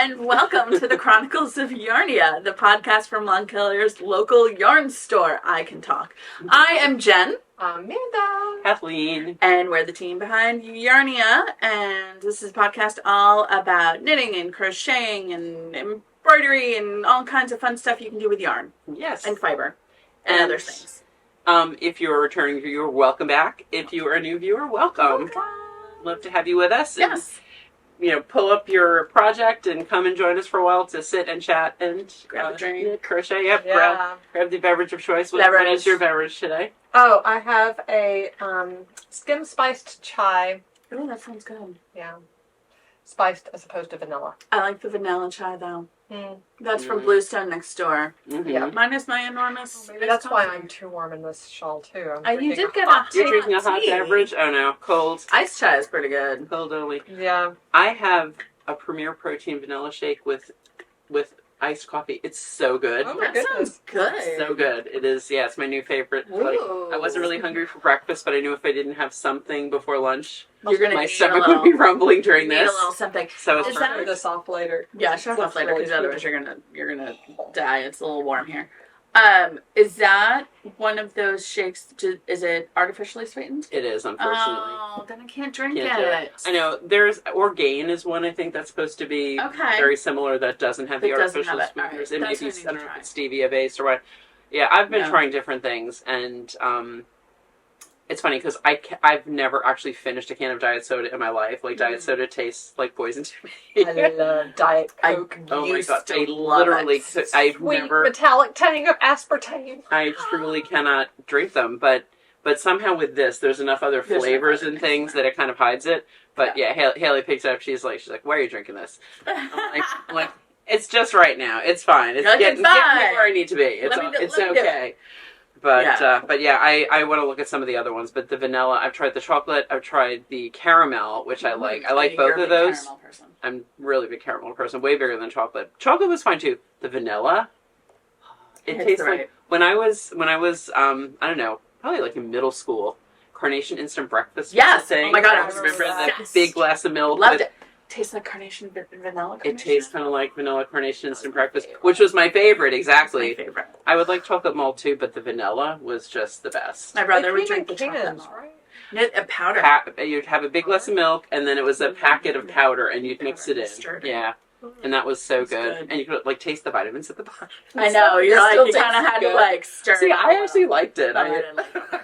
and welcome to the Chronicles of Yarnia, the podcast from Montclair's local yarn store. I can talk. I am Jen. Amanda. Kathleen. And we're the team behind Yarnia, and this is a podcast all about knitting and crocheting and embroidery and all kinds of fun stuff you can do with yarn. Yes. And fiber. And other things. If you're a returning viewer, welcome back. If you are a new viewer, welcome. Love to have you with us. Yes. And, pull up your project and come and join us for a while to sit and chat and grab a drink. Crochet. Yep. Yeah. Grab the beverage of choice. What is your beverage today? Oh, I have a skim spiced chai. Oh, that sounds good. Yeah. Spiced as opposed to vanilla. I like the vanilla chai, though. That's from Bluestone next door. Mm-hmm. Yeah. Minus my enormous. Maybe that's why I'm too warm in this shawl too. You did get You're drinking a hot beverage? Oh no, cold. Iced chai is pretty good. Cold only. Yeah. I have a Premier Protein vanilla shake with iced coffee. It's so good. Oh my That sounds good. It's so good. It is. Yeah, it's my new favorite. Like, I wasn't really hungry for breakfast, but I knew if I didn't have something before lunch, my stomach would be rumbling during this. Need a little something. So I'll turn this off later. Yeah, shut off later because otherwise you're gonna die. It's a little warm here. Is that one of those shakes? Is it artificially sweetened? It is, unfortunately. Oh, then I can't drink Do it. it. I know. There's Orgain is one I think that's supposed to be very similar that doesn't have the artificial sweeteners. It may be, I don't know if it's stevia based or what. Yeah, I've been trying different things, and it's funny because I've never actually finished a can of diet soda in my life. Like diet soda tastes like poison to me. I love Diet Coke. Oh my god! I literally, I've Sweet never metallic tang of aspartame. I truly cannot drink them, but somehow with this, there's enough other flavors and things that it kind of hides it. But yeah, Haley picks it up. She's like, why are you drinking this? I'm like, it's just right now. It's fine. It's getting me where I need to be. It's okay. But yeah, I want to look at some of the other ones. But the vanilla, I've tried the chocolate, I've tried the caramel, which I like. I like both of those. I'm really a big caramel person, way bigger than chocolate. Chocolate was fine too. The vanilla, it tastes like when I was I don't know, probably like in middle school. Carnation instant breakfast. Yes. Oh my god, I remember that big glass of milk. Loved it. Tastes like carnation vanilla. It tastes kind of like vanilla carnation instant breakfast, which was my favorite. Exactly. My favorite. I would like chocolate malt too, but the vanilla was just the best. My brother would drink the chocolate malt. Right? A powder. You'd have a big glass of milk, and then it was a packet of powder, and you'd mix it in. Yeah. And that was so good. And you could taste the vitamins at the bottom. I know. You kind of had to stir it. See, I actually liked it. I didn't like it.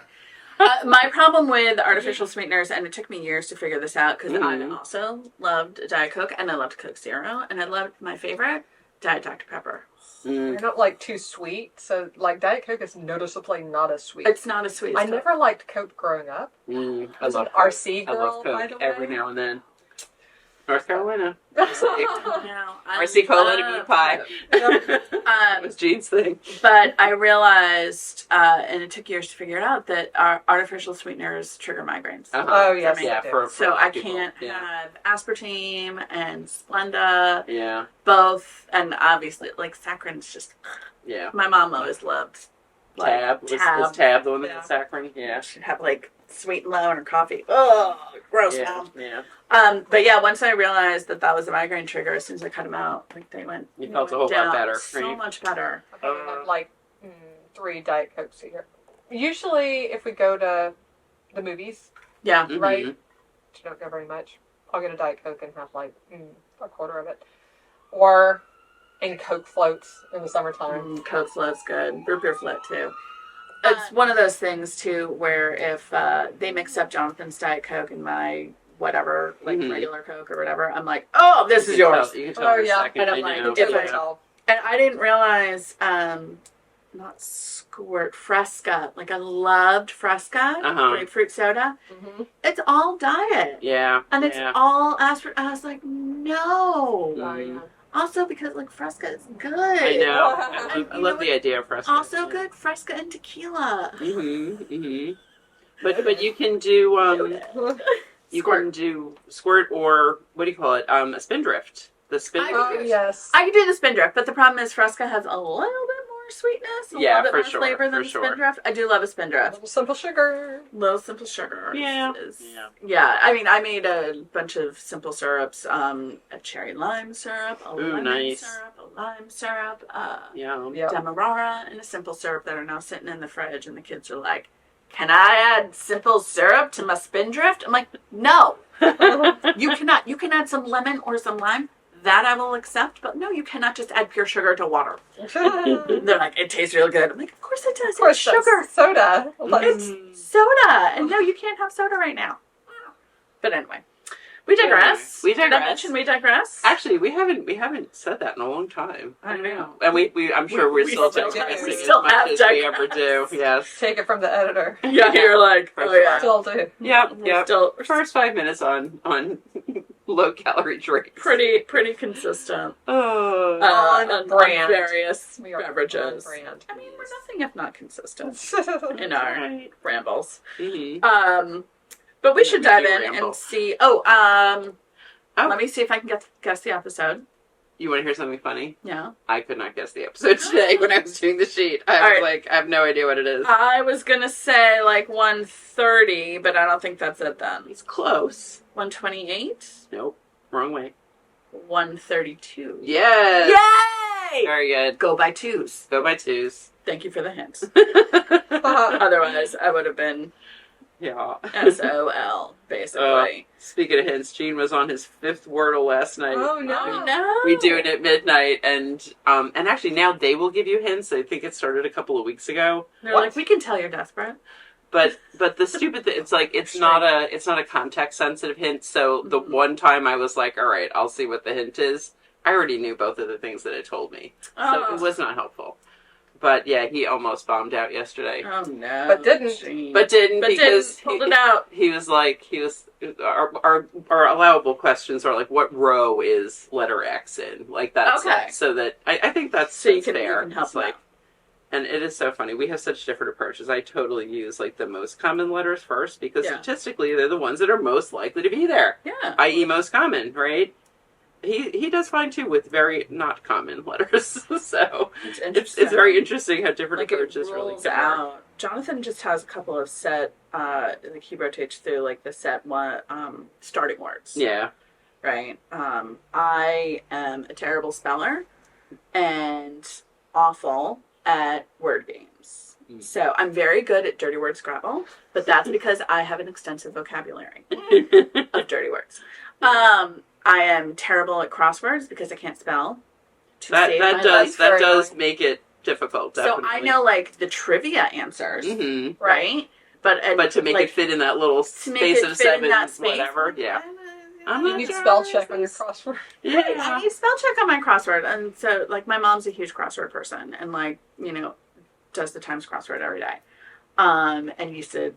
My problem with artificial sweeteners, and it took me years to figure this out, because I also loved Diet Coke, and I loved Coke Zero, and I loved my favorite, Diet Dr. Pepper. They're not too sweet, so Diet Coke is noticeably not as sweet. It's not as sweet as I never liked Coke growing up. I was an RC girl, I love Coke by the way. every now and then. North Carolina. RC Cola and a meat pie. It was Jean's thing. But I realized, and it took years to figure it out, that our artificial sweeteners trigger migraines. Oh, yes. So I can't have aspartame and Splenda. Yeah. Both. And obviously, saccharin's just... Yeah. My mom always loved... Tab. Was Tab the one that had saccharin? Yeah. She'd have sweet and low in her coffee. Oh, gross, Mom. Yeah. But yeah, once I realized that was a migraine trigger, as soon as I cut them out, they went. You felt a whole lot better. So much better. I have 3 Diet Cokes a year. Usually, if we go to the movies, right, which I don't go very much, I'll get a Diet Coke and have a quarter of it, or in Coke floats in the summertime. Coke float's good. Root beer float too. It's one of those things too where if they mix up Jonathan's Diet Coke and my whatever, regular Coke or whatever, I'm like, oh, this is yours. You can tell in a second. And I'm and I didn't realize, not Squirt, Fresca. I loved Fresca, grapefruit soda. It's all diet. Yeah. And it's all aspirin. I was like, no. Oh, yeah. Also, because Fresca is good. I know. I love the idea of Fresca. Also good, Fresca and tequila. But you can do can do squirt or what do you call it? A spindrift. The spindrift. Oh yes. I can do the spindrift, but the problem is Fresca has a little bit more more sweetness, a Yeah, little bit for more sure, flavor than for a sure. spindrift. I do love a spindrift. Little simple sugar. Little simple sugar. Yeah. Yeah. I mean, I made a bunch of simple syrups. A cherry lime syrup, a lemon nice. syrup, a lime syrup, Yeah. demerara, and a simple syrup that are now sitting in the fridge. And the kids are like, "Can I add simple syrup to my spindrift?" I'm like, "No, you cannot. You can add some lemon or some lime. That I will accept, but no, you cannot just add pure sugar to water." They're like, "It tastes real good." I'm like, "Of course it does. Of course, It's sugar. soda. It's soda." And no, you can't have soda right now. But anyway, we digress. We digress. Did I mention we digress? Actually, we haven't said that in a long time. I know. And I'm sure we're We still still digressing do. We as still much have as we ever do. digress. Yes. Take it from the editor. Yeah, you're like, For oh sure. yeah. Still do. Yep. We're still First 5 minutes on low calorie drinks. pretty consistent. Oh. On brand. various We are beverages. on brand. I mean, we're nothing if not consistent in Oh, our Right. rambles. Mm-hmm. But we should We dive do in ramble. and see. Oh. Let me see if I can guess the episode. You want to hear something funny? Yeah. I could not guess the episode today when I was doing the sheet. I was All right. like, I have no idea what it is. I was gonna say like 130, but I don't think that's it then. It's close. 128, Nope. Wrong way. 132. Yes. Yay! Very good. Go by twos. Go by twos. Thank you for the hint. Uh-huh. Otherwise, I would have been Yeah. SOL, basically. Speaking of hints, Gene was on his 5th Wordle last night. Oh, no. Oh, no. We do it at midnight, and actually now they will give you hints. I think it started a couple of weeks ago. They're What? like, we can tell you're desperate. But the stupid thing, it's like it's not a context sensitive hint. So the one time I was like, all right, I'll see what the hint is. I already knew both of the things that it told me, so it was not helpful. But yeah, he almost bombed out yesterday. Oh no! But didn't. Gene. But didn't But because didn't. Pulled it out. He was our allowable questions are like, what row is letter X in? Like that's Okay. so that I think that's So you can fair. help It's like, and it is so funny. We have such different approaches. I totally use like the most common letters first because statistically they're the ones that are most likely to be there. Yeah. I.e. most common, right? He does fine too with very not common letters. So it's very interesting how different like approaches it really rolls are. out. Jonathan just has a couple of set. Like he rotates through like the set one starting words. Yeah. Right. I am a terrible speller and awful at word games. So I'm very good at dirty word Scrabble, but that's because I have an extensive vocabulary of dirty words. I am terrible at crosswords because I can't spell. That does make it difficult. Definitely. So I know like the trivia answers, Mm-hmm. right? But to make like, it fit in that little space of seven, whatever. Yeah. You need spell check on your crossword. Yeah. I need spell check on my crossword, and so like my mom's a huge crossword person, and like does the Times crossword every day, and used to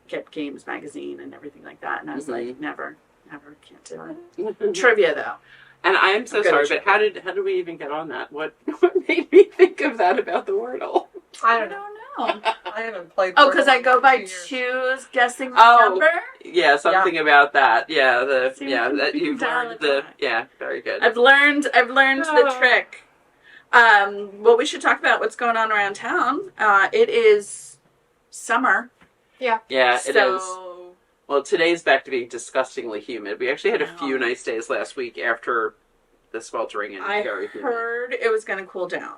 get Games magazine and everything like that, and I was like never can't do it. Trivia though. And I am so sorry, but how did we even get on that? What made me think of that about the Wordle? I don't know. I haven't played. Oh, because I go by 2 years. twos, guessing the Oh. number. Yeah, something about that. Yeah, See, we can you've dial learned it back. very good. I've learned the trick. Well, we should talk about what's going on around town. It is summer. Yeah, it is. So Well, today's back to being disgustingly humid. We actually had a few nice days last week after the sweltering and I very humid. heard it was going to cool down.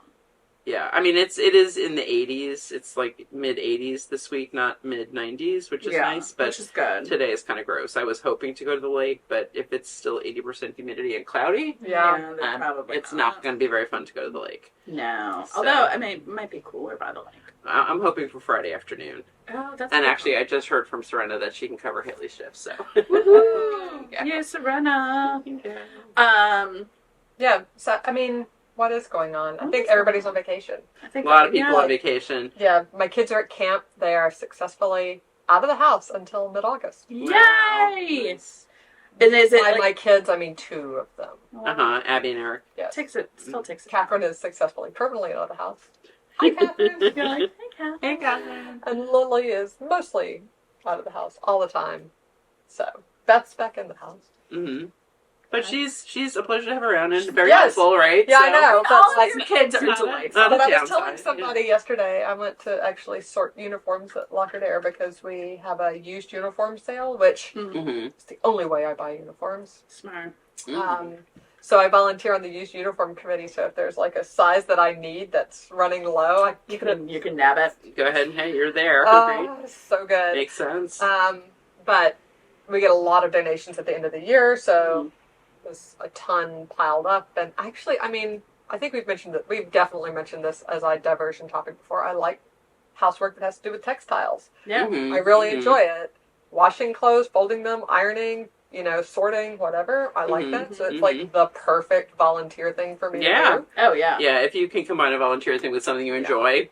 Yeah, I mean it is in the 80s. It's like mid 80s this week, not mid 90s, which is nice. But which is good. today is kind of gross. I was hoping to go to the lake, but if it's still 80% humidity and cloudy, Yeah. then probably it's not going to be very fun to go to the lake. No. So- Although, I mean, it might be cooler by the lake. I'm hoping for Friday afternoon. Oh, that's And cool. actually, I just heard from Serena that she can cover Haley's shift. So, Woohoo! Yeah. Yeah, Serena. Yeah. So I mean, what is going on? I think everybody's on vacation. I think a lot of people on vacation. Yeah, my kids are at camp. They are successfully out of the house until mid-August. Yay! And is it By like, my kids, I mean 2 of them. Abby and Eric. Yes. still takes it. Catherine is successfully permanently out of the house. Hi, Catherine. You're like, hey, Kat. And Lily is mostly out of the house all the time. So Beth's back in the house. Mm-hmm. But she's a pleasure to have around and very Yes. helpful, right? Yeah, I know. All But of like, your kids are Not a- delightful. not a but I was downside, telling somebody yesterday, I went to actually sort uniforms at Lockerdaire because we have a used uniform sale, which Mm-hmm. is the only way I buy uniforms. Smart. So I volunteer on the used uniform committee. So if there's like a size that I need that's running low, I You can nab it. Go ahead and hey, you're there. Oh, so good. Makes sense. But we get a lot of donations at the end of the year, so there's a ton piled up. And actually, I mean, I think we've definitely mentioned this as a diversion topic before. I like housework that has to do with textiles. Yeah. Mhm, I really mhm. enjoy it. Washing clothes, folding them, ironing, sorting, whatever. I like that. So it's like the perfect volunteer thing for me Yeah. to do. Oh yeah. Yeah, if you can combine a volunteer thing with something you enjoy,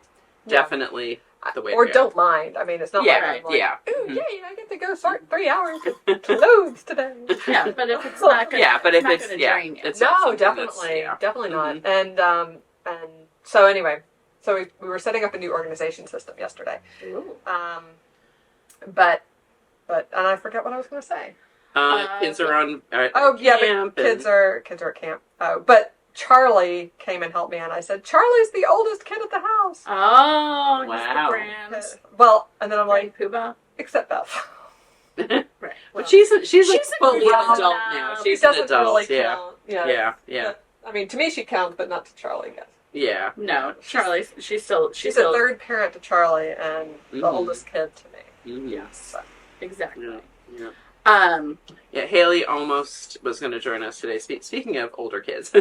definitely the way Or to go. don't mind. I mean, it's not Yeah, like right, I'm like, yeah. ooh, Mhm. yay, I get to go sort 3 hours of clothes today. Yeah, but if it's not gonna, Yeah, but if not it's gonna yeah, drain you. it's not No, something that's- definitely, yeah. definitely not. Mhm. And so anyway, so we were setting up a new organization system yesterday. Ooh. But and I forget what I was going to say. Kids are on. Oh yeah, camp but kids are at camp. Oh, but Charlie came and helped me, and I said, Charlie's the oldest kid at the house. Oh, he's Wow. the Grams. Well, and then I'm like, Poobah. except Beth. Right. But she's like She's a a full grown adult up. now. She She's an doesn't adult. really Yeah. count. Yeah. I mean, to me she counts, but not to Charlie. Yes. Yeah. No, Charlie. She's still. She's still, a third parent to Charlie and the Mhm. oldest kid to me. Mhm. Yes. Exactly. Yeah. Um. Yeah, Haley almost was going to join us today. Speaking of older kids,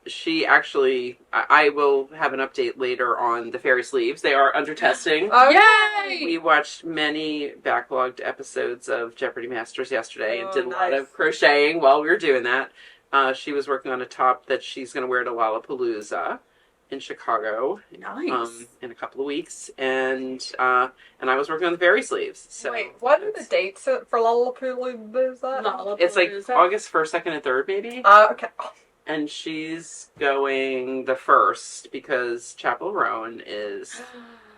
she actually, I will have an update later on the fairy sleeves. They are under testing. Oh, Yay! We watched many backlogged episodes of Jeopardy Masters yesterday and Oh, did a lot nice. of crocheting while we were doing that. She was working on a top that she's going to wear to Lollapalooza in Chicago Nice. in a couple of weeks, and I was working on the fairy sleeves. So Wait, what are the dates for Lollapalooza? it's like Lollapalooza. August 1st, 2nd, and 3rd, maybe. Okay. And she's going the 1st because Chapel Rowan is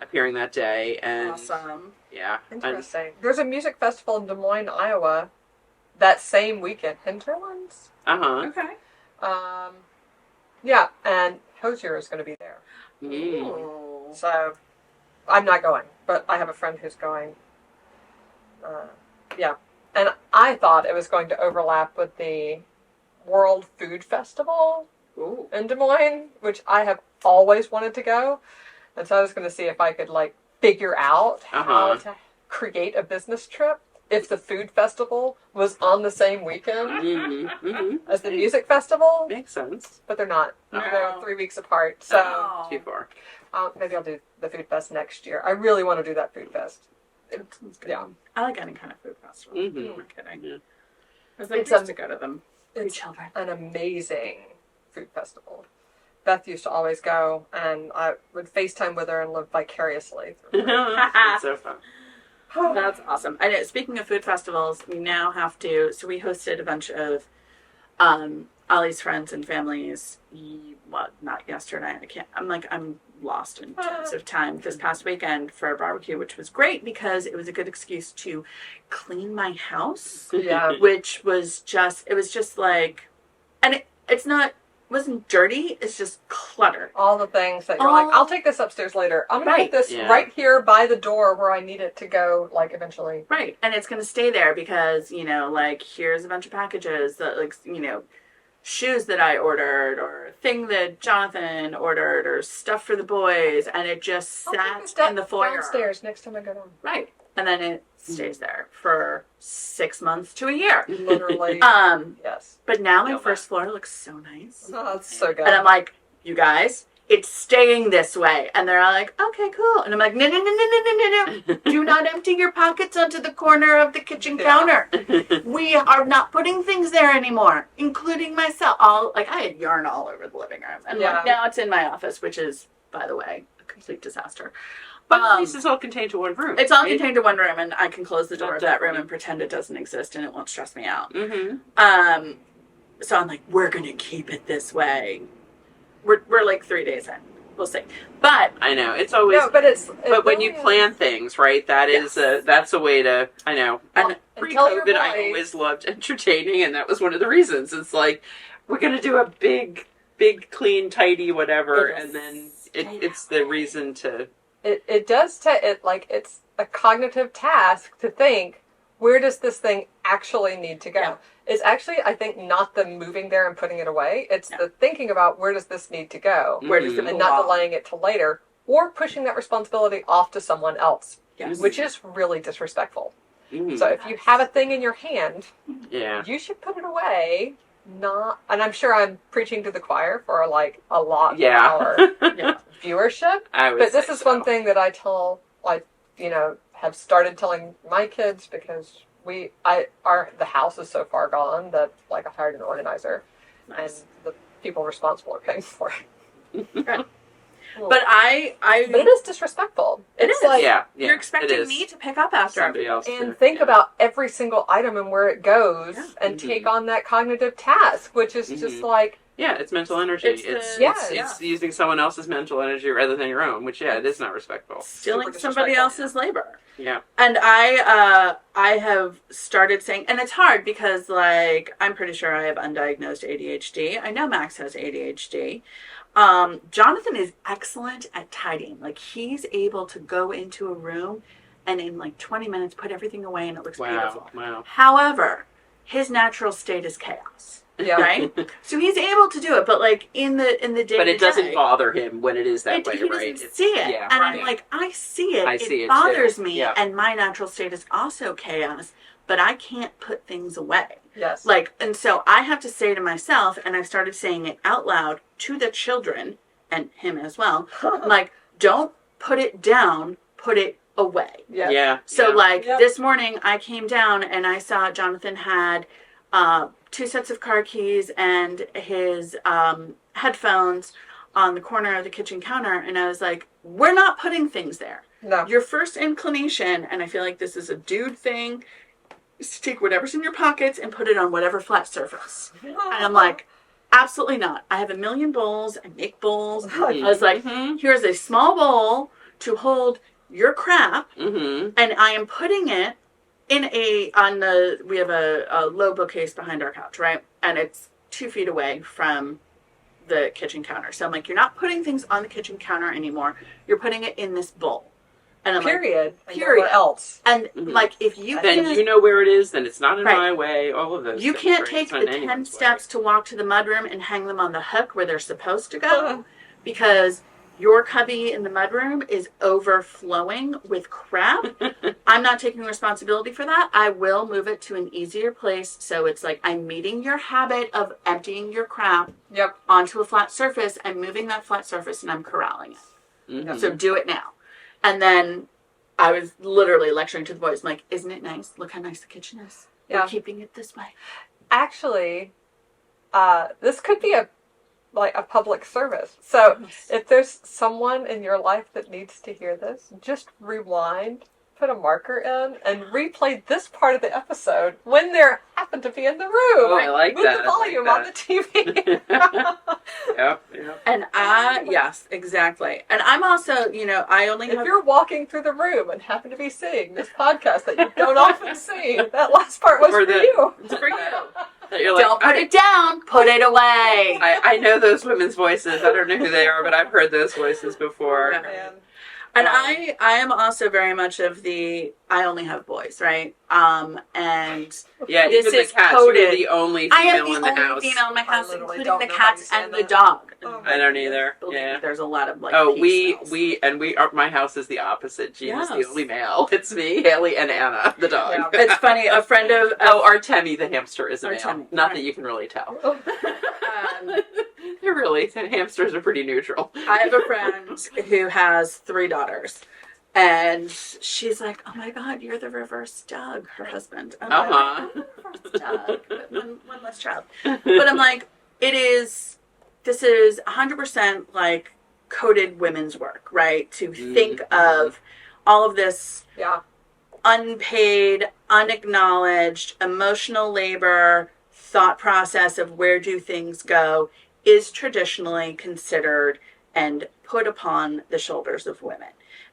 appearing that day, and Awesome. yeah, and Interesting. There's a music festival in Des Moines, Iowa, that same weekend. Hinterlands? Okay. Yeah, and Hosier is going to be there. Ooh. So, I'm not going, but I have a friend who's going. Yeah. And I thought it was going to overlap with the World Food Festival Ooh. in Des Moines, which I have always wanted to go. And so I was going to see if I could, figure out how to create a business trip if the food festival was on the same weekend as the music festival. Makes sense. But they're not. No. They're 3 weeks apart. So Oh. Too far. maybe I'll do the food fest next year. I really want to do that food fest. That sounds good. Yeah. I like any kind of food festival. Mhm. I'm not kidding. Yeah. I was like, It's used to go to them. It's Children. an amazing food festival. Beth used to always go, and I would FaceTime with her and live vicariously through her. It's so fun. That's awesome. I know, speaking of food festivals, we now have to. So we hosted a bunch of Ollie's friends and families. Not yesterday. I'm lost in terms of time. This past weekend for a barbecue, which was great because it was a good excuse to clean my house. Yeah. Which was just. It was just like, and wasn't dirty. It's just clutter. All the things that you're like, I'll take this upstairs later. I'm going to put this Yeah. right here by the door where I need it to go, eventually. Right. And it's going to stay there because, here's a bunch of packages that, shoes that I ordered or a thing that Jonathan ordered or stuff for the boys. And it just I'll take sat this in the foyer. downstairs next time I go down. Right. And then it stays there for 6 months to a year. Literally. Yes. But now my Feel first floor looks so nice. Oh, that's so good. And I'm like, you guys, it's staying this way. And they're all like, okay, cool. And I'm like, no. Do not empty your pockets onto the corner of the kitchen counter. We are not putting things there anymore, including myself. I had yarn all over the living room. And now it's in my office, which is, by the way, a complete disaster. But at least it's all contained to one room. It's all right? contained to one room, and I can close the door of that room Definitely. and pretend it doesn't exist, and it won't stress me out. Mm-hmm. So I'm like, we're gonna keep it this way. We're like 3 days in. we'll see. But I know it's always. No, but but when you plan things, right? That's a way to. I know. And pre-COVID, I always loved entertaining, and that was one of the reasons. It's like we're gonna do a big, clean, tidy, whatever, and then it's the reason to. It does it's a cognitive task to think, where does this thing actually need to go? Yeah. It's actually, I think, not the moving there and putting it away. It's the thinking about, where does this need to go? Where does it and not delaying it till later, or pushing that responsibility off to someone else, which is really disrespectful. So if you have a thing in your hand, you should put it away. And I'm sure I'm preaching to the choir for a lot of our viewership. But this is one thing that I tell, have started telling my kids, because the house is so far gone that I hired an organizer, and the people responsible are paying for it. But but it is disrespectful. It's like you're expecting me to pick up after somebody else and think about every single item and where it goes, and take on that cognitive task, which is just like. Yeah, it's mental energy. It's using someone else's mental energy rather than your own, which it is not respectful. Stealing somebody else's labor. Yeah. And I have started saying, and it's hard because I'm pretty sure I have undiagnosed ADHD. I know Max has ADHD. Jonathan is excellent at tidying. He's able to go into a room and in 20 minutes put everything away and it looks beautiful. Wow. However, his natural state is chaos. Yeah. Right? So he's able to do it, but in the day. But it doesn't bother him when it is that way, he right? Doesn't see it. Yeah, and I'm I see it. It bothers me, and my natural state is also chaos, but I can't put things away. Yes. And so I have to say to myself, and I've started saying it out loud to the children, and him as well, don't put it down, put it away. Yeah. So this morning I came down and I saw Jonathan had 2 sets of car keys and his headphones on the corner of the kitchen counter, and I was like, we're not putting things there. No. Your first inclination, and I feel like this is a dude thing, is to take whatever's in your pockets and put it on whatever flat surface. And I'm like, absolutely not. I have a million bowls. I make bowls. I was like, here's a small bowl to hold your crap, and I am putting it we have a low bookcase behind our couch, right? And it's 2 feet away from the kitchen counter. So I'm like, you're not putting things on the kitchen counter anymore. You're putting it in this bowl. And I'm period. Period. Else. And if you then you know where it is, then it's not in my way. All of those. You can't take the 10 steps to walk to the mudroom and hang them on the hook where they're supposed to go, because your cubby in the mudroom is overflowing with crap. I'm not taking responsibility for that. I will move it to an easier place. So it's I'm meeting your habit of emptying your crap onto a flat surface. I'm moving that flat surface and I'm corralling it. So do it now. And then I was literally lecturing to the boys. I'm like, isn't it nice? Look how nice the kitchen is. We're keeping it this way. Actually, this could be a public service. So if there's someone in your life that needs to hear this, just rewind, put a marker in, and replay this part of the episode when they happen to be in the room. Oh, I like Move that. the volume on the TV. Yep. And yes, exactly. And I'm also, I only if you're walking through the room and happen to be seeing this podcast that you don't often see, that last part was for you. It's for you. Don't put it down, put it away. I know those women's voices. I don't know who they are, but I've heard those voices before. Yeah. And I am also very much of I only have boys, right? And this is the cats. coded. You're the only female in the house. I am the only female in my house, including the cats and the dog. I don't either. There's a lot of my house is the opposite. Gina's the only male. It's me, Haley, and Anna, the dog. Yeah. It's funny. A friend of Artemi, the hamster, is a male. Artemi. Not that you can really tell. Hamsters are pretty neutral. I have a friend who has 3 daughters. And she's like, oh my God, you're the reverse Doug, her husband. I'm like, reverse Doug, one less child. But I'm like, this is 100% coded women's work, right? To think of all of this unpaid, unacknowledged, emotional labor, thought process of where do things go is traditionally considered and put upon the shoulders of women.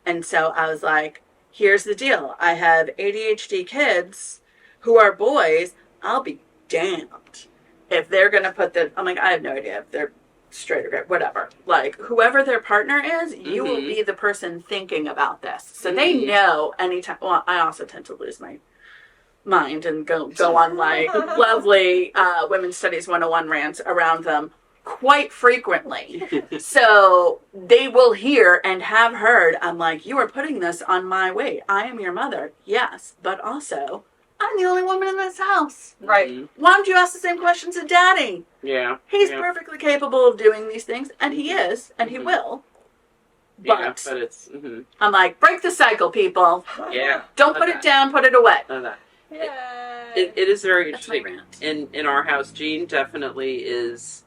And so I was like, here's the deal. I have ADHD kids who are boys. I'll be damned if they're going to put I'm like, I have no idea if they're straight or gay, whatever. Like, whoever their partner is, you will be the person thinking about this. So they know anytime. Well, I also tend to lose my mind and go on like lovely Women's Studies 101 rants around them quite frequently. So they will hear and have heard, I'm like, you are putting this on my weight. I am your mother. Yes, but also I'm the only woman in this house. Right. Why don't you ask the same questions of Daddy? Yeah. He's perfectly capable of doing these things, and he is, and he will. But it's... I'm like, break the cycle, people. Yeah. Don't put it down, put it away. Yay. It is very That's my interesting. rant. In our house, Gene definitely is...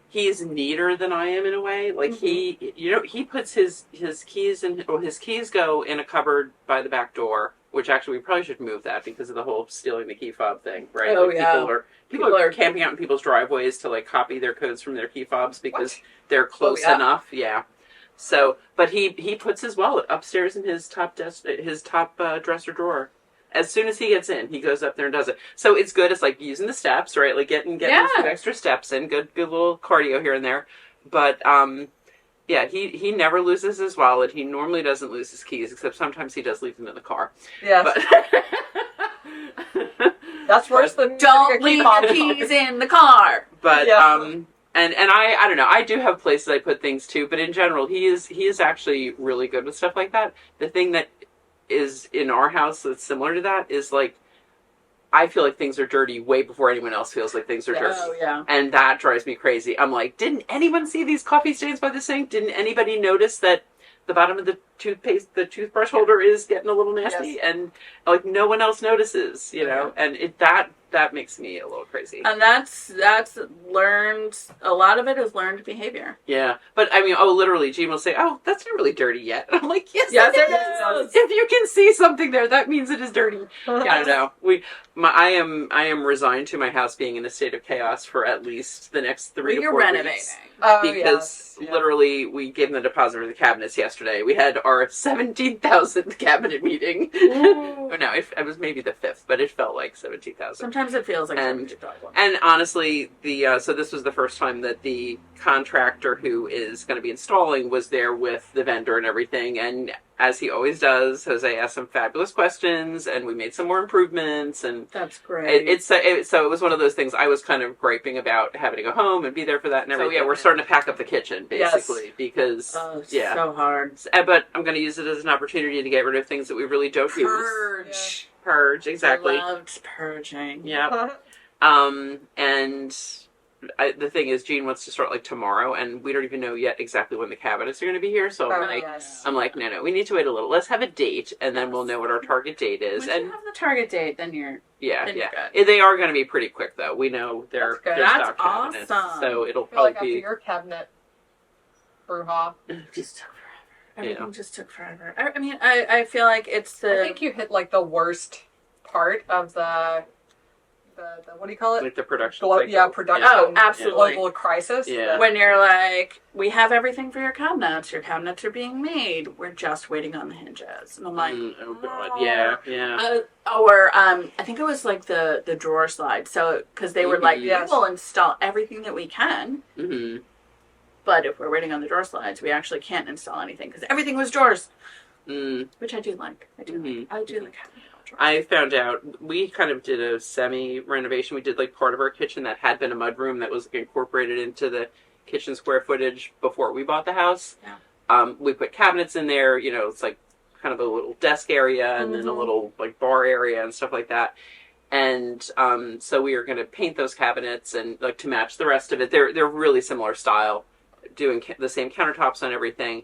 He is neater than I am in a way. Like he puts his keys his keys go in a cupboard by the back door, which actually we probably should move that because of the whole stealing the key fob thing, right? Oh, like yeah. People are camping out in people's driveways to like copy their codes from their key fobs because they're close enough. Yeah. So, but he puts his wallet upstairs in his top dresser drawer. As soon as he gets in, he goes up there and does it. So it's good. It's like using the steps, right? Like getting some extra steps in. Good little cardio here and there. But he never loses his wallet. He normally doesn't lose his keys, except sometimes he does leave them in the car. Yes. But that's worse than don't leave your keys in the car. But and I don't know. I do have places I put things too, but in general, he is actually really good with stuff like that. The thing that is in our house that's similar to that is like I feel like things are dirty way before anyone else feels like things are dirty. Oh, yeah. And that drives me crazy. I'm like, didn't anyone see these coffee stains by the sink? Didn't anybody notice that the bottom of the toothbrush holder is getting a little nasty? Yes. And like no one else notices, you know? And that makes me a little crazy. And that's learned, a lot of it is learned behavior. Yeah. But I mean, literally, Gene will say, oh, that's not really dirty yet. And I'm like, yes, Yes, it it is. If you can see something there, that means it is dirty. I don't know. I am resigned to my house being in a state of chaos for at least the next 3 to 4 You're renovating. weeks. Oh, Because literally, we gave them the deposit for the cabinets yesterday. We had our 17,000th cabinet meeting. Oh, no, it was maybe the 5th, but it felt like 17,000. Sometimes it feels like And and honestly, so this was the first time that the contractor who is going to be installing was there with the vendor and everything. And as he always does, Jose asked some fabulous questions, and we made some more improvements. And that's great. So it was one of those things I was kind of griping about having to go home and be there for that and everything. So yeah, we're starting to pack up the kitchen basically because so hard. But I'm going to use it as an opportunity to get rid of things that we really don't use. Purge, exactly. I loved purging. Yeah. And the thing is, Gene wants to start like tomorrow, and we don't even know yet exactly when the cabinets are going to be here. So I'm like, no, we need to wait a little. Let's have a date, and then we'll know what our target date is. Once you have the target date, then you're you're good. They are going to be pretty quick, though. We know they're stock cabinets, awesome. so it'll I feel like probably after your cabinet brouhaha. Just took forever. Everything just took forever. I mean, I feel like it's I think you hit like the worst part of the what do you call it? like the production. Production. Oh, absolutely. Global crisis. Yeah. when you're like, we have everything for your cabinets. Your cabinets are being made. We're just waiting on the hinges. And I'm like, oh god, yeah. Or I think it was like the drawer slide. So because they were like, we will install everything that we can. Mm-hmm. But if we're waiting on the drawer slides, we actually can't install anything because everything was drawers. Mm. Which I do like. I do like having drawers. I found out we kind of did a semi-renovation. We did like part of our kitchen that had been a mudroom that was incorporated into the kitchen square footage before we bought the house. Yeah. We put cabinets in there. You know, it's like kind of a little desk area and then a little like bar area and stuff like that. And so we are going to paint those cabinets and like to match the rest of it. They're really similar style, doing the same countertops and everything.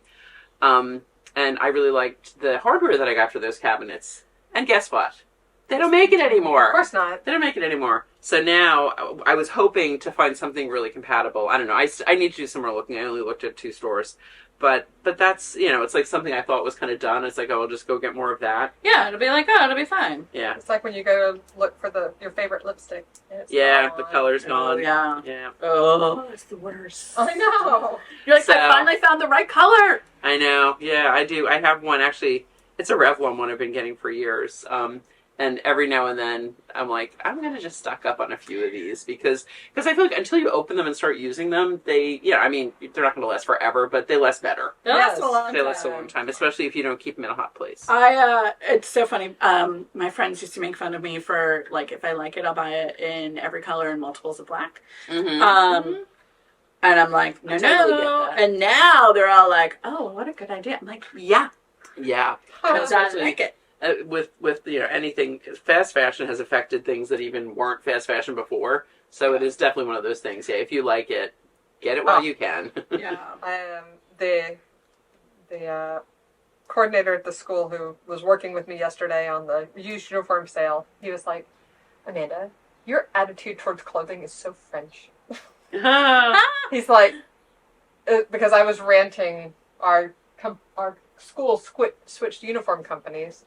And I really liked the hardware that I got for those cabinets. And guess what? They don't make it anymore. Of course not. They don't make it anymore. So now I was hoping to find something really compatible. I don't know. I need to do some more looking. I only looked at 2 stores. But that's, it's like something I thought was kind of done. It's like, oh, I'll just go get more of that. Yeah, it'll be like, oh, it'll be fine. Yeah. It's like when you go to look for your favorite lipstick. Yeah, gone. the color's gone. Oh, yeah. Yeah. Oh, it's the worst. I know. You're like, I finally found the right color. I know. Yeah, I do. I have one, actually. It's a Revlon one I've been getting for years. And every now and then, I'm like, I'm going to just stock up on a few of these because I feel like until you open them and start using them, they're not going to last forever, but they last better. They last a long time. They last a long time, especially if you don't keep them in a hot place. It's so funny. My friends used to make fun of me for, like, if I like it, I'll buy it in every color and multiples of black. And I'm like, no. And now they're all like, oh, what a good idea. I'm like, yeah. Yeah. Because I like it. With anything, fast fashion has affected things that even weren't fast fashion before. So it is definitely one of those things. Yeah, if you like it, get it while you can. Yeah. The coordinator at the school who was working with me yesterday on the used uniform sale, he was like, Amanda, your attitude towards clothing is so French. He's like, because I was ranting our school switched uniform companies.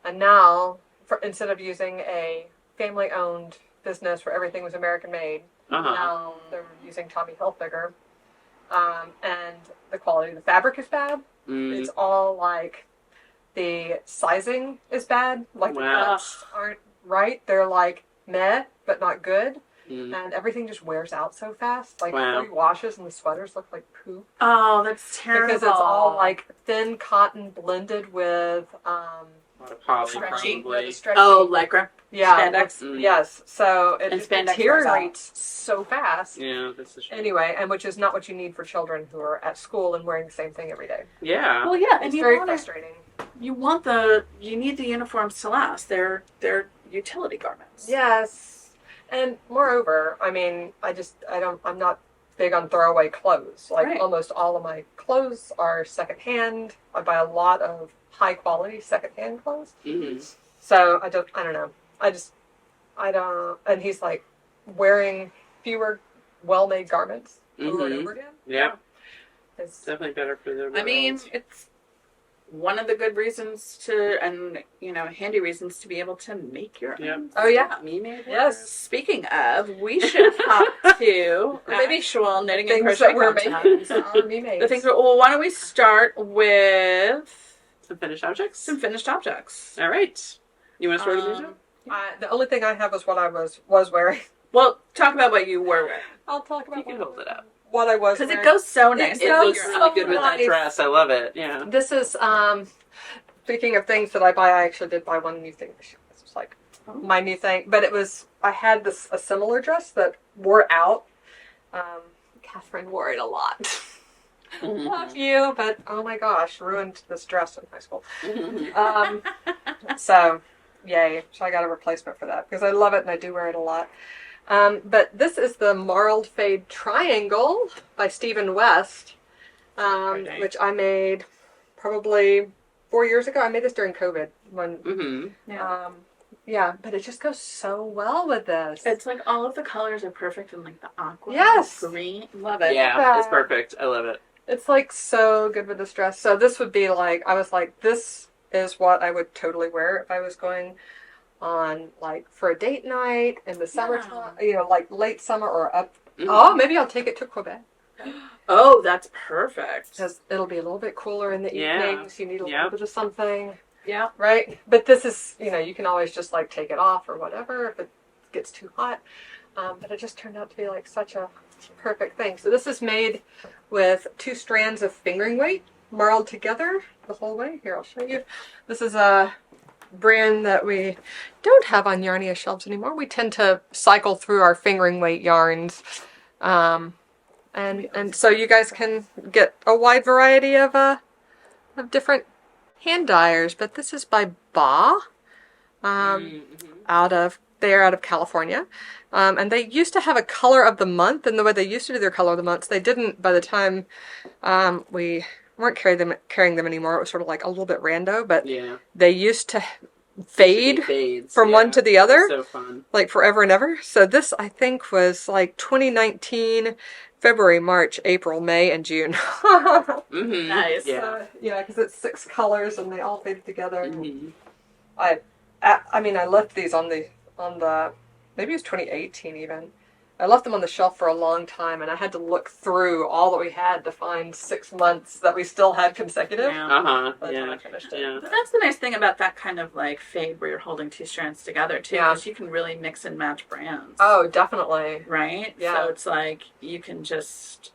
And now, instead of using a family-owned business where everything was American-made, now they're using Tommy Hilfiger. And the quality of the fabric is bad. It's all like, the sizing is bad. Like, the cuts aren't right. They're like, meh, but not good. And everything just wears out so fast. Like, 3 washes and the sweaters look like poop. Oh, that's terrible. Because it's all, like, thin cotton blended with, a lot of poly, probably. Oh, lycra. Yeah. Spandex. Yes. So it spandex deteriorates so fast. Yeah, that's a shame. Anyway, and which is not what you need for children who are at school and wearing the same thing every day. Yeah. Well, yeah, and It's very frustrating. You need the uniforms to last. They're utility garments. Yes. And moreover, I mean, I'm not big on throwaway clothes. Like, almost all of my clothes are secondhand. I buy a lot of high quality secondhand clothes. So I don't know. I don't. And he's like wearing fewer well-made garments over and over again. Yeah. It's definitely better for the. I mean, it's one of the good reasons handy reasons to be able to make your own. Oh yeah. Me made. Yes. Speaking of, we should hop to actual knitting and things crochet that we're content. making. Me made. The things. Well, why don't we start with some finished objects? Some finished objects. All right. You want to start with music? The only thing I have is what I was wearing. Well, talk about what you were wearing. I'll talk about. You can hold it up. What I was because wearing. it goes so nice. It looks really good with that dress. I love it. Yeah. This is speaking of things that I buy. I actually did buy one new thing. This was like my new thing, but I had a similar dress that wore out. Catherine wore it a lot. Love you, but oh my gosh, ruined this dress in high school. So, yay. So I got a replacement for that because I love it and I do wear it a lot. But this is the Marled Fade Triangle by Stephen West, which I made probably 4 years ago. I made this during COVID. But it just goes so well with this. It's like all of the colors are perfect and like the aqua, green. Love it. Yeah, it's perfect. I love it. It's like so good with this dress. So this would be like, I was like, this is what I would totally wear if I was going on like for a date night in the summertime, like late summer or up. Oh, maybe I'll take it to Quebec. Oh, that's perfect. Because it'll be a little bit cooler in the evenings. You need a little bit of something. Yeah. Right? But this is, you can always just like take it off or whatever if it gets too hot. But it just turned out to be like such a perfect thing. So this is made with 2 strands of fingering weight marled together the whole way. Here, I'll show you. This is a brand that we don't have on Yarnia shelves anymore. We tend to cycle through our fingering weight yarns. And so you guys can get a wide variety of different hand dyers. But this is by Ba, out of California. And they used to have a color of the month, and the way they used to do their color of the months, they didn't by the time we weren't carrying them anymore. It was sort of like a little bit rando, but they used to fade from one to the other. So fun. Like forever and ever. So this, I think, was like 2019 February, March, April, May, and June. Mm-hmm. Nice. Yeah. Yeah, because it's 6 colors and they all fade together. Mm-hmm. I mean, I left these on the maybe it was 2018 even. I left them on the shelf for a long time, and I had to look through all that we had to find 6 months that we still had consecutive. Yeah. Uh-huh. By the time Yeah. I finished it. Yeah. But that's the nice thing about that kind of like fade where you're holding 2 strands together too, Yeah. because you can really mix and match brands. Oh, definitely. Right? Yeah. So it's like you can just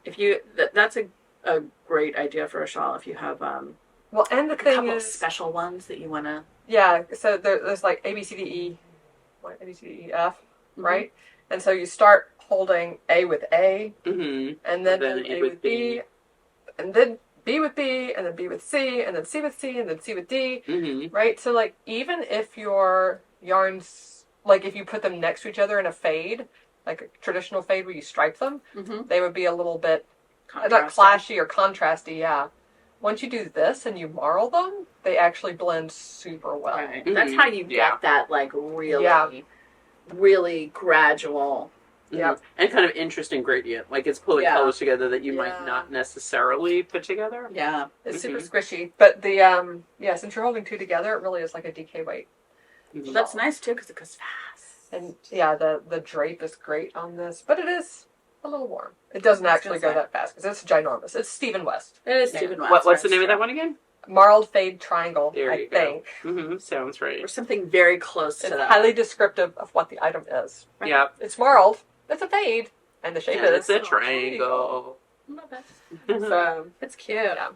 if you that's a great idea for a shawl if you have Well, and the a thing couple of is, special ones that you want to. yeah. So there's like A B C D E, what A B C D E F, right? And so you start holding A with A, Mm-hmm. and then Then A with B, and then B with B, and then B with C, and then C with C, and then C with D, Mm-hmm. right? So like even if your yarns, like if you put them next to each other in a fade, like a traditional fade where you stripe them, they would be a little bit not clashy or contrasty, yeah. Once you do this and you marl them, they actually blend super well. Right. That's how you get Yeah. that like really gradual. Yeah. And kind of interesting gradient. Like it's pulling Yeah. colors together that you Yeah. might not necessarily put together. Yeah. It's super squishy. But the, since you're holding 2 together, it really is like a DK weight. Mhm. That's nice too because it goes fast. And yeah, the drape is great on this, but it is a little warm. It doesn't actually go that fast because it's ginormous. It's Stephen West. It is Stephen West. What's the name of that one again? Marled Fade Triangle, There I you go. think. Mm-hmm. Sounds right. Or something very close to It's that. highly descriptive of what the item is. Right. Yep. It's marled. It's a fade. And the shape And is it's a triangle. Love it. So, It's cute. yeah.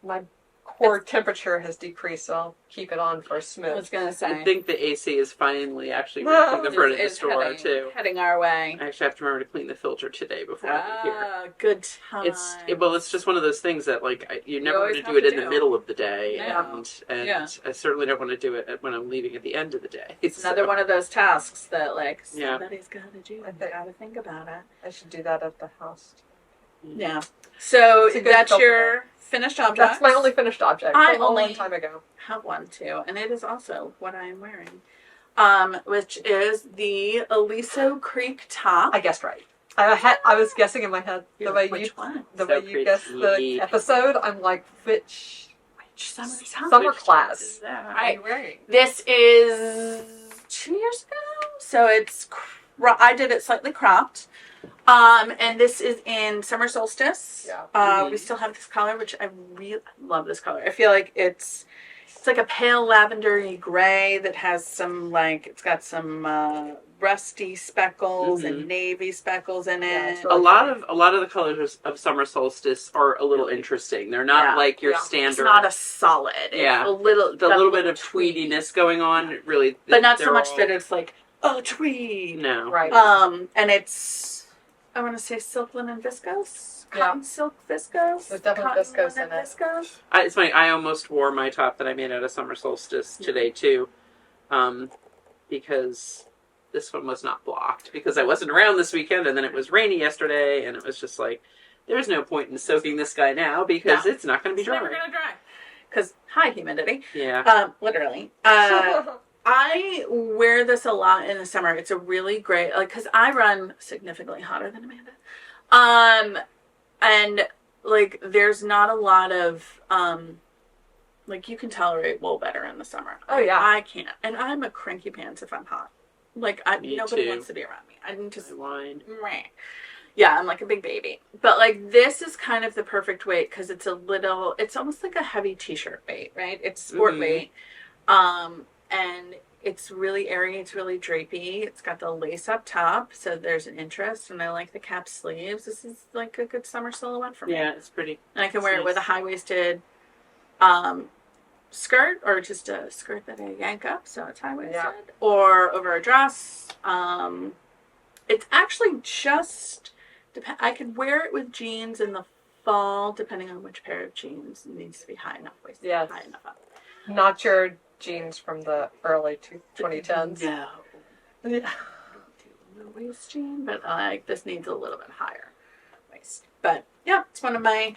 My core temperature has decreased, so I'll keep it on for a I was smidge. gonna say. I think the AC is finally actually reaching the front of the It's store too. heading our way. I actually have to remember to clean the filter today before I leave here. Ah, good time. It's just one of those things that like you never want always to have do it to in do. the middle of the day, Yeah. and Yeah. I certainly don't want to do it when I'm leaving at the end of the day. It's another one of those tasks that like Yeah. somebody's got to do. I think- Got to think about it. I should do that at the house. Yeah. So It's a good that's filter. your finished object. That's my only finished object. I from a long only- time ago. have one too, and it is also what I am wearing, which is the Aliso Creek top. I guessed right. I was guessing in my head the way Which you one? the So way you guessed the pretty. episode. I'm like, which Summer Which class. is that? are you wearing? This is 2 years ago, so it's I did it slightly cropped. And this is in summer solstice. Yeah. We still have this color, which I really love. This color. I feel like it's like a pale lavendery gray that has some like it's got some rusty speckles and navy speckles in Yeah, it. it's really A lot of the colors of summer solstice are a little interesting. They're not Yeah. like your Yeah. standard. It's not a solid. It's Yeah. a little the got little a bit of tweediness going on. Really, but not so they're much all- that it's like oh tweed. No. Right. And it's I want to say silk linen viscose, cotton silk viscose. There's definitely cotton viscose linen in it. Viscose. It's funny. I almost wore my top that I made out of summer solstice today too, because this one was not blocked because I wasn't around this weekend, and then it was rainy yesterday, and it was just like, there's no point in soaking this guy now because No. it's not going to be It's never dry. gonna dry because high humidity. Yeah. Literally. I wear this a lot in the summer. It's a really great, like, because I run significantly hotter than Amanda. And, like, there's not a lot of, like, you can tolerate wool better in the summer. Oh, yeah. I can't. And I'm a cranky pants if I'm hot. Like, Me nobody too. wants to be around me. I'm just, Wine. meh. Yeah, I'm like a big baby. But, like, this is kind of the perfect weight because it's it's almost like a heavy t-shirt weight, right? It's sport weight. And it's really airy, it's really drapey. It's got the lace up top, so there's an interest, and I like the cap sleeves. This is like a good summer silhouette for me. Yeah, it's pretty. And I can It's wear it nice. with a high-waisted skirt, or just a skirt that I yank up, so it's high-waisted. Yeah. Or over a dress. It's actually just, I could wear it with jeans in the fall, depending on which pair of jeans needs to be high enough waisted, Yes. high enough up. Not your jeans from the early 2010s. No. Yeah. No waist jean, but like this needs a little bit higher waist. But yeah, it's one of my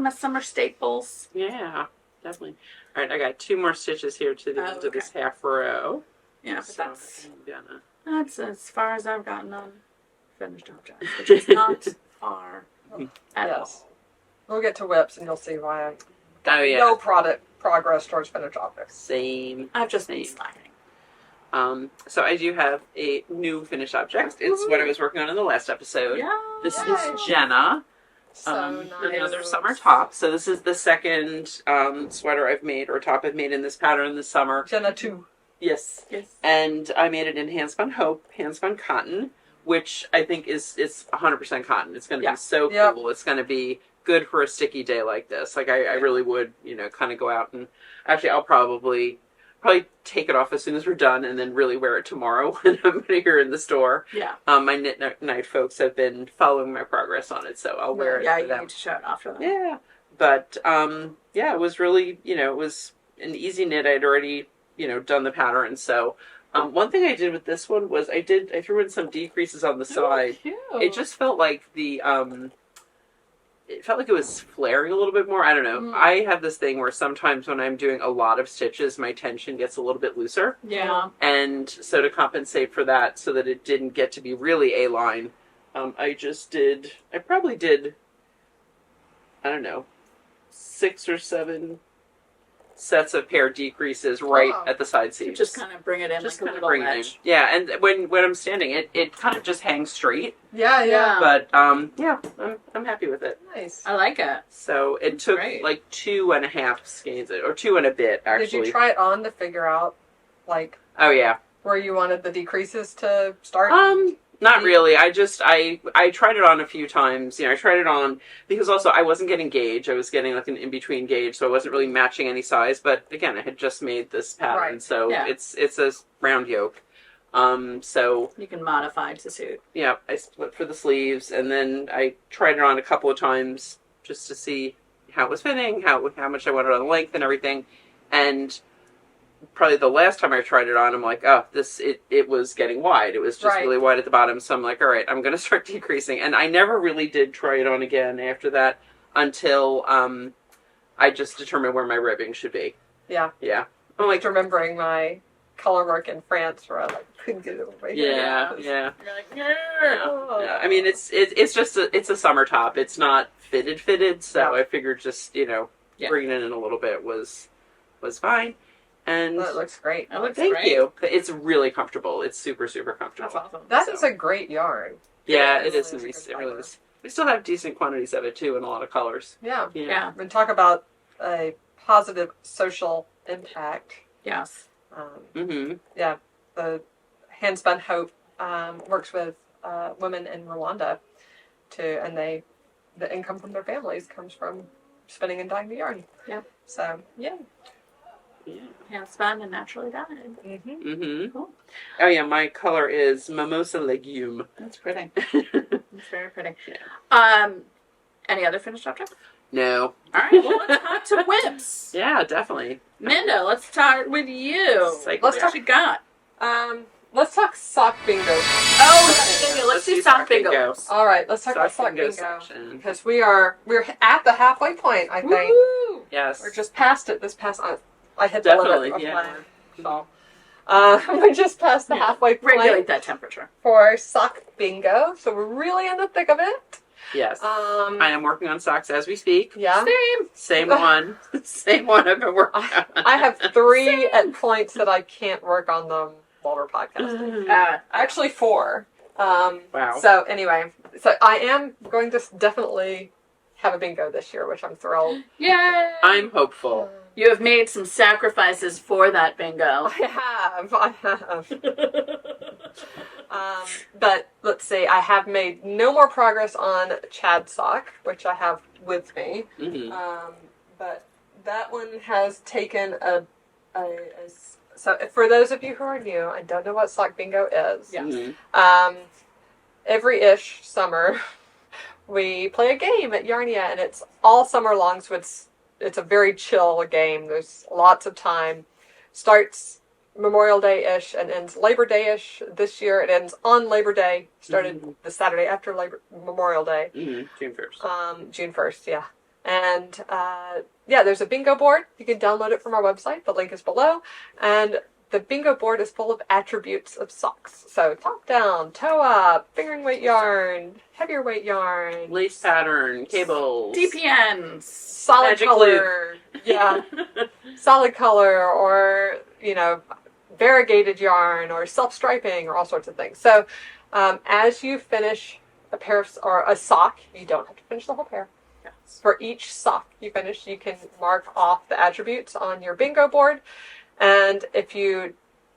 summer staples. Yeah, definitely. All right, I got 2 more stitches here to the end of this half row. Yeah, but So that's I'm gonna as far as I've gotten on finished objects, which is not far at all. We'll get to whips and you'll see why I Oh yeah. no progress towards finished objects. Same. I've just been slacking. So I do have a new finished object. It's what I was working on in the last episode. Yeah. This is Jena. So nice. Another summer top. So this is the second sweater I've made, or top I've made in this pattern this summer. Jena 2. Yes. And I made it in handspun hope, handspun cotton, which I think is 100% cotton. It's going to be so cool. It's going to be good for a sticky day like this. Like I really would, kind of go out and actually I'll probably take it off as soon as we're done and then really wear it tomorrow when I'm here in the store. Yeah. My Knit Night folks have been following my progress on it, so I'll wear it. Yeah, for you them. need to show it off to them. Yeah. But it was really, it was an easy knit. I'd already, done the pattern. So one thing I did with this one was I threw in some decreases on the side. Cute. It just felt like it was flaring a little bit more. I don't know. I have this thing where sometimes when I'm doing a lot of stitches, my tension gets a little bit looser. Yeah. And so to compensate for that, so that it didn't get to be really A-line, I probably did, I don't know, 6 or 7 sets of pair decreases at the side seams. Just kind of bring it in Just like a kind of little bring it in. wedge. Yeah, and when I'm standing, it kind of just hangs straight. Yeah. But I'm happy with it. Nice. I like it. So it took great. like 2.5 skeins, or 2 and a bit actually. Did you try it on to figure out, like, Oh yeah. where you wanted the decreases to start? Not really. I tried it on a few times. I tried it on because also I wasn't getting gauge. I was getting like an in-between gauge, so I wasn't really matching any size. But again, I had just made this pattern, so it's a round yoke. So you can modify to suit. Yeah, I split for the sleeves, and then I tried it on a couple of times just to see how it was fitting, how much I wanted on the length and everything. And probably the last time I tried it on, I'm like, oh, it was getting wide. It was just really wide at the bottom. So I'm like, all right, I'm going to start decreasing. And I never really did try it on again after that until I just determined where my ribbing should be. Yeah. Yeah. I'm like remembering my Colorwork in France where I couldn't get it over here. Yeah. You're like, Oh. Yeah. I mean, it's just it's a summer top. It's not fitted. So I figured just bringing it in a little bit was fine. And That looks great. It looks thank great. you. It's really comfortable. It's super, super comfortable. That's awesome. That is a great yarn. Yeah, It it is. really It is a good really fiber. is. We still have decent quantities of it too, in a lot of colors. Yeah. Yeah. And talk about a positive social impact. Yes. Mm-hmm. Yeah, the Handspun Hope works with women in Rwanda and the income from their families comes from spinning and dyeing the yarn. Yeah. So yeah. Yeah. Hand spun and naturally dyed. Mm-hmm. Mm-hmm. Cool. Oh yeah, my color is mimosa legume. That's pretty. It's very pretty. Yeah. Any other finished objects? No. All right. Well, let's talk to whips. Yeah, definitely. Minda, let's start with you. Like, Let's talk. What you got? Let's talk sock bingo. Oh, let's do sock bingo. All right, let's talk about sock bingo section. because we're at the halfway point. I think Woo! Yes. we're just past it. This past I hit Definitely, the limit of yeah. my shawl. We're just past the halfway point Regulate that temperature. for sock bingo, so we're really in the thick of it. Yes. I am working on socks as we speak. Yeah. Same one. Same one I've been working on. I have 3 at points that I can't work on them while we're podcasting. Actually 4. Wow. So anyway, I am going to definitely have a bingo this year, which I'm thrilled. Yay! I'm hopeful. You have made some sacrifices for that bingo. I have. But let's see, I have made no more progress on Catsock, which I have with me. Mm-hmm. But that one has taken so for those of you who are new and don't know what sock bingo is, Yeah. Mm-hmm. every-ish summer we play a game at Yarnia, and it's all summer long, so it's a very chill game. There's lots of time. Starts Memorial Day-ish and ends Labor Day-ish. This year it ends on Labor Day. Started the Saturday after Memorial Day. Mm-hmm. June 1st. June 1st, yeah. And there's a bingo board. You can download it from our website. The link is below. And the bingo board is full of attributes of socks. So top down, toe up, fingering weight yarn, heavier weight yarn, Lace pattern, cables. DPNs. solid Magic color. Yeah. Solid color, or, variegated yarn, or self-striping, or all sorts of things. So as you finish a pair of, or a sock, you don't have to finish the whole pair. Yes. For each sock you finish, you can mark off the attributes on your bingo board. And if you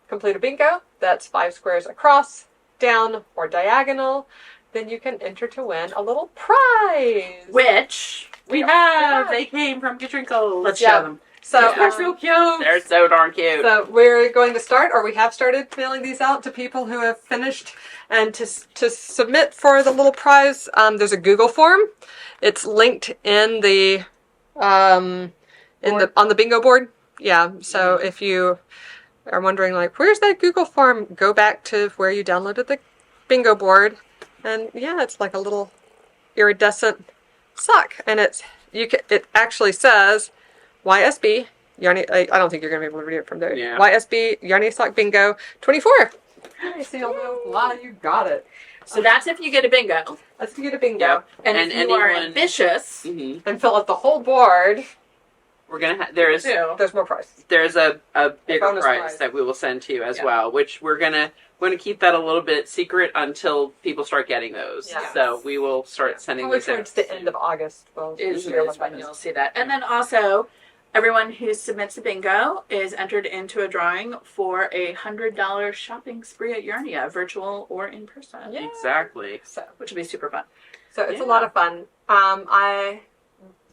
complete a bingo that's 5 squares across, down, or diagonal, then you can enter to win a little prize. Which We have. They came from Katrinkles. let's show them. So They're so cute. They're so darn cute. So we're going to start, or we have started mailing these out to people who have finished. And to submit for the little prize, there's a Google form. It's linked in the on the bingo board. Yeah. So if you are wondering, like, where's that Google form, go back to where you downloaded the bingo board, and yeah, it's like a little iridescent sock, and it actually says YSB Yarnia. I don't think you're gonna be able to read it from there. Yeah. YSB Yarnia Sock Bingo 24. So you'll know why you got it. So that's if you get a bingo. Let's get a bingo. Yep. And if you are ambitious, Mhm. And fill out the whole board. We're gonna there's too. There's more prizes. there's a bigger bonus prize prize. that we will send to you as Yeah. well, which we're gonna keep that a little bit secret until people start getting those. Yes. So we will start sending Probably those out. towards the end of August. Well, is hear what when that is. you'll see that. And then also, everyone who submits a bingo is entered into a drawing for a $100 shopping spree at Yarnia, virtual or in person. Yeah. Exactly. So Which will be super fun. it's a Yeah. lot of fun. I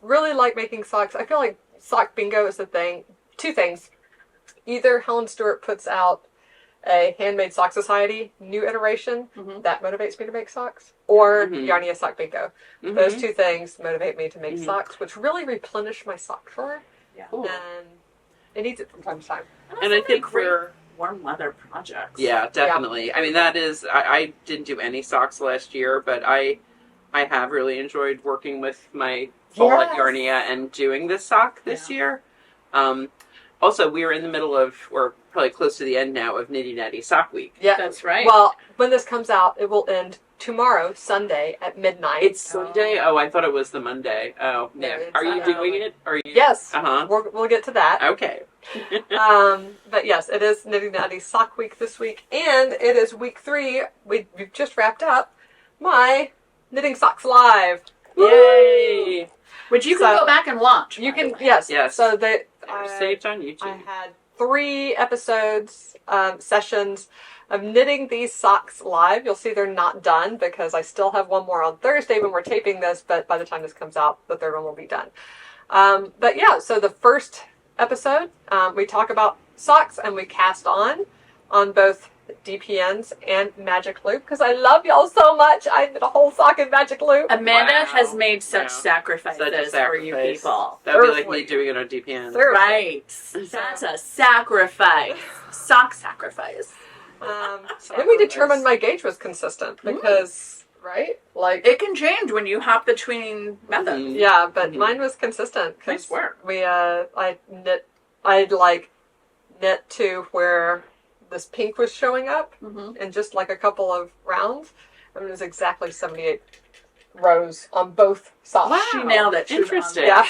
really like making socks. I feel like sock bingo is the thing. 2 things. Either Helen Stewart puts out a Handmade Sock Society new iteration Mhm. that motivates me to make socks, or Mhm. Yarnia Sock Bingo. Mhm. Those 2 things motivate me to make Mhm. socks, which really replenish my sock drawer, Cool. and it needs it from time to time. And I think great we're warm weather projects. Yeah, definitely. I mean, that is. I didn't do any socks last year, but I have really enjoyed working with my fall at Yes. Yarnia and doing this sock this year. Also, we are in the middle of, or probably close to the end now, of Nitty Natty Sock Week. Yeah. That's right. Well, when this comes out, it will end tomorrow, Sunday at midnight. It's Sunday. Oh, I thought it was the Monday. Oh, No, yeah. it's Are you doing it? Are you? Yes. Uh We'll get to that. huh. Okay. But yes, it is Nitty Natty Sock Week this week, and it is week 3. We've just wrapped up my Knitting Socks Live. Yay! Which you can So- go back and watch. You by can, the way. yes. Yes. So they, They're saved on I YouTube. had 3 episodes, sessions of knitting these socks live. You'll see they're not done because I still have one more on Thursday when we're taping this, but by the time this comes out, the 3rd one will be done. But yeah, so the first episode, we talk about socks and we cast on both DPNs and Magic Loop because I love y'all so much. I did a whole sock in Magic Loop. Amanda Wow. has made such Wow. sacrifices Such a for you sacrifice. people. That would be like Seriously. me doing it on DPN. Seriously. Right. That's a sacrifice. Sock sacrifice. Then we determined my gauge was consistent because, right? Like, It can change when you hop between methods. Mhm. yeah, but Mhm. mine was consistent. 'Cause Nice work. I knit to where this pink was showing up Mm-hmm. in just like a couple of rounds. And it was exactly 78 rows on both socks. Wow. She nailed it. She was on Interesting. Yeah.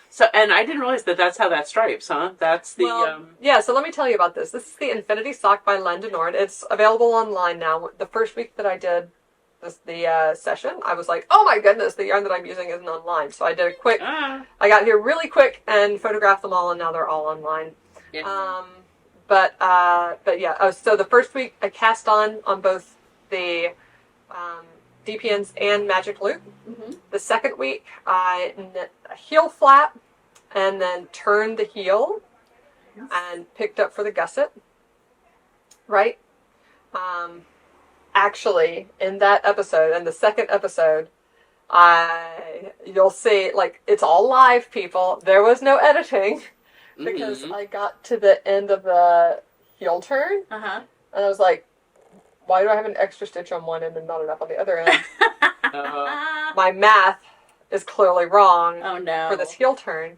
So, and I didn't realize that's how that stripes, huh? That's the. Well, yeah, so let me tell you about this. This is the Infinity Sock by Len Denord. It's available online now. The first week that I did the session, I was like, oh my goodness, the yarn that I'm using isn't online. So I did a quick, I got here really quick and photographed them all, and now they're all online. Yeah. But yeah, so the first week I cast on both the DPNs and Magic Loop. Mm-hmm. The second week I knit a heel flap and then turned the heel and picked up for the gusset. Right? Actually, in that episode, in the second episode, you'll see, like, it's all live, people. There was no editing because Mhm. I got to the end of the heel turn Uh-huh. and I was like, why do I have an extra stitch on one end and not enough on the other end? My math is clearly wrong Oh no. for this heel turn.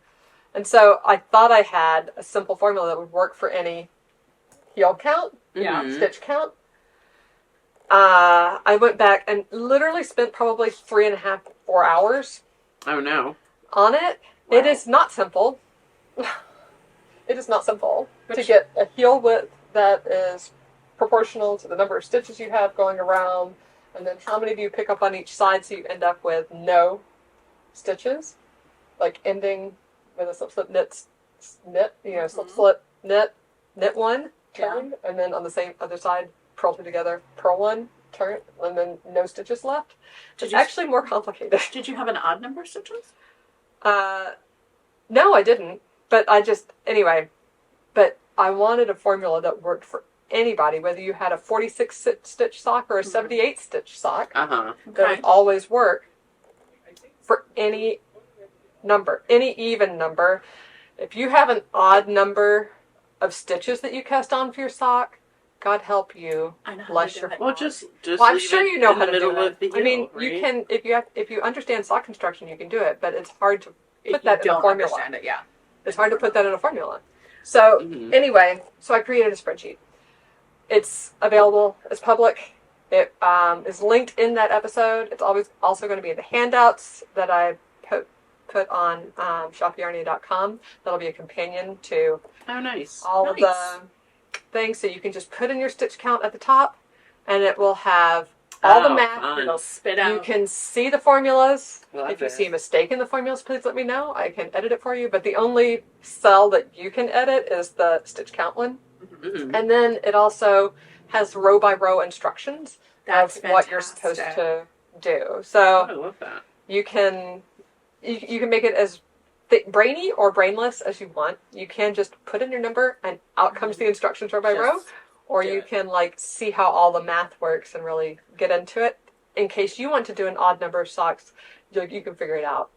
And so I thought I had a simple formula that would work for any heel count, Yeah. stitch count. I went back and literally spent probably 3.5, 4 hours. Oh no. On it. Wow. It is not simple. It is not simple to get a heel width that is proportional to the number of stitches you have going around, and then how many do you pick up on each side so you end up with no stitches, like ending with a slip slip knit, slip slip knit one turn, and then on the same other side purl two together, purl one turn, and then no stitches left. It's actually more complicated. Did you have an odd number of stitches? No, I didn't. But But I wanted a formula that worked for anybody, whether you had a 46 stitch sock or a 78 stitch sock. Uh-huh. That would always work for any number, any even number. If you have an odd number of stitches that you cast on for your sock, God help you. I know. Bless your Well, just well, I'm leave sure it you know in how the to do middle it. of the heel, I mean, right? you can if you understand sock construction, you can do it, but it's hard to If put you that in a don't formula. understand it, yeah. It's hard to put that in a formula. So anyway, I created a spreadsheet. It's available. It's public. It is linked in that episode. It's always also going to be in the handouts that I put on shopyarnia.com. That'll be a companion to all of the things. So you can just put in your stitch count at the top, and it will have all the math. Fun. It'll spit out. You can see the formulas. Love If you it. see a mistake in the formulas, please let me know. I can edit it for you. But the only cell that you can edit is the stitch count one. Mm-hmm. And then it also has row by row instructions That's of what you're supposed fantastic. to do. Oh, So I love that. you can make it as brainy or brainless as you want. You can just put in your number and out comes the instructions row by row. Just Or do you it. can see how all the math works and really get into it. In case you want to do an odd number of socks, you can figure it out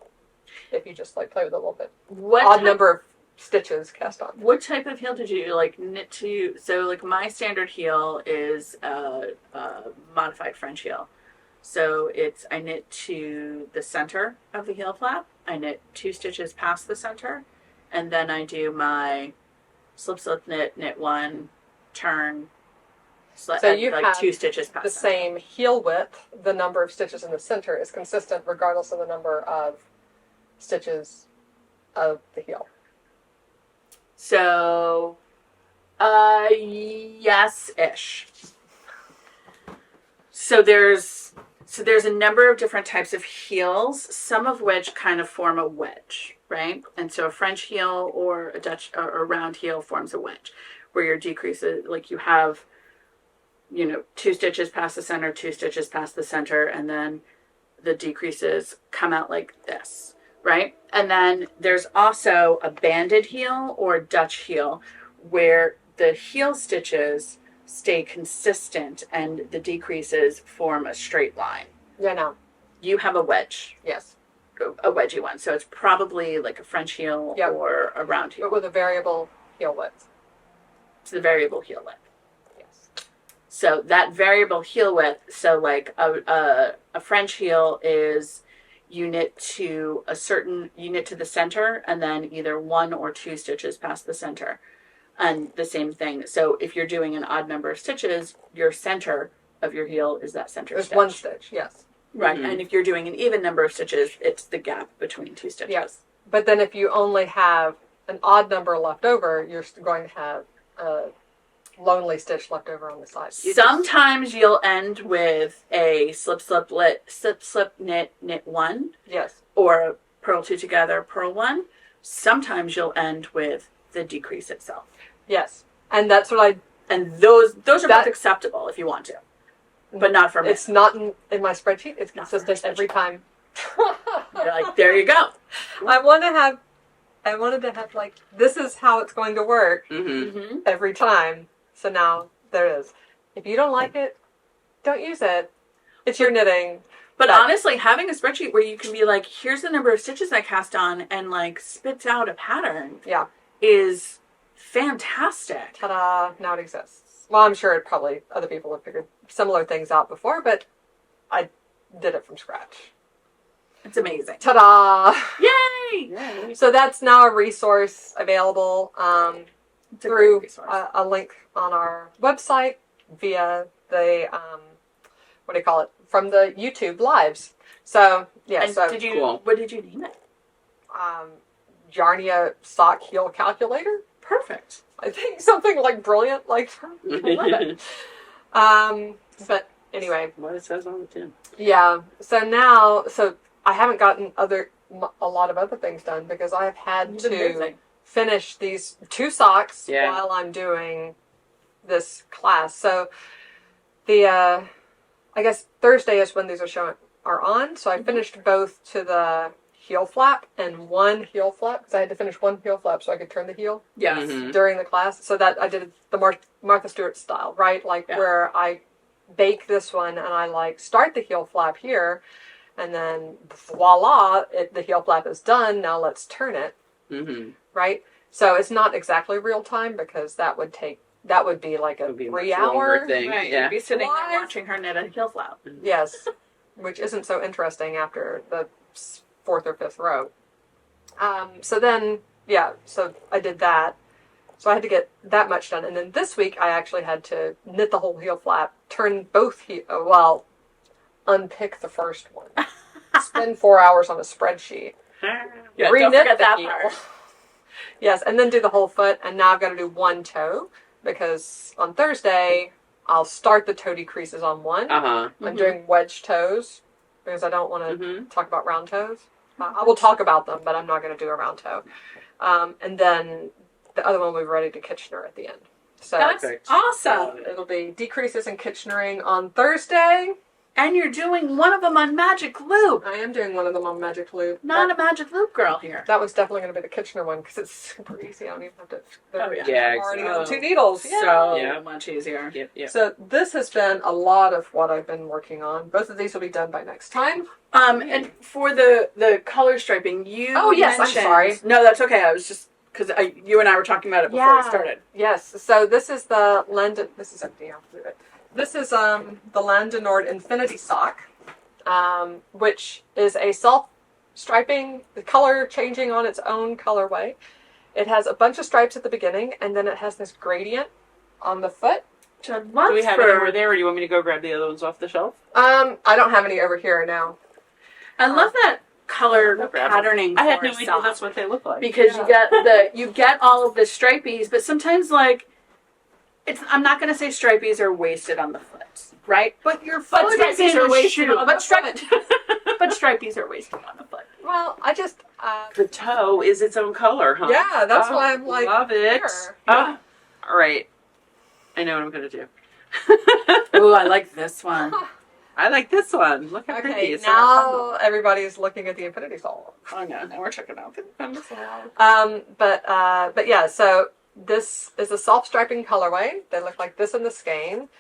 if you just play with it a little bit. Odd number of stitches cast on. What type of heel did you knit to? So my standard heel is a modified French heel. So I knit to the center of the heel flap. I knit 2 stitches past the center, and then I do my slip slip knit, knit 1, turn. So you have 2 stitches past the same heel width. The number of stitches in the center is consistent regardless of the number of stitches of the heel. So, yes-ish. So there's a number of different types of heels, some of which kind of form a wedge, right? And so a French heel or a Dutch or a round heel forms a wedge, where your decreases, you have, 2 stitches past the center, 2 stitches past the center, and then the decreases come out like this, right? And then there's also a banded heel or Dutch heel, where the heel stitches stay consistent and the decreases form a straight line. Yeah, no. You have a wedge, Yes. a wedgy one. So it's probably like a French heel or a round heel. But with a variable heel width. It's the variable heel width. Yes. So that variable heel width, so a French heel is you knit to the center and then either 1 or 2 stitches past the center. And the same thing. So if you're doing an odd number of stitches, your center of your heel is that center There's stitch. 1 stitch, yes. Right. And if you're doing an even number of stitches, it's the gap between 2 stitches. Yes. But then if you only have an odd number left over, you're going to have a lonely stitch left over on the side. Sometimes you'll end with a slip slip knit 1. Yes. Or purl 2 together, purl 1. Sometimes you'll end with the decrease itself. Yes. And that's what And those are both acceptable if you want to. But not for me. It's not in my spreadsheet. It's Not for consistent my every time. You're there you go. I wanted to have this is how it's going to work Mm-hmm. every time. So now there it is. If you don't like it, don't use it. It's your knitting. But honestly, having a spreadsheet where you can be like, here's the number of stitches I cast on and spits out a pattern is fantastic. Ta-da! Now it exists. Well, I'm sure probably other people have figured similar things out before, but I did it from scratch. It's amazing. Ta-da! Yay! Yay. So that's now a resource available. through a link on our website via the, what do you call it, from the YouTube lives. So, yeah. And so what did you name it? Yarnia sock heel calculator. Perfect. I think something like brilliant, like I love it. But anyway, What it says on the tin. yeah. So I haven't gotten a lot of other things done because I've had to finish these 2 socks while I'm doing this class. So the I guess Thursday is when these are on. So I finished both to the heel flap and 1 heel flap because I had to finish 1 heel flap so I could turn the heel during the class. So that I did the Martha Stewart style, right? Like where I bake this one and I like start the heel flap here and then voila, the heel flap is done. Now let's turn it, right? So it's not exactly real time because that would be like a 3-hour thing. Right, Yeah. you'd be sitting there watching her knit a heel flap. Yes, which isn't so interesting after the 4th or 5th row. So then, so I did that. So I had to get that much done. And then this week I actually had to knit the whole heel flap, turn both unpick the first one, spend 4 hours on a spreadsheet, Don't forget that part. Yes, and then do the whole foot. And now I've got to do 1 toe because on Thursday I'll start the toe decreases on 1. I'm doing wedge toes because I don't want to talk about round toes. I will talk about them, but I'm not going to do a round toe. And then the other one will be ready to Kitchener at the end. So That's awesome. it'll be decreases and Kitchenering on Thursday. And you're doing one of them on Magic Loop. I am doing one of them on Magic Loop. Not a Magic Loop girl here. That was definitely going to be the Kitchener one because it's super easy. I don't even have to. Already on exactly. 2 needles. So much easier. Yep. So this has been a lot of what I've been working on. Both of these will be done by next time. And for the color striping, you I'm mentioned... sorry. No, that's okay. I was just... Because you and I were talking about it before we started. Yes. So this is the London... This is empty. I'll move it. This is the Landonord Infinity Sock, which is a self-striping, the color changing on its own colorway. It has a bunch of stripes at the beginning, and then it has this gradient on the foot. Do we have any over there, or do you want me to go grab the other ones off the shelf? I don't have any over here now. I love that color patterning. I had for no a idea sock. that's what they look like. Because you get all of the stripies, but sometimes I'm not going to say stripies are wasted on the foot, right? But your foot stripies are wasted on the foot. But stripies are wasted on the foot. Well, I just... the toe is its own color, huh? Yeah, that's why I'm like... Love it. Here. Oh, all right. I know what I'm going to do. Ooh, I like this one. I like this one. Look how pretty. Okay, It's now everybody's looking at the Infinity Soul. Oh no, now we're checking out the But yeah, so this is a self-striping colorway. They look like this in the skein.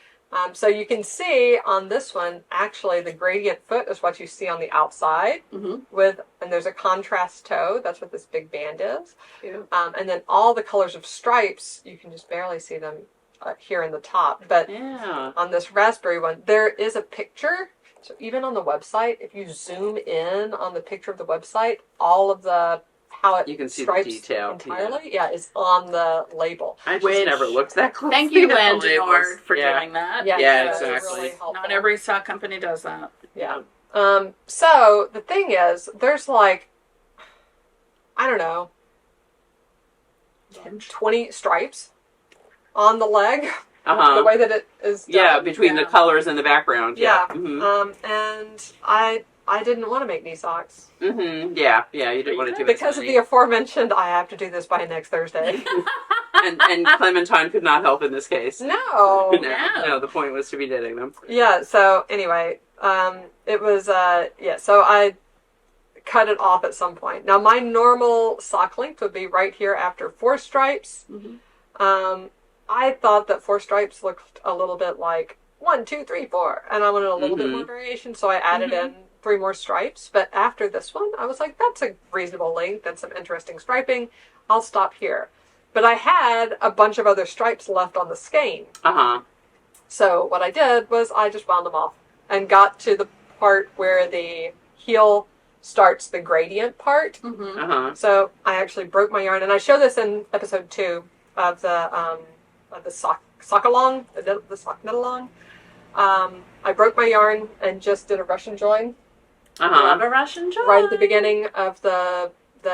So you can see on this one, actually the gradient foot is what you see on the outside and there's a contrast toe. That's what this big band is. Yeah. And then all the colors of stripes, you can just barely see them here in the top. But on this raspberry one, there is a picture. So even on the website, if you zoom in on the picture of the website, all of you can see the detail entirely. Yeah, is on the label. I just never looked that close. Thank you, Landonord, for doing that. Yeah, exactly. Really not every sock company does that. Yeah. So the thing is, there's I don't know, 20 stripes on the leg. The way that it is done. Yeah, between the colors and the background. Yeah. And I didn't want to make knee socks. Yeah, you didn't want to do it. Because of the aforementioned, I have to do this by next Thursday. and Clementine could not help in this case. No, the point was to be knitting them. Yeah, so anyway, it was, so I cut it off at some point. Now, my normal sock length would be right here after 4 stripes. I thought that 4 stripes looked a little bit like 1, 2, 3, 4, and I wanted a little bit more variation, so I added in 3 more stripes. But after this one, I was like, that's a reasonable length and some interesting striping. I'll stop here. But I had a bunch of other stripes left on the skein. So what I did was I just wound them off and got to the part where the heel starts the gradient part. So I actually broke my yarn, and I show this in episode 2. of the sock-along, the sock Knitalong. I broke my yarn and just did a Russian join. Love a Russian join. Right at the beginning of the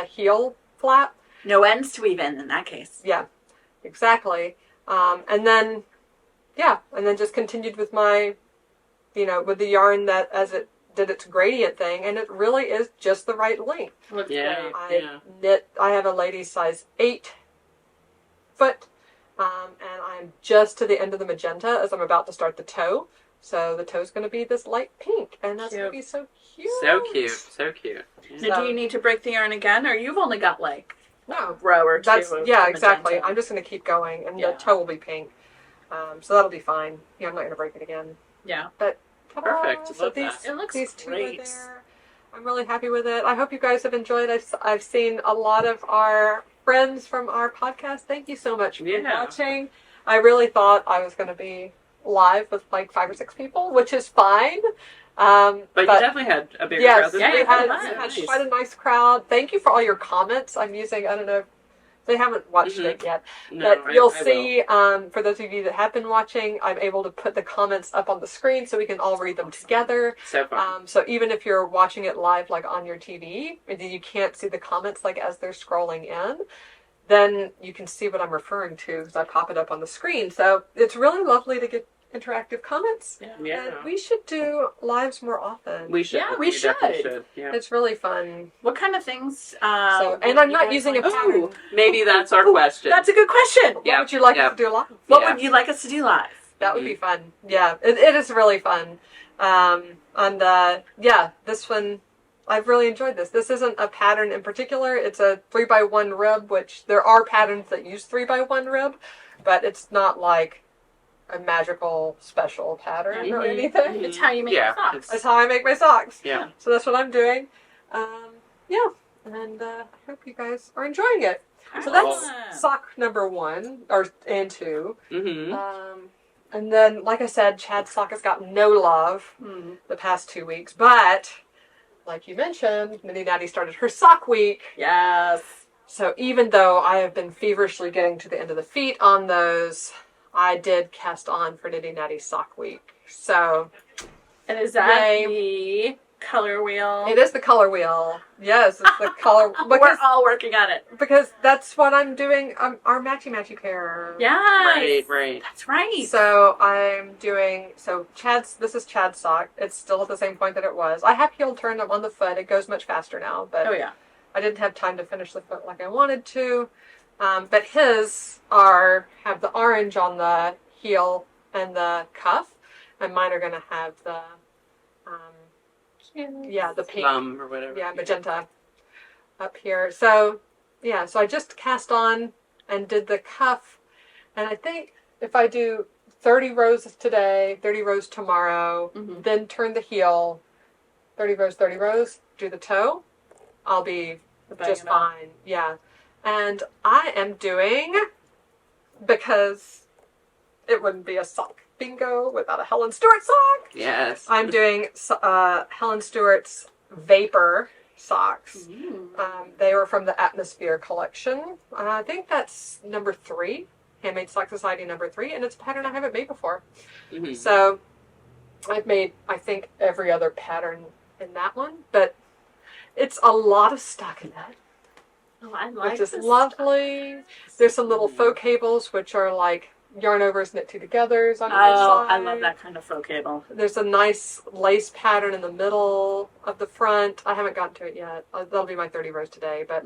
heel flap. No ends to weave in that case. Yeah, exactly. And then just continued with my, with the yarn that as it did its gradient thing, and it really is just the right length. Looks Yeah. great. I have a lady's size 8 foot, and I'm just to the end of the magenta as I'm about to start the toe. So the toe's going to be this light pink, and that's going to be so cute. So cute. So cute. Now, do you need to break the yarn again, or you've only got like No, a row or two? exactly. Magenta? I'm just going to keep going, and Yeah. the toe will be pink. So that'll be fine. I'm not going to break it again. Yeah. But ta-da! Perfect. So Love these, that. It looks these two great. are there. I'm really happy with it. I hope you guys have enjoyed. I've seen a lot of our friends from our podcast. Thank you so much for watching. I really thought I was going to be live with like 5 or 6 people, which is fine. But you definitely had a bigger crowd than we had nice. quite a nice crowd. Thank you for all your comments. I'm using, I don't know, they haven't watched it yet, No, but you'll I see, for those of you that have been watching, I'm able to put the comments up on the screen so we can all read them together. So fun. So even if you're watching it live, like on your TV, and you can't see the comments like as they're scrolling in, then you can see what I'm referring to because I pop it up on the screen. So it's really lovely to get interactive comments. Yeah. And we should do lives more often. We should. Yeah, we definitely should. Yeah. It's really fun. What kind of things? And I'm not using a pattern. Ooh, maybe that's our question. That's a good question. What would you like us to do live? What would you like us to do live? That would be fun. Yeah, it is really fun. This one, I've really enjoyed this. This isn't a pattern in particular. It's a 3x1 rib, which there are patterns that use 3x1 rib, but it's not like a magical special pattern or anything. It's how you make your socks. That's how I make my socks. Yeah. So that's what I'm doing. And I hope you guys are enjoying it. So that's sock number 1 and 2. Mm-hmm. And then, like I said, Chad's sock has gotten no love the past 2 weeks. But, like you mentioned, Nitty Natty started her sock week. Yes. So even though I have been feverishly getting to the end of the feet on those, I did cast on for Nitty Natty sock week. So, and is that the color wheel? it is the color wheel. Yes, it's the color. We're all working on it. Because that's what I'm doing. Our matchy pair. Yes. Right. That's right. So I'm doing, this is Chad's sock. It's still at the same point that it was. I have heel turned on the foot. It goes much faster now, but I didn't have time to finish the foot like I wanted to. But his have the orange on the heel and the cuff, and mine are going to have the, the pink. Plum or whatever. Yeah, magenta up here. So I just cast on and did the cuff, and I think if I do 30 rows today, 30 rows tomorrow, then turn the heel, 30 rows, do the toe, I'll be just fine. Yeah. And I am doing, because it wouldn't be a sock bingo without a Helen Stewart sock. Yes. I'm doing Helen Stewart's Vapour Socks. They were from the Atmosphere collection. I think that's number 3, Handmade Sock Society number 3, and it's a pattern I haven't made before. Mm-hmm. So I've made, I think, every other pattern in that one, but it's a lot of stockinette. Oh, I like which is this lovely. There's some little faux cables, which are like yarn overs knit two togethers on either side. I love that kind of faux cable. There's a nice lace pattern in the middle of the front. I haven't gotten to it yet. That'll be my 30 rows today, but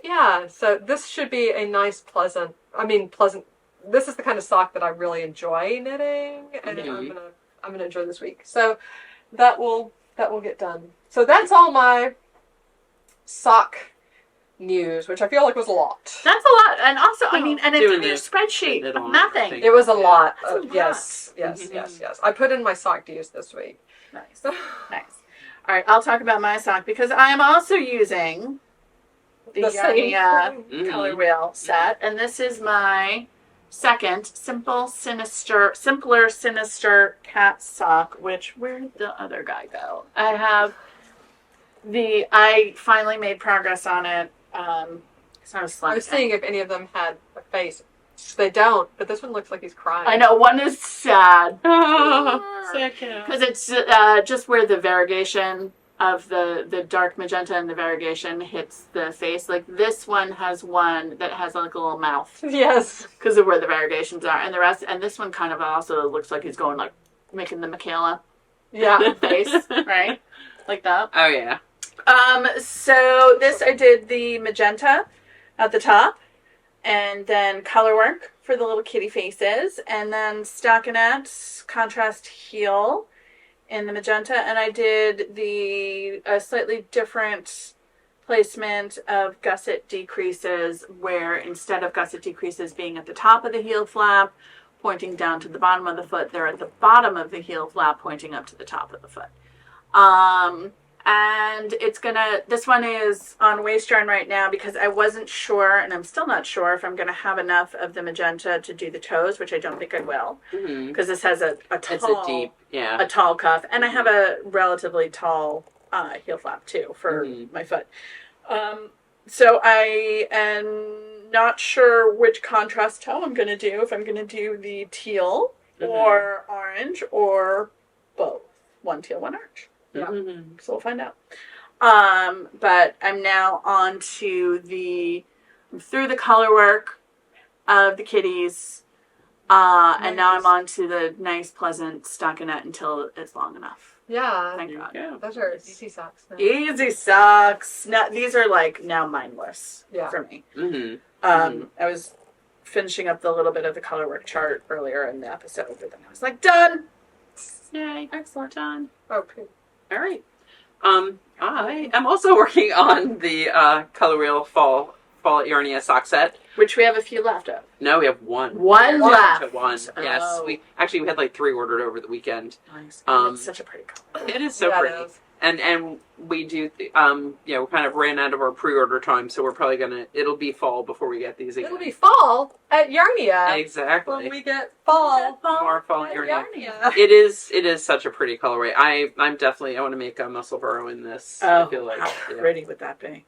yeah. So this should be a nice, pleasant. This is the kind of sock that I really enjoy knitting, and I'm gonna enjoy this week. So that will get done. So that's all my sock news, which I feel like was a lot. That's a lot, and also and it's your spreadsheet of nothing. It was a lot. That's a lot. Yes. I put in my sock to use this week. Nice. All right, I'll talk about my sock because I am also using the Yarnia color wheel set, and this is my second simpler Sinister cat sock. Which where did the other guy go? I finally made progress on it. I was seeing if any of them had a face. They don't, but this one looks like he's crying. I know, one is sad. Oh, so cute. Because it's just where the variegation of the dark magenta and the variegation hits the face. Like this one has one that has like a little mouth. Yes. Because of where the variegations are. And the rest, and this one kind of also looks like he's going like, making the Michaela face, right? Like that. Oh, yeah. So this I did the magenta at the top. And then Colorwork for the little kitty faces. And then stockinette, contrast heel in the magenta. And I did the slightly different placement of gusset decreases where instead of gusset decreases being at the top of the heel flap, pointing down to the bottom of the foot, they're at the bottom of the heel flap, pointing up to the top of the foot. And this one is on waist yarn right now because I wasn't sure, and I'm still not sure if I'm going to have enough of the magenta to do the toes, which I don't think I will. Because this has a tall cuff. And I have a relatively tall heel flap too for my foot. So I am not sure which contrast toe I'm going to do, if I'm going to do the teal or orange or both. One teal, one orange. Yeah. So we'll find out. But I'm now on to through the color work of the kitties. And now I'm on to the nice, pleasant stockinette until it's long enough. Yeah. Thank God. Yeah. Those are easy socks now. Easy socks. Now, these are like now mindless for me. I was finishing up the little bit of the color work chart earlier in the episode, but then I was like, done. Yay. Excellent. Done. Okay. All right. I am also working on the Color Wheel Fall at Yarnia sock set. Which we have a few left of. No, we have one. One left. Yes. Oh. We had like 3 ordered over the weekend. Nice. It's such a pretty color. It is so pretty. It is. And we do, we kind of ran out of our pre-order time, so we're probably it'll be fall before we get these again. It'll be fall at Yarnia. Exactly. When we get fall. More fall at Yarnia. It is such a pretty colorway. I want to make a muscle burrow in this. Oh, I feel like, how pretty would that be?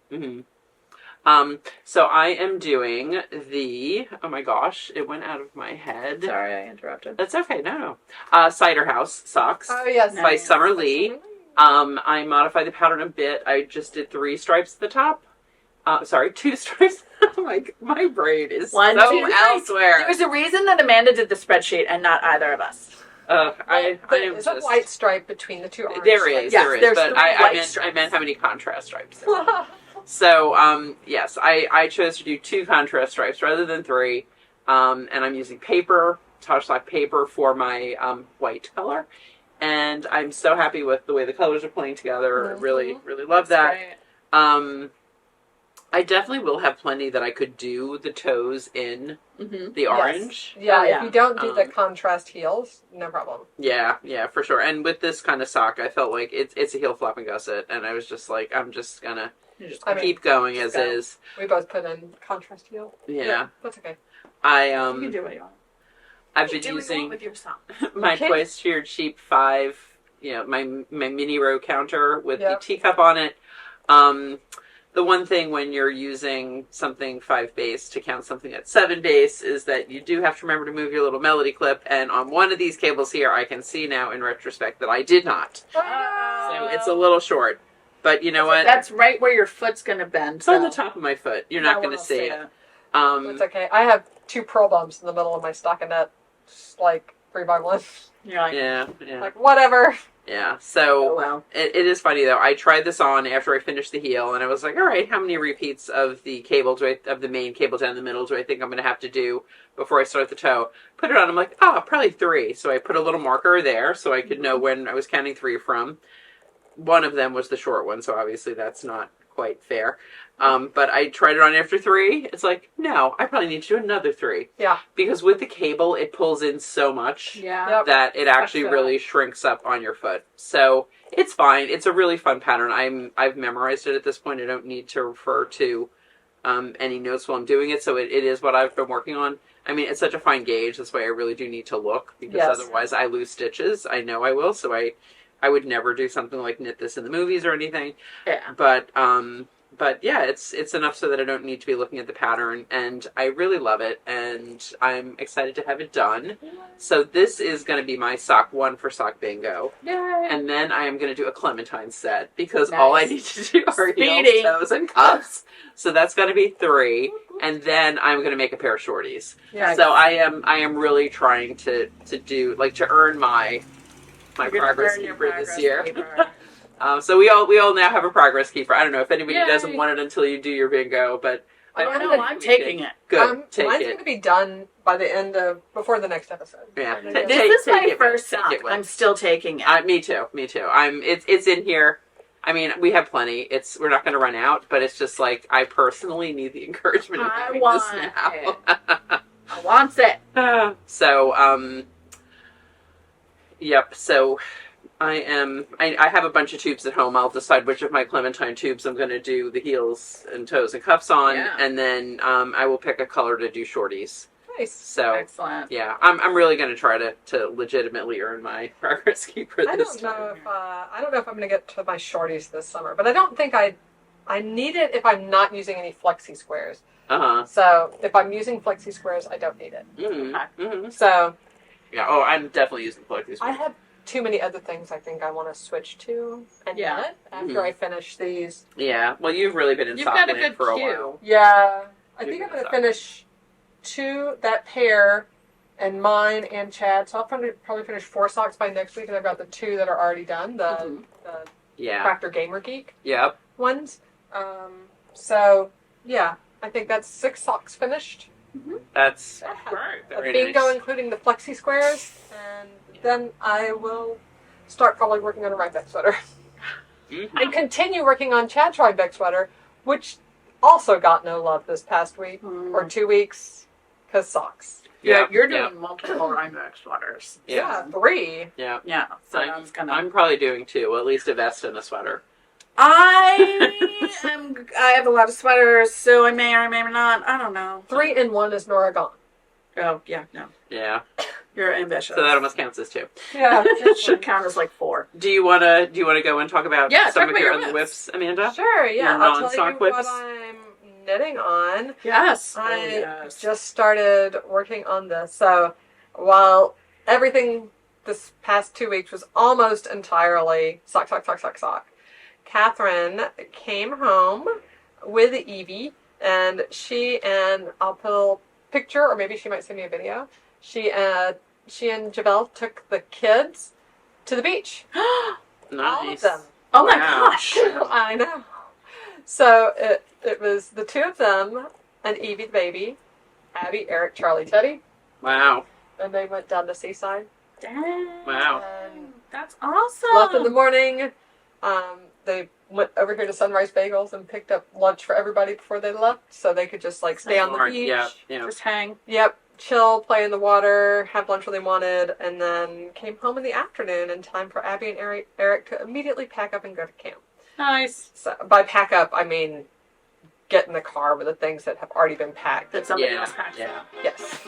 So I am doing oh my gosh, it went out of my head. Sorry, I interrupted. That's okay, no. Cider House socks. Oh, yes. By Summer Lee. I modified the pattern a bit. I just did 3 stripes at the top. 2 stripes. my brain is so elsewhere. There's a reason that Amanda did the spreadsheet and not either of us. There's a white stripe between the 2 orange There is, stripes. there is. But I meant how many contrast stripes there were. So, yes, I chose to do 2 contrast stripes rather than 3. And I'm using paper, Toshlock paper for my white color. And I'm so happy with the way the colors are playing together. I really, really love that. Great. I definitely will have plenty that I could do the toes in the orange. Yes. Yeah, if you don't do the contrast heels, no problem. Yeah, for sure. And with this kind of sock, I felt like it's a heel flap and gusset. And I was just like, I'm just going to keep going as is. We both put in contrast heel. Yeah. That's okay. You can do what you want. I've been using my Toy Cheap 5, my mini row counter with the teacup on it. The one thing when you're using something 5 base to count something at 7 base is that you do have to remember to move your little melody clip. And on one of these cables here, I can see now in retrospect that I did not. So it's a little short. But you know what? That's right where your foot's going to bend. It's on the top of my foot. You're not going to see it. It's okay. I have 2 pearl bumps in the middle of my stockinette. Just like 3x1. Yeah. Like, whatever. Yeah, so it is funny though. I tried this on after I finished the heel, and I was like, all right, how many repeats of the cable of the main cable down the middle do I think I'm going to have to do before I start the toe? Put it on, I'm like, probably 3. So I put a little marker there so I could know when I was counting 3 from. One of them was the short one, so obviously that's not quite fair. But I tried it on after 3. It's like, no, I probably need to do another 3. Yeah. Because with the cable, it pulls in so much that it actually really shrinks up on your foot. So it's fine. It's a really fun pattern. I've memorized it at this point. I don't need to refer to any notes while I'm doing it. So it is what I've been working on. I mean, it's such a fine gauge. That's why I really do need to look. Because otherwise I lose stitches. I know I will. So I would never do something like knit this in the movies or anything. Yeah. But yeah, it's enough so that I don't need to be looking at the pattern, and I really love it, and I'm excited to have it done. So this is going to be my sock 1 for sock bingo. Yay. And then I am going to do a Clementine set, because all I need to do are Speedy. heels, toes, and cuffs. So that's going to be 3, and then I'm going to make a pair of shorties. Yeah. So I am really trying to do, like, to earn my progress keeper this year. So we all now have a progress keeper. I don't know if anybody doesn't want it until you do your bingo, but I'm taking it. Good, take mine's it. going to be done by the end of before the next episode. Yeah, This is my first sock. I'm still taking it. Me too. It's in here. I mean, we have plenty. We're not going to run out, but it's just like I personally need the encouragement of having this now. I want it. So, yep. So I have a bunch of tubes at home. I'll decide which of my Clementine tubes I'm going to do the heels and toes and cuffs on, and then I will pick a color to do shorties. Nice. So excellent. Yeah, I'm really going to try to legitimately earn my progress keeper this time. I don't know if I'm going to get to my shorties this summer, but I don't think I need it if I'm not using any flexi squares. So if I'm using flexi squares, I don't need it. Mm-hmm. So yeah. Oh, I'm definitely using flexi squares. I have too many other things I think I want to switch to and get after I finish these. Yeah. Well, you've really been in You've sock got a land good for a queue. while. Yeah. I think I'm going to finish that pair and mine and Chad. So I'll probably finish 4 socks by next week, and I've got the 2 that are already done. The Crafter Gamer Geek ones. So yeah, I think that's 6 socks finished. That's Right. very bingo, nice. including the flexi squares, and then I will start probably working on a Reinbeck sweater. And continue working on Chad's Reinbeck sweater, which also got no love this past week or 2 weeks because socks. Yeah, you're doing multiple Reinbeck sweaters. Yeah, 3. Yeah. Yeah, so that's gonna. I'm probably doing 2, at least a vest and a sweater. I have a lot of sweaters, so I may or may not. I don't know. 3 and 1 is Nora gone. Oh yeah, no, Yeah. you're ambitious. So that almost counts as 2. Yeah, It should count as like 4. Do you wanna go and talk about Yeah, some talk of about your your other whips. whips, Amanda? sure. Yeah, Your I'll tell non-sock you whips? what I'm knitting on. Yes, I just started working on this. So while everything this past 2 weeks was almost entirely sock, Catherine came home with Evie, and I'll put a picture, or maybe she might send me a video. She and Javel took the kids to the beach. Nice. All of them. Oh my Wow. gosh! I know. So it was the 2 of them and Evie the baby, Abby, Eric, Charlie, Teddy, Wow. and they went down to Seaside. Dang. Wow. And That's awesome. left in the morning. They went over here to Sunrise Bagels and picked up lunch for everybody before they left, so they could just stay on the Smart. beach. Yeah. Just hang. Yep, chill, play in the water, have lunch when they wanted, and then came home in the afternoon in time for Abby and Eric to immediately pack up and go to camp. Nice. So by pack up, I mean get in the car with the things that have already been packed. That somebody Yeah. else packed. Yeah. Yes.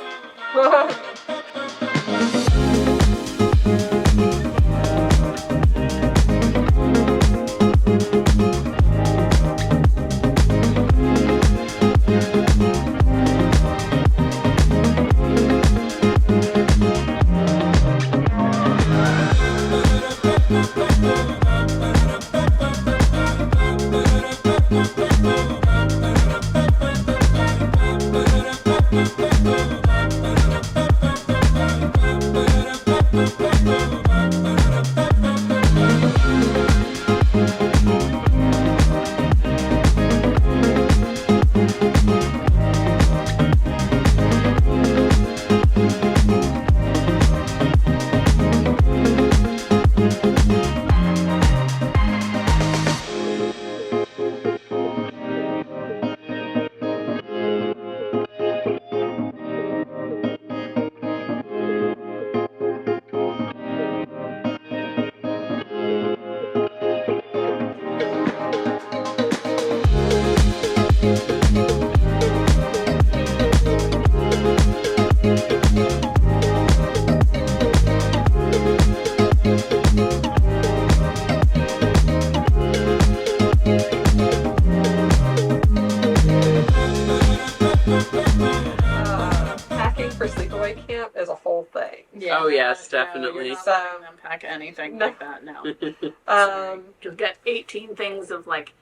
things. Yeah. Oh, yes, No, definitely. you're not So- letting them pack anything No. like that. No. You'll Um, get 18 things of like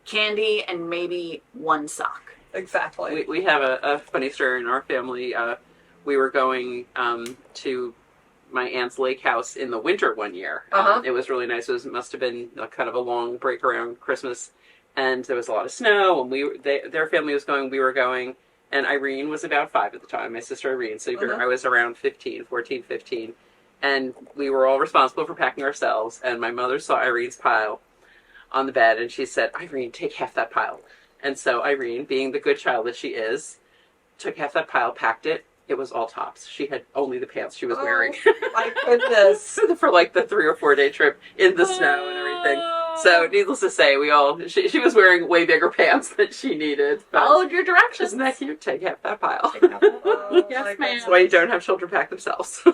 candy and maybe one sock. exactly. We have a funny story in our family. We were going to my aunt's lake house in the winter one year. Uh-huh. It was really nice. It must have been kind of a long break around Christmas, and there was a lot of snow. And their family was going, we were going, and Irene was about 5 at the time. My sister Irene, so Uh-huh. I was around 14, 15, and we were all responsible for packing ourselves. And my mother saw Irene's pile on the bed, and she said, "Irene, take half that pile." And so Irene, being the good child that she is, took half that pile, packed it. It was all tops. She had only the pants she was wearing. My goodness. For like the 3 or 4 day trip in the snow and everything. So needless to say, she was wearing way bigger pants than she needed. Followed your directions. Isn't that cute? Take half that pile. Oh, Yes, my ma'am. goodness. That's why you don't have children pack themselves. No,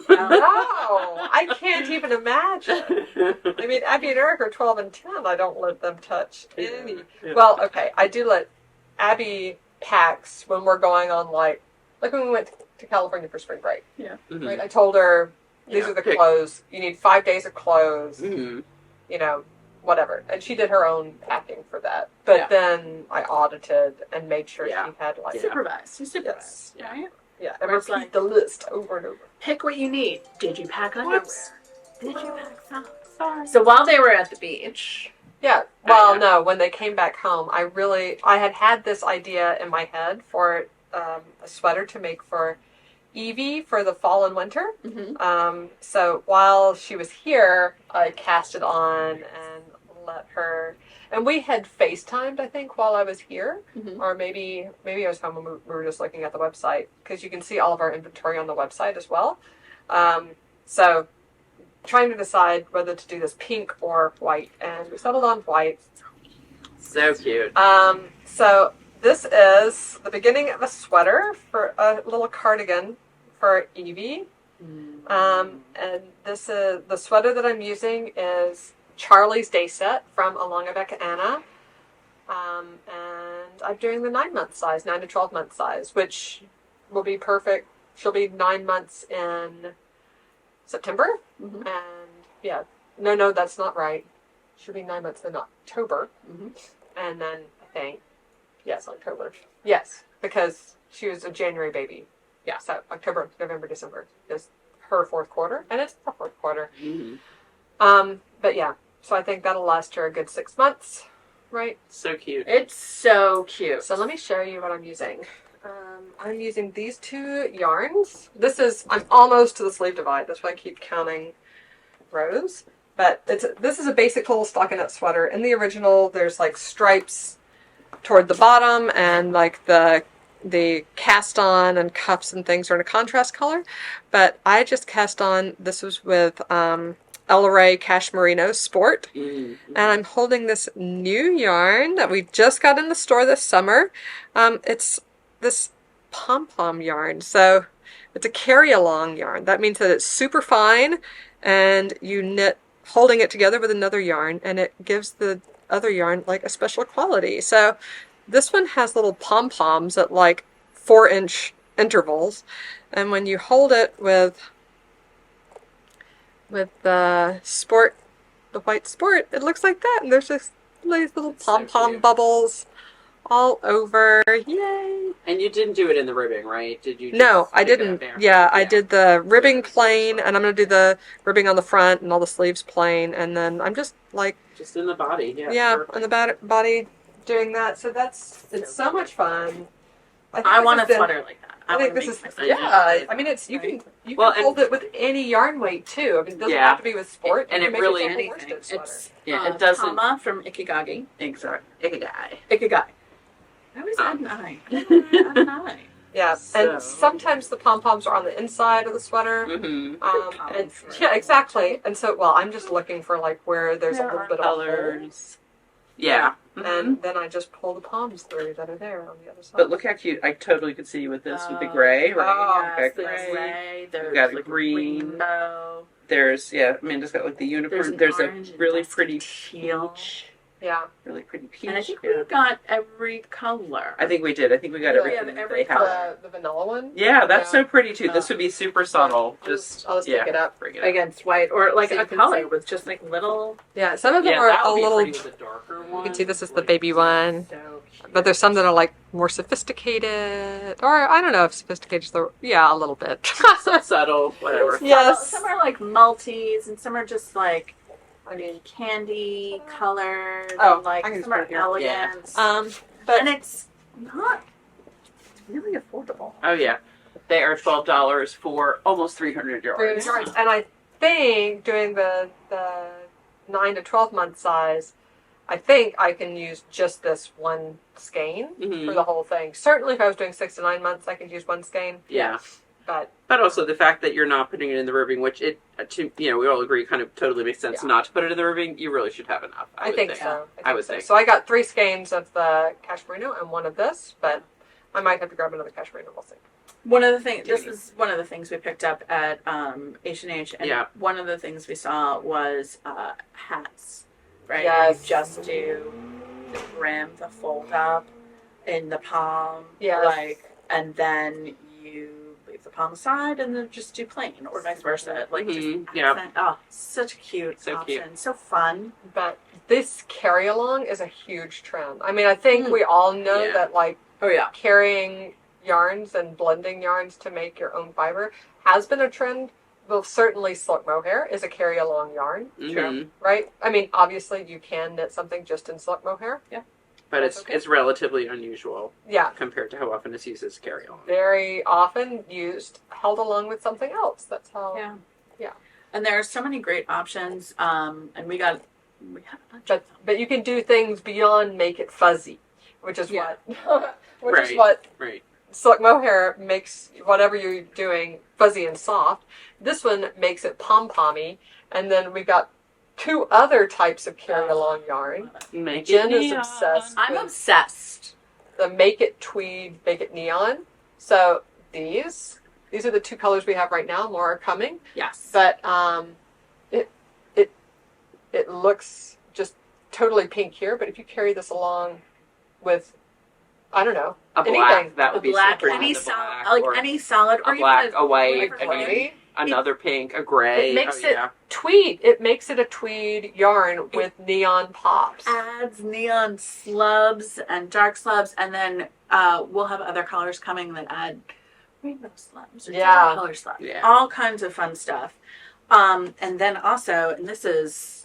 I can't even imagine. I mean, Abby and Eric are 12 and 10. I don't let them touch any. Yeah. Well, okay, I do let Abby packs when we're going on like when we went to California for spring break. Mhm. Right? I told her these Yeah. are the clothes. You need 5 days of clothes. Mhm. You know, whatever. And she did her own packing for that. But Yeah. then I audited and made sure Yeah. she had like Supervise. You supervise. Yes. Yeah. Right? yeah, and It's repeat like- the list over and over. Pick what you need. Did you pack underwear? Whoops. Did you pack socks? So while they were at the beach, Yeah. Well, yeah. no. When they came back home, I had this idea in my head for a sweater to make for Evie for the fall and winter. So while she was here, I cast it on and let her. And we had FaceTimed, I think, while I was here, or maybe I was home and we were just looking at the website because you can see all of our inventory on the website as well. So trying to decide whether to do this pink or white, and we settled on white. So cute. So this is the beginning of a sweater for a little cardigan for Evie. And this is the sweater that I'm using is Charlie's Day Set from Alongabeka Anna. And I'm doing the 9-month size, 9 to 12 month size, which will be perfect. She'll be 9 months in September. And yeah, no, that's not right. She'll be 9 months in October. And then I think, yes, October. Yes, because she was a January baby. Yeah, so October, November, December is her fourth quarter, and it's the fourth quarter. But yeah, so I think that'll last her a good 6 months, right? So cute. it's so cute. So let me show you what I'm using. I'm using these 2 yarns. I'm almost to the sleeve divide. That's why I keep counting rows. But this is a basic little stockinette sweater. In the original, there's like stripes toward the bottom, and like the cast on and cuffs and things are in a contrast color. But I just cast on. This was with El Rey Cashmerino Sport. And I'm holding this new yarn that we just got in the store this summer. It's this pom-pom yarn. So it's a carry-along yarn. That means that it's super fine, and you knit holding it together with another yarn, and it gives the other yarn like a special quality. So this one has little pom-poms at like 4-inch intervals, and when you hold it with the white sport, it looks like that, and there's just these little That's so pom-pom cute. bubbles all over. Yay! And you didn't do it in the ribbing, right? Did you? No, just I pick it didn't. up there? Yeah, I did the ribbing plain, and I'm going to do the ribbing on the front and all the sleeves plain, and then I'm just like, Just in the body. yeah, Perfect. on the body doing that. So it's so much fun. I want a sweater like that. I think wanna this is make myself- yeah. I mean, it's you can Well, and- hold it with any yarn weight too. I mean, it doesn't Yeah. have to be with sport. And You it can make really- yourself a anything. worsted sweater. It's Yeah, it doesn't. Tama from Ikigagi. Exactly. Guy. Ikigai. I always add an I. Add an I. Yeah, So- and sometimes the pom poms are on the inside of the sweater. Mm-hmm. And yeah, exactly. And so, well, I'm just looking for like where there's a little bit of hole, Colors. Yeah. Mhm. and then I just pull the palms through that are there on the other side. But look how cute. I totally could see you with this, with the gray, right? Oh, You've got The gray. gray. There's You've got like green. rainbow. There's, Amanda's got like the unicorn. an There's a orange and really dusty pretty teal. peach. Yeah. Really pretty peach. And I think we got every color. I think we did. I think we got Yeah, everything. we have that every they have. color. The vanilla one. Yeah, that's Yeah. so pretty too. This would be super subtle. I'll Just pick it up. bring it up. Against white, or like So a you can color see. with just like little. Yeah, some of them Yeah, are that a would be little. pretty with the darker one. You can see this is the baby one. So cute. But there's some that are like more sophisticated, or I don't know if sophisticated is the a little bit. So subtle, whatever. Yes. Some are like multis, and some are just like I mean, candy colors. Oh, and like I can just some put are it here. elegant. but And it's not. It's really affordable. Oh yeah, they are $12 for almost 300 yards. and I think doing the 9 to 12 month size, I think I can use just this one skein Mhm. for the whole thing. Certainly, if I was doing 6 to 9 months, I could use one skein. Yeah, But also the fact that you're not putting it in the ribbing, which we all agree kind of totally makes sense Yeah. not to put it in the ribbing. You really should have enough. I would think so. I would think. So I got 3 skeins of the cashmerino and one of this, but I might have to grab another cashmerino. We'll see. One of the things. This is one of the things we picked up at H&H, and Yeah. one of the things we saw was hats. Right. Yes. You just do the brim, the fold up in the palm. Yes. Like, and then you leave the palm aside, and then just do plain, or vice versa. Like, Mhm. just Yeah. accent. Oh, such a cute So option. cute. So fun. But this carry along is a huge trend. I mean, I think we all know Yeah. that like Oh yeah. carrying yarns and blending yarns to make your own fiber has been a trend. Well, certainly silk mohair is a carry along yarn, Mhm. right? I mean, obviously you can knit something just in silk mohair. But That's it's okay. it's relatively unusual Yeah, compared to how often it's used as carry on. very often used held along with something else. That's how. Yeah. Yeah. And there are so many great options. And we had a bunch But of them. but you can do things beyond make it fuzzy, which is Yeah. what which is Right. what Right. silk mohair makes whatever you're doing fuzzy and soft. This one makes it pom-pommy, and then we've got 2 other types of carry-along yarn. Make Jen it is neon. obsessed. I'm obsessed. The Make It Tweed, Make It Neon. So these are the 2 colors we have right now. More are coming, Yes. but it looks just totally pink here. But if you carry this along with, I don't know, A black, anything. that a would be black, super any neat, a solid, black, like or any solid, or a black, even a white, whatever I mean, gray. another pink, a gray. It makes oh, it yeah. tweed. It makes it a tweed yarn with neon pops. adds neon slubs and dark slubs, and then we'll have other colors coming that add rainbow slubs or Yeah. different color slubs. Yeah. All kinds of fun stuff. And then also, and this is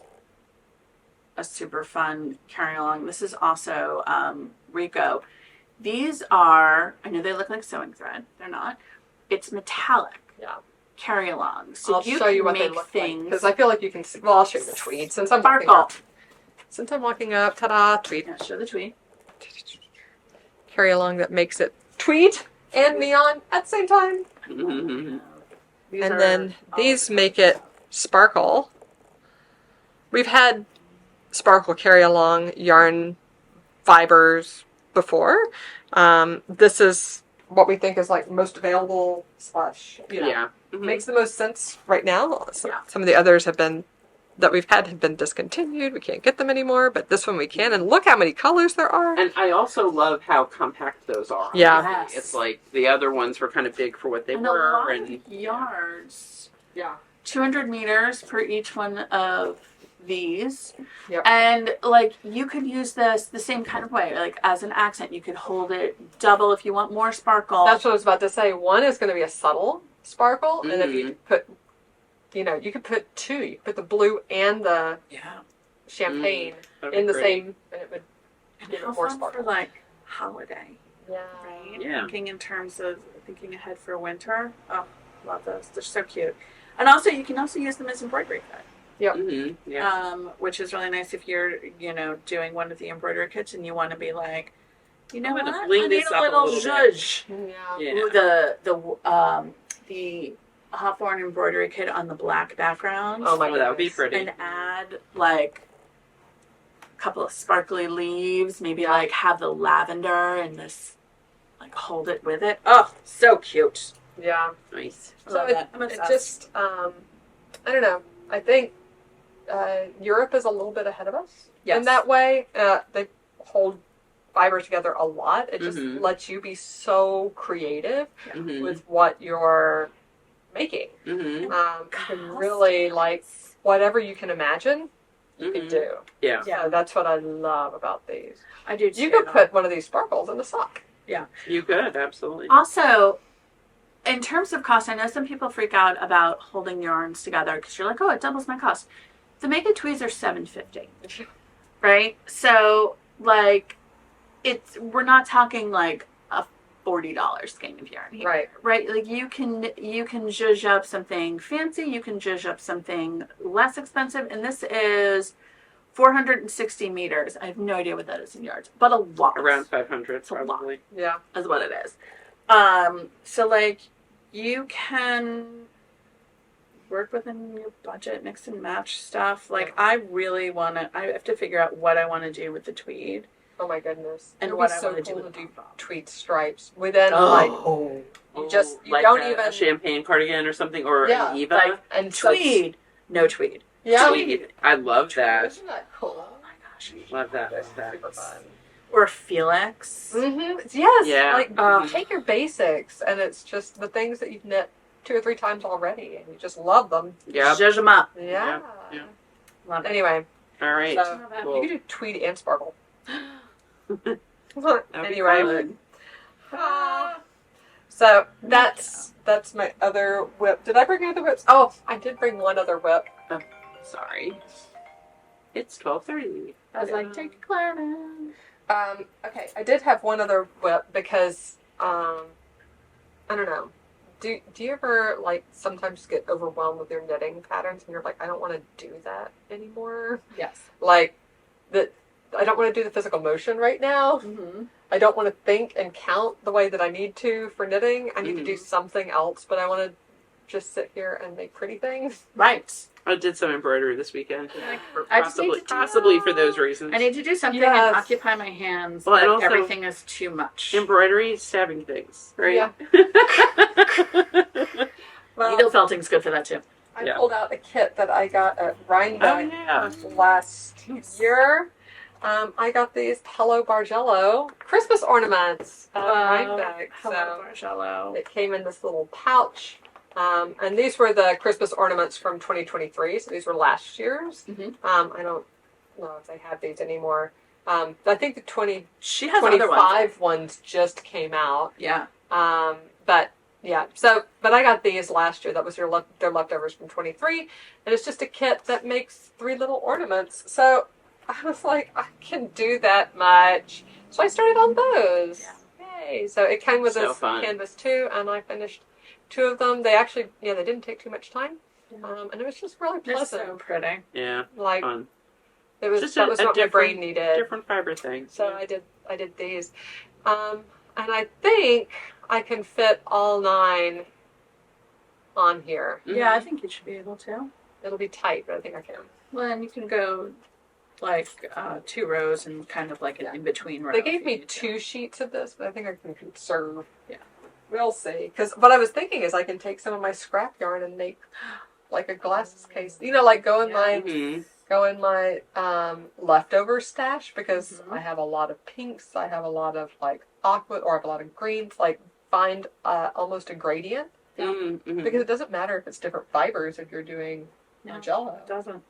a super fun carry along. This is also Rico. These are, I know they look like sewing thread. They're not. It's metallic. Yeah. Carry along. So I'll you show you can what they make look like things because I feel like you can see. Well, I'll show you the tweed since I'm walking sparkle. up. Since I'm walking up, ta-da, tweed. Yeah, show the tweed. Carry along that makes it tweed and neon at the same time. Mhm. These And are then all- these make it sparkle. We've had sparkle carry along yarn fibers before. This is what we think is like most available slash, Yeah. Mhm. makes the most sense right now. So, Yeah. some of the others have been have been discontinued. We can't get them anymore, but this one we can. And look how many colors there are. And I also love how compact those are. Yeah. Yes. It's like the other ones were kind of big for what they and a were. lot And of yards. Yeah. 200 meters per each one of these. Yep. And like you could use this the same kind of way, like as an accent. You could hold it double if you want more sparkle. That's what I was about to say. One is going to be a subtle sparkle, and if you put, you could put 2. You could put the blue and the yeah. champagne that'd be in the great. same, and it would And give it how more fun sparkle. for like holiday, Yeah. right? Yeah. Thinking in terms of thinking ahead for winter. Oh, love those. They're so cute. And also you can also use them as embroidery thread. Mhm. Yeah. Which is really nice if you're, doing one of the embroidery kits and you want to be like, you know I'm what? gonna bling I need this a up a little little bit." zhuzh. Yeah. Yeah. Ooh, the Hawthorne embroidery kit on the black background. Oh my Oh, that would be goodness. pretty. And add like a couple of sparkly leaves, maybe Yeah. like have the lavender and this, like hold it with it. Oh, so cute. Yeah. Nice. I So love that. I'm it obsessed. just, I don't know. I think Europe is a little bit ahead of us Yes. in that way. They hold fibers together a lot. It just Mhm. lets you be so creative Mhm. with what you're making. Mhm. You can really, like, whatever you can imagine, you can Mhm. do. Yeah. Yeah. So that's what I love about these. I do too. You could put one of these sparkles in the sock. You could, absolutely. Also, in terms of cost, I know some people freak out about holding yarns together because you're like, oh, it doubles my cost. The Make It Tweeds are $7.50, right? So, like, we're not talking like a $40 skein of yarn here, Right. right? Like you can zhuzh up something fancy, you can zhuzh up something less expensive, and this is 460 meters. I have no idea what that is in yards, but a lot. Around 500, It's a lot. probably. Yeah. Is what it is. So like you can work within your budget, mix and match stuff. Like I really I have to figure out what I want to do with the tweed. Oh my goodness. And It'd what be I so wanna do cool with to do the pom-pom. tweed stripes within you just you like don't a even champagne cardigan or something, or Yeah, an Eva. like and so- Tweed, no tweed. Yeah. Tweed. I love that. Isn't that cool? Oh my gosh. Love that. That's Love that. super fun. Or Felix. Mm-hmm. Yes. Yeah. Like take your basics, and it's just the things that you've knit 2 or 3 times already, and you just love them. Yep. Zhuzh them up. Yeah. Yeah. Love it. Anyway, All right. so Cool. you can do tweed and sparkle. That'd be Anyway, fun. so that's my other whip. Did I bring other whips? Oh, I did bring one other whip. Sorry. It's 12:30. I was like, take a Claritin. Okay, I did have one other whip because I don't know. Do you ever like sometimes get overwhelmed with your knitting patterns and you're like, I don't want to do that anymore? Yes. Like that I don't want to do the physical motion right now. Mm-hmm. I don't want to think and count the way that I need to for knitting. I need to do something else, but I want to just sit here and make pretty things. Right. I did some embroidery this weekend. I just need Possibly to for those reasons. I need to do something Yes. and occupy my hands, Well, and but also- everything is too much. Embroidery, stabbing things, right? Yeah. Well, Needle felting's good for that too. I Yeah. pulled out a kit that I got at Reinbeck Oh, yeah. last year. I got these Hello Bargello Christmas ornaments at Reinbeck. Hello, So Bargello. it came in this little pouch. And these were the Christmas ornaments from 2023. So these were last year's. Mhm. I don't know if they have these anymore. I think the She has other ones. 2025 ones just came out. Yeah. But yeah, but I got these last year. That was their leftovers from 23, and it's just a kit that makes 3 little ornaments. So I was like, I can do that much. So I started on those. Yeah. Yay! So it came with So this fun. canvas too, and I finished 2 of them. They actually, they didn't take too much time, and it was just really They're pleasant. so pretty. Yeah, Like fun. it was Just that a- was a what my brain different- needed. Different fiber thing. So I did these, and I think I can fit all 9 on here. Mhm. Yeah, I think you should be able to. It'll be tight, but I think I can. Well, then you can go like 2 rows and kind of like an in between row. They gave if me you need to. 2 sheets of this, but I think I can conserve. Yeah. We'll see. Because what I was thinking is I can take some of my scrap yarn and make like a glasses case. Like go in Mhm. my leftover stash because Mhm. I have a lot of pinks. I have a lot of like aqua or I have a lot of greens. Like find almost a gradient Mhm. because it doesn't matter if it's different fibers if you're doing No, Bargello. it doesn't.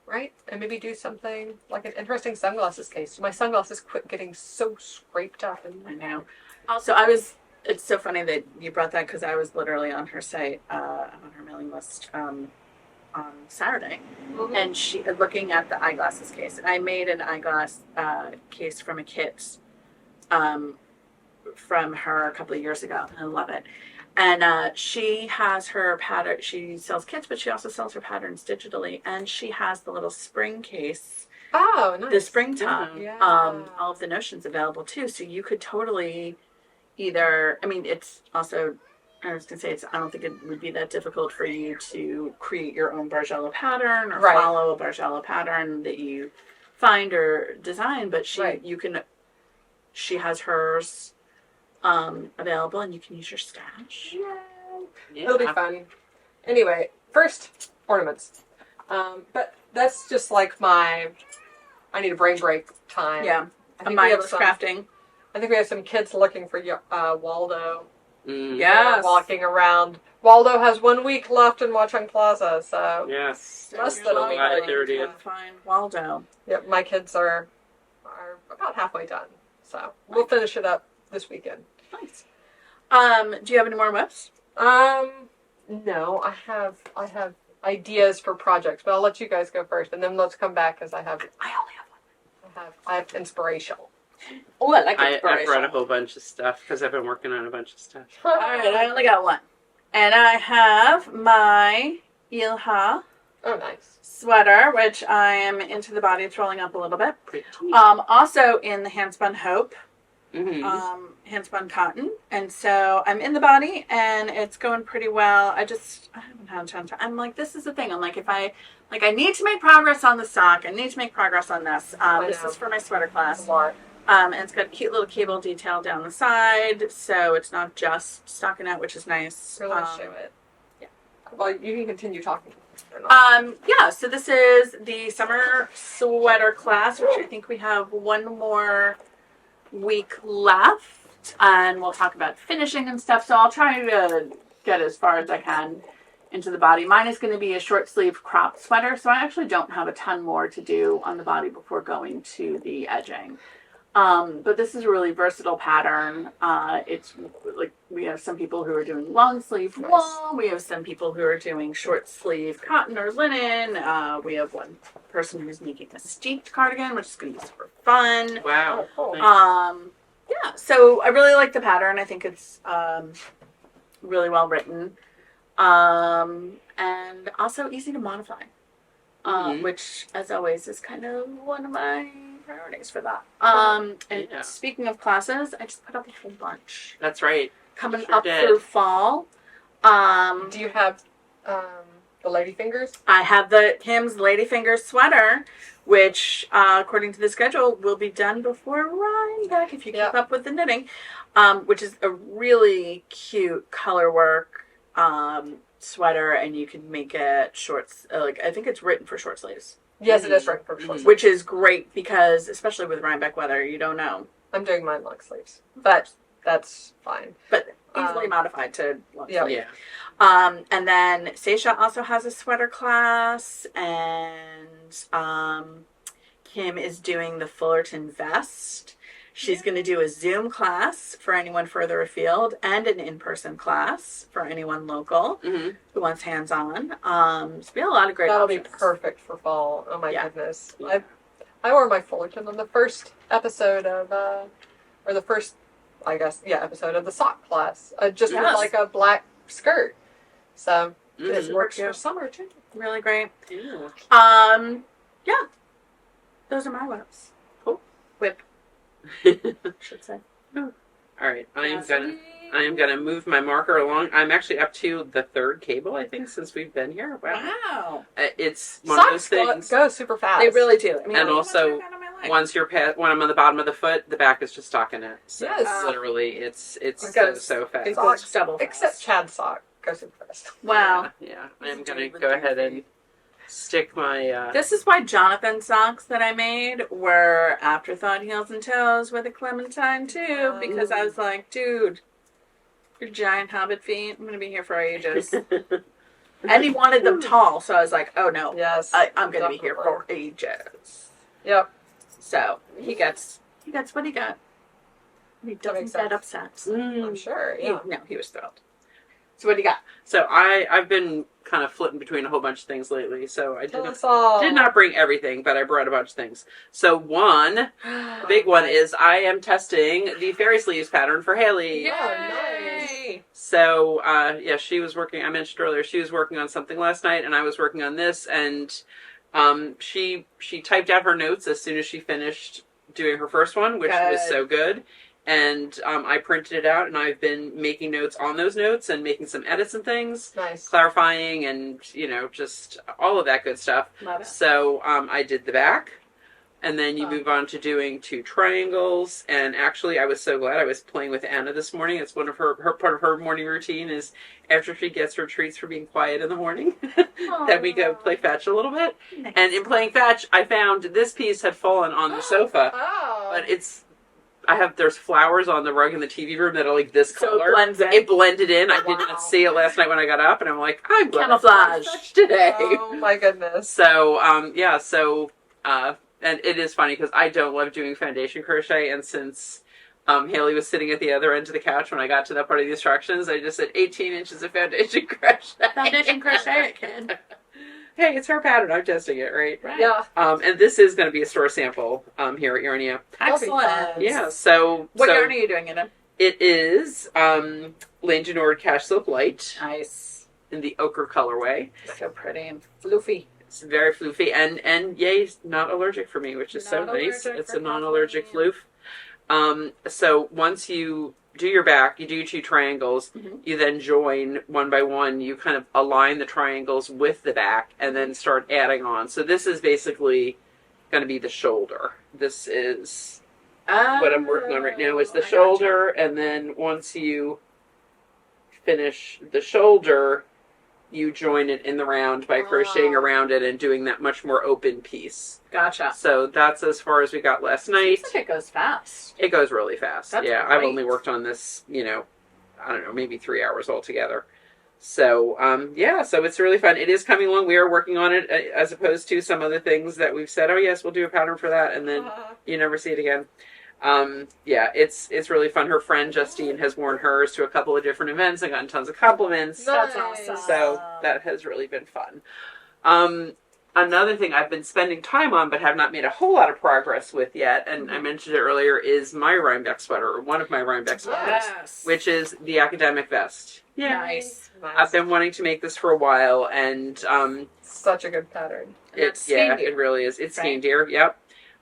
Right? And maybe do something like an interesting sunglasses case. My sunglasses quit getting so scraped up. And I know. Also, it's so funny that you brought that because I was literally on her site, on her mailing list on Saturday. Mhm. And she looking at the eyeglasses case. And I made an eyeglass case from a kit from her a couple of years ago. I love it. And she has her pattern. She sells kits, but she also sells her patterns digitally. And she has the little spring case, Oh, nice. the spring top, Yeah. all of the notions available too. So you could totally either. I mean, it's also. I was gonna say I don't think it would be that difficult for you to create your own Bargello pattern or Right. follow a Bargello pattern that you find or design. But she has hers available, and you can use your stash. Yeah. It'll be fun. Anyway, first, ornaments. But that's just like I need a brain break time. Yeah. I A think we have mindless some, crafting. I think we have some kids looking for Waldo. Yes. Walking around. Waldo has 1 week left in Watchung Plaza, so Yes. less than a week. July left. 30th. Find Waldo. Yep, my kids are about halfway done, so we'll finish it up this weekend. Nice. Do you have any more whips? No, I have ideas for projects, but I'll let you guys go first, and then let's come back because I only have one. I have inspirational. Oh, I like I inspiration. brought a whole bunch of stuff because I've been working on a bunch of stuff. All right, I only got one. And I have my Ilha Oh, nice. sweater, which I am into the body. It's rolling up a little bit. Pretty. Also in the Handspun Hope, Mm-hmm. handspun cotton. And so I'm in the body and it's going pretty well. I haven't had a ton of time. I'm like, this is the thing. I'm like, I need to make progress on the sock. I need to make progress on this. This is for my sweater class. And it's got a cute little cable detail down the side. So it's not just stockinette, which is nice. Really show it. Yeah. Well, you can continue talking. Yeah, so this is the summer sweater class, which I think we have one more week left, and we'll talk about finishing and stuff. So I'll try to get as far as I can into the body. Mine is going to be a short sleeve crop sweater, so I actually don't have a ton more to do on the body before going to the edging. But this is a really versatile pattern. It's like we have some people who are doing long sleeve wool. We have some people who are doing short sleeve cotton or linen. We have one person who's making a steeped cardigan, which is going to be super fun. Wow. Oh, cool. Nice. Yeah, so I really like the pattern. I think it's really well written, and also easy to modify, which, as always, is kind of one of my priorities for that. And speaking of classes, I just put up a whole bunch That's right. coming Sure up did. through fall. Do you have the lady fingers? I have the Kim's Ladyfinger sweater, which, according to the schedule, will be done before Reinbeck, if you keep up with the knitting, which is a really cute colorwork sweater, and you can make it shorts. I think it's written for short sleeves. Yes, it is right for short sleeves. Which is great because, especially with Reinbeck weather, you don't know. I'm doing mine long sleeves, but that's fine. But easily modified to long sleeve. Yeah. And then Seisha also has a sweater class, and Kim is doing the Fullerton vest. She's going to do a Zoom class for anyone further afield and an in-person class for anyone local who wants hands-on. So we have a lot of great That'll options. be perfect for fall. Oh my goodness. Yeah. I wore my Fullerton on the first episode of, or the first, episode of the sock class. Just with like a black skirt. So it works for summer too. Really great. Ew. Yeah. Those are my whips. Cool. Whip. Should say. All right, I am gonna move my marker along. I'm actually up to the third cable, I think, since we've been here. Wow. It's one of those Socks things. go super fast. They really do. I mean, And also, once you're when I'm on the bottom of the foot, the back is just stockinette. So literally, it's so fast. Socks double fast. Except Chad sock goes super fast. Wow. Yeah. I'm gonna go ahead and stick my. This is why Jonathan's socks that I made were afterthought heels and toes with a clementine too, because I was like, dude, your giant hobbit feet, I'm gonna be here for ages. And he wanted them tall, so I was like, oh no, Yes, I'm gonna be here for ages. Yep. So he gets what he got. He doesn't get upset. I'm sure. Yeah. He was thrilled. So what do you got? So I've been kind of flitting between a whole bunch of things lately. So I Tell us all. did not bring everything, but I brought a bunch of things. So the big one is I am testing the fairy sleeves pattern for Haley. Yay! So she was working. I mentioned earlier she was working on something last night, and I was working on this. And she typed out her notes as soon as she finished doing her first one, which was so good. And I printed it out, and I've been making notes on those notes and making some edits and things. Nice. Clarifying and, just all of that good stuff. Love it. So I did the back, And then you move on to doing 2 triangles. And actually, I was so glad I was playing with Anna this morning. It's one of her part of her morning routine is after she gets her treats for being quiet in the morning, that we go play fetch a little bit. Nice. And in playing fetch, I found this piece had fallen on the sofa, but there's flowers on the rug in the TV room that are like this color. So it blends in. It blended in. I did not see it last night when I got up, and I'm like, I'm camouflage today. Oh my goodness. So and it is funny because I don't love doing foundation crochet, and since Haley was sitting at the other end of the couch when I got to that part of the instructions, I just said 18 inches of foundation crochet. Foundation crochet it, kid. Hey, it's her pattern. I'm testing it, right? Yeah. And this is going to be a store sample here at Yarnia. Excellent. Yeah. So what yarn are you doing it in? It is Lane Genord Cash Silk Light. Nice. In the ochre colorway. So pretty and floofy. It's very floofy, and yay, not allergic for me, which is so nice. It's a non-allergic floof. So once you do your back, you do your 2 triangles, you then join one by one, you kind of align the triangles with the back, and then start adding on. So this is basically going to be the shoulder. This is what I'm working on right now is the shoulder, and then once you finish the shoulder, you join it in the round by crocheting around it and doing that much more open piece. Gotcha. So that's as far as we got last night. Seems like it goes fast. It goes really fast. That's great. I've only worked on this, I don't know, maybe 3 hours altogether. So, so it's really fun. It is coming along. We are working on it as opposed to some other things that we've said, oh yes, we'll do a pattern for that, and then you never see it again. It's really fun. Her friend Justine has worn hers to a couple of different events and gotten tons of compliments. That's awesome. So that has really been fun. Another thing I've been spending time on but have not made a whole lot of progress with yet, and I mentioned it earlier, is my Reinbeck sweater, or one of my Reinbeck sweaters, which is the academic vest. Yeah. Nice. I've been wanting to make this for a while, and such a good pattern. It really is. It's skein deer, yep.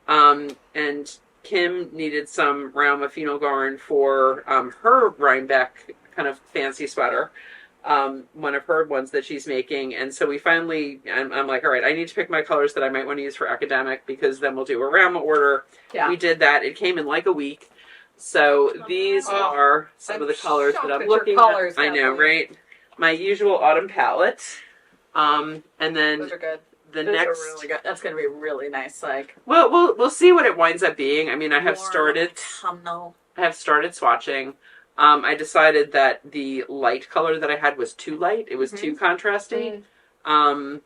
And Kim needed some Raume garn for her Reinbeck kind of fancy sweater, one of her ones that she's making. And so we finally, I'm like, all right, I need to pick my colors that I might want to use for academic, because then we'll do a Raume order. Yeah. We did that. It came in like a week. So these are some of the colors that I'm looking at. I know, right? My usual autumn palette. And then those are good. Those are really good. That's going to be really nice. Well, we'll see what it winds up being. I mean, I have started swatching. I decided that the light color that I had was too light. It was too contrasty. And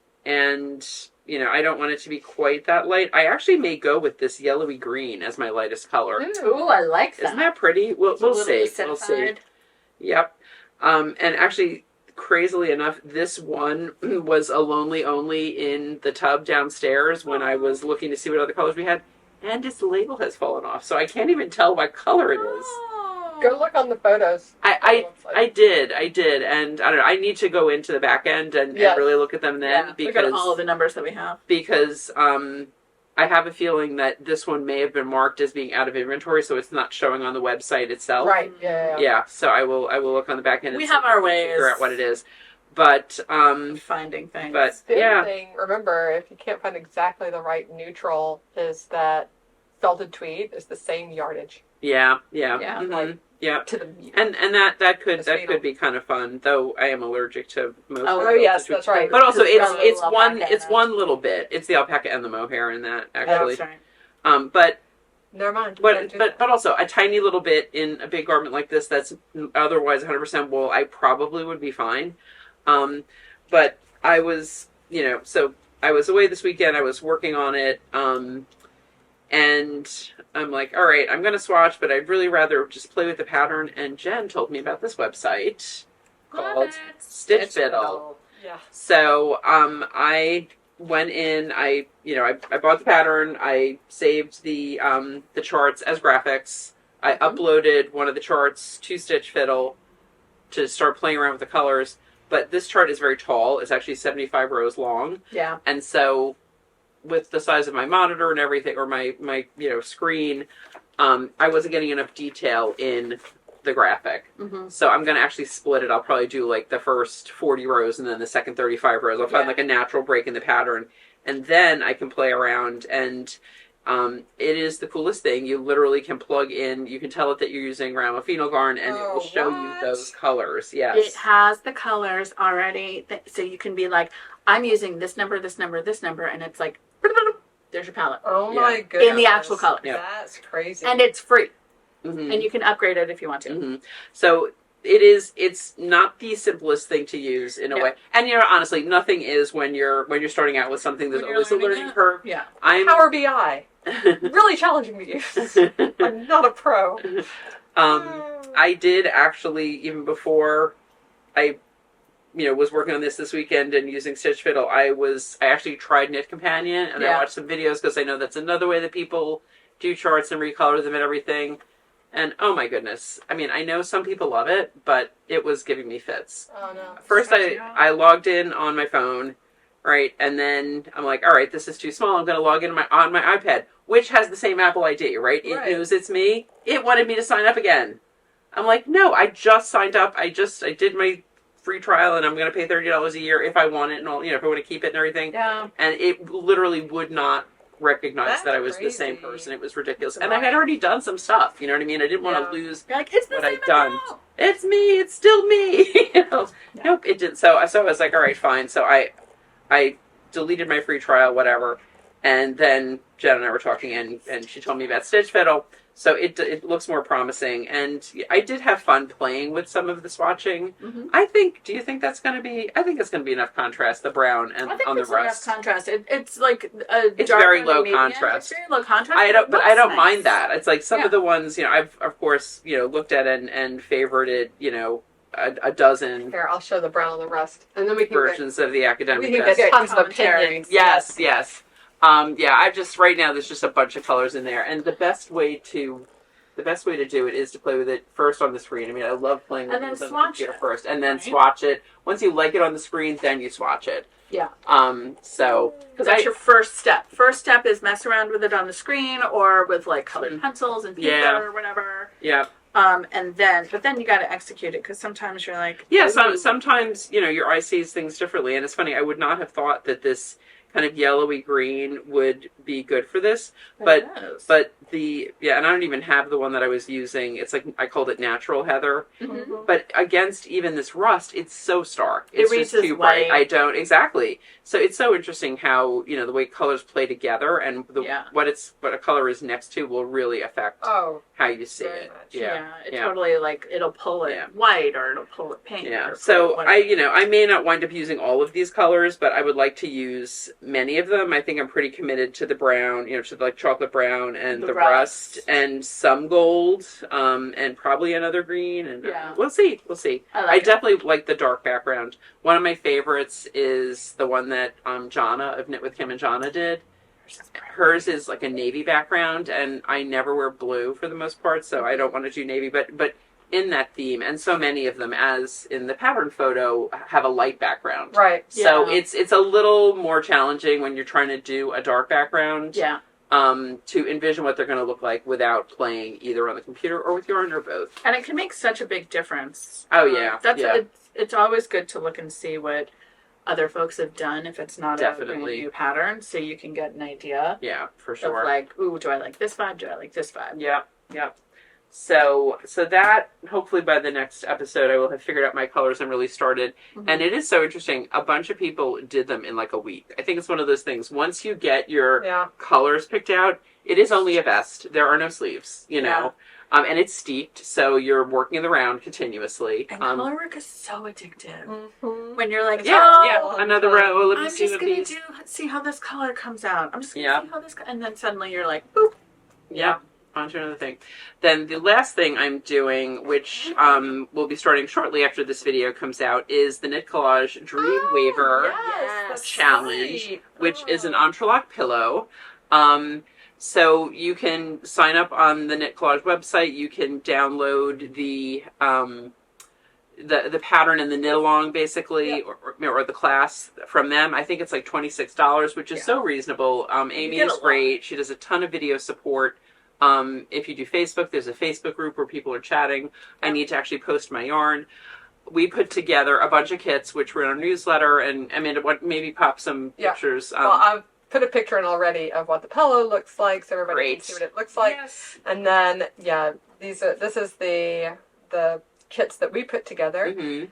I don't want it to be quite that light. I actually may go with this yellowy green as my lightest color. Ooh, I like that. Isn't that pretty? We'll see. We'll see. Yep. And actually, crazily enough, this one was a lonely only in the tub downstairs when I was looking to see what other colors we had, and its label has fallen off, so I can't even tell what color it is. Go look on the photos. I did, and I don't know. I need to go into the back end and really look at them then, because look at all of the numbers that we have. Because I have a feeling that this one may have been marked as being out of inventory, so it's not showing on the website itself. Right. Yeah. Yeah. So I will look on the back end. We have our ways. Figure out what it is, but finding things. But the other thing, remember, if you can't find exactly the right neutral, is that felted tweed is the same yardage. Yeah. Like, to the and that could be kind of fun, though I am allergic to most. Oh yes, that's right. But also it's one little bit. It's the alpaca and the mohair in that, actually. That's right. But never mind. But also a tiny little bit in a big garment like this that's otherwise 100% wool, I probably would be fine. But I was so I was away this weekend. I was working on it. And I'm like, all right, I'm going to swatch, but I'd really rather just play with the pattern. And Jen told me about this website called Stitch Fiddle. Yeah. So I went in, I bought the pattern, I saved the charts as graphics. I uploaded one of the charts to Stitch Fiddle to start playing around with the colors. But this chart is very tall. It's actually 75 rows long. Yeah. And so with the size of my monitor and everything, or my screen, I wasn't getting enough detail in the graphic. So I'm going to actually split it. I'll probably do like the first 40 rows and then the second 35 rows. I'll find like a natural break in the pattern, and then I can play around. And It is the coolest thing. You literally can plug in, you can tell it that you're using Ramophino yarn, and it will show you those colors. Yes. It has the colors already, so you can be like, I'm using this number, this number, this number, and it's like, there's your palette. Oh my goodness. In the actual colors. Yep. That's crazy. And it's free. Mm-hmm. And you can upgrade it if you want to. Mm-hmm. So it's not the simplest thing to use in a way. And honestly, nothing is when you're starting out with something. There's always a learning curve. Yeah. Power BI. Really challenging to use. I'm not a pro. I did actually, even before I was working on this weekend and using Stitch Fiddle, I actually tried Knit Companion, and I watched some videos because I know that's another way that people do charts and recolor them and everything. And oh my goodness. I mean, I know some people love it, but it was giving me fits. Oh no. First I logged in on my phone, right? And then I'm like, all right, this is too small. I'm going to log in on my iPad, which has the same Apple ID, right? It knows it's me. It wanted me to sign up again. I'm like, no, I just signed up. I did my free trial, and I'm going to pay $30 a year if I want it, and all, if I want to keep it and everything. Yeah. And it literally would not recognize that I was the same person. It was ridiculous. And I had already done some stuff, you know what I mean? I didn't want to lose You're like, it's what I'd done. It's me, it's still me. Nope, it didn't. So I was like, all right, fine. So I deleted my free trial, whatever. And then Jen and I were talking, and she told me about Stitch Fiddle. So it looks more promising, and I did have fun playing with some of the swatching. Mm-hmm. Do you think that's going to be? I think it's going to be enough contrast, the brown and on the rust. Enough contrast. It's like it's very low contrast. It's very low contrast. I don't mind that. It's like some of the ones I've of course looked at and favorited a dozen. Here, I'll show the brown and the rust, and then we can versions of the academic. We can get tons of opinions. Yes. I've just right now there's just a bunch of colors in there, and the best way to do it is to play with it first on the screen. I mean, I love playing with it on the computer first, and then swatch it. Once you like it on the screen, then you swatch it. Yeah. So because that's your first step. First step is mess around with it on the screen or with like colored pencils and paper or whatever. Yeah. And then you got to execute it because sometimes you're like, sometimes your eye sees things differently, and it's funny. I would not have thought that this kind of yellowy green would be good for this, but and I don't even have the one that I was using. It's like I called it natural heather, but against even this rust, it's so stark. It's just too bright. I don't exactly. So it's so interesting how the way colors play together and what a color is next to will really affect how you see it. Totally like it'll pull it white or it'll pull it pink. Yeah. So I may not wind up using all of these colors, but I would like to use many of them. I think I'm pretty committed to the brown, to like chocolate brown and the rust and some gold, and probably another green. And we'll see. I definitely like the dark background. One of my favorites is the one that Jena of Knit with Kim and Jena did. Hers is like a navy background, and I never wear blue for the most part, so I don't want to do navy, but in that theme, and so many of them, as in the pattern photo, have a light background. Right. So it's a little more challenging when you're trying to do a dark background. Yeah. To envision what they're going to look like without playing either on the computer or with yarn or both. And it can make such a big difference. Oh yeah. It's always good to look and see what other folks have done if it's not a brand new pattern, so you can get an idea. Yeah, for sure. Of like, ooh, do I like this vibe? Do I like this vibe? Yeah. So that, hopefully by the next episode, I will have figured out my colors and really started. Mm-hmm. And it is so interesting. A bunch of people did them in like a week. I think it's one of those things. Once you get your colors picked out, it is only a vest. There are no sleeves, know. And it's steeped, so you're working the round continuously. And colorwork is so addictive. Mm-hmm. When you're like, another row. Let me see just going to see how this color comes out. I'm just going to see how this, and then suddenly you're like, boop. Yeah. On to another thing. Then the last thing I'm doing, which will be starting shortly after this video comes out, is the Knit Collage Dream Waver Challenge, which is an entrelac pillow. So you can sign up on the Knit Collage website. You can download the pattern and the Knitalong basically, or the class from them. I think it's like $26, which is so reasonable. Amy is great. She does a ton of video support. If you do Facebook, there's a Facebook group where people are chatting. I need to actually post my yarn. We put together a bunch of kits, which were in our newsletter, and Amanda, maybe pop some pictures. Well, put a picture in already of what the pillow looks like, so everybody can see what it looks like. Yes. And then, this is the kits that we put together. Mm-hmm.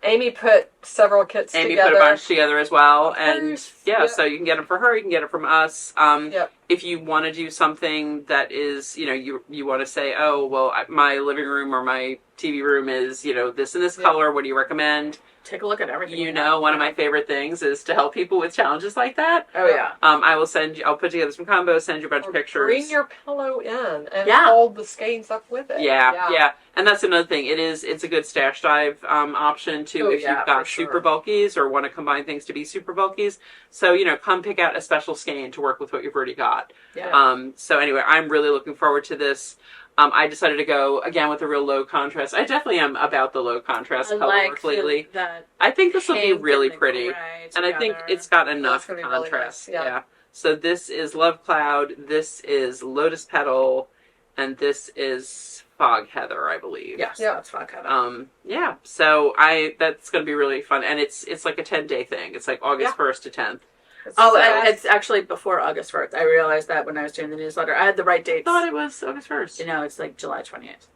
Amy put several kits together. Amy put a bunch together as well, and Yep. so you can get them for her, you can get them from us. Yep. If you want to do something that is, you want to say, oh, well, my living room or my TV room is, this and this color, what do you recommend? Take a look at everything. One of my favorite things is to help people with challenges like that. Oh, yeah. I'll put together some combos, send you a bunch of pictures. Bring your pillow in and hold the skein stuff with it. Yeah. And that's another thing. It's a good stash dive option too if you've got super bulkies or want to combine things to be super bulkies. So, come pick out a special skein to work with what you've already got. Yeah. So anyway, I'm really looking forward to this. I decided to go again with a real low contrast. I definitely am about the low contrast color work lately. I think this will be really pretty, and I think it's got enough contrast. Really nice. Yeah. So this is Love Cloud, this is Lotus Petal, and this is Fog Heather, I believe. Yes, that's Fog Heather. So that's going to be really fun, and it's like a 10-day thing. It's like August 1st to 10th. It's actually before August 1st. I realized that when I was doing the newsletter. I had the right dates. I thought it was August 1st. It's like July 28th.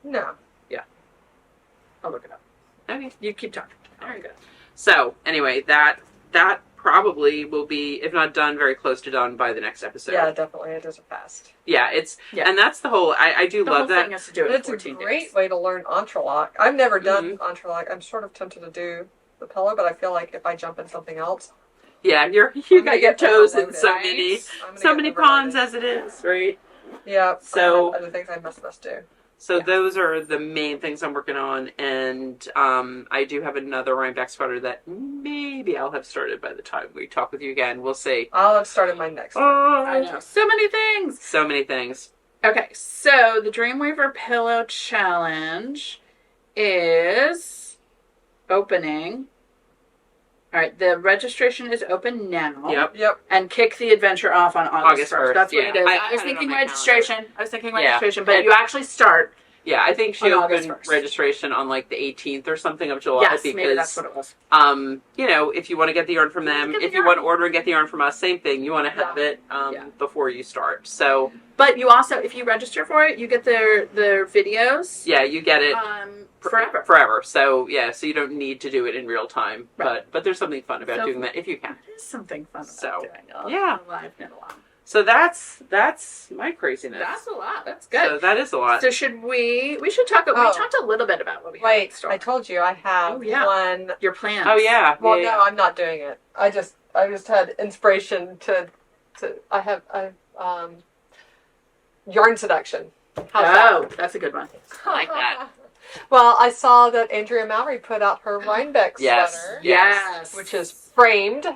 No. Yeah. I'll look it up. Okay. You keep talking. Very good. So, anyway, that probably will be, if not done, very close to done by the next episode. Yeah, definitely. It is a fast. Yeah, and that's the whole, I do love that. Thing has to do it it's a great way to learn entrelac. I've never done entrelac. I'm sort of tempted to do the pillow, but I feel like if I jump in something else, yeah, you got your toes in so many ponds as it is, right? Yeah. So other things I must do. So those are the main things I'm working on, and I do have another Reinbeck sweater that maybe I'll have started by the time we talk with you again. We'll see. I'll have started my next one. I know. So many things. So many things. Okay, so the Dreamweaver Pillow Challenge is opening. All right, the registration is open now. Yep. And kick the adventure off on August 1st. That's what it is. I was thinking registration. But you actually start. Yeah, I think she opened registration on like the 18th or something of July. Yes, because, maybe that's what it was. If you want to get the yarn from them, if you want to order and get the yarn from us, same thing. You want to have it before you start. So, but you also, if you register for it, you get their videos. Yeah, you get it forever. So so you don't need to do it in real time. Right. But there's something fun about doing that if you can. There is something fun about doing it. Yeah. Live Knitalong. So that's my craziness. That's a lot. That's good. So that is a lot. So should we should talk. We talked a little bit about what we have in store. I told you I have one. Your plans. Oh yeah. Well, no, I'm not doing it. I just had inspiration to. I have yarn seduction. How's that? That's a good one. I like that. Well, I saw that Andrea Mallory put out her Reinbeck sweater. Yes. Which is framed.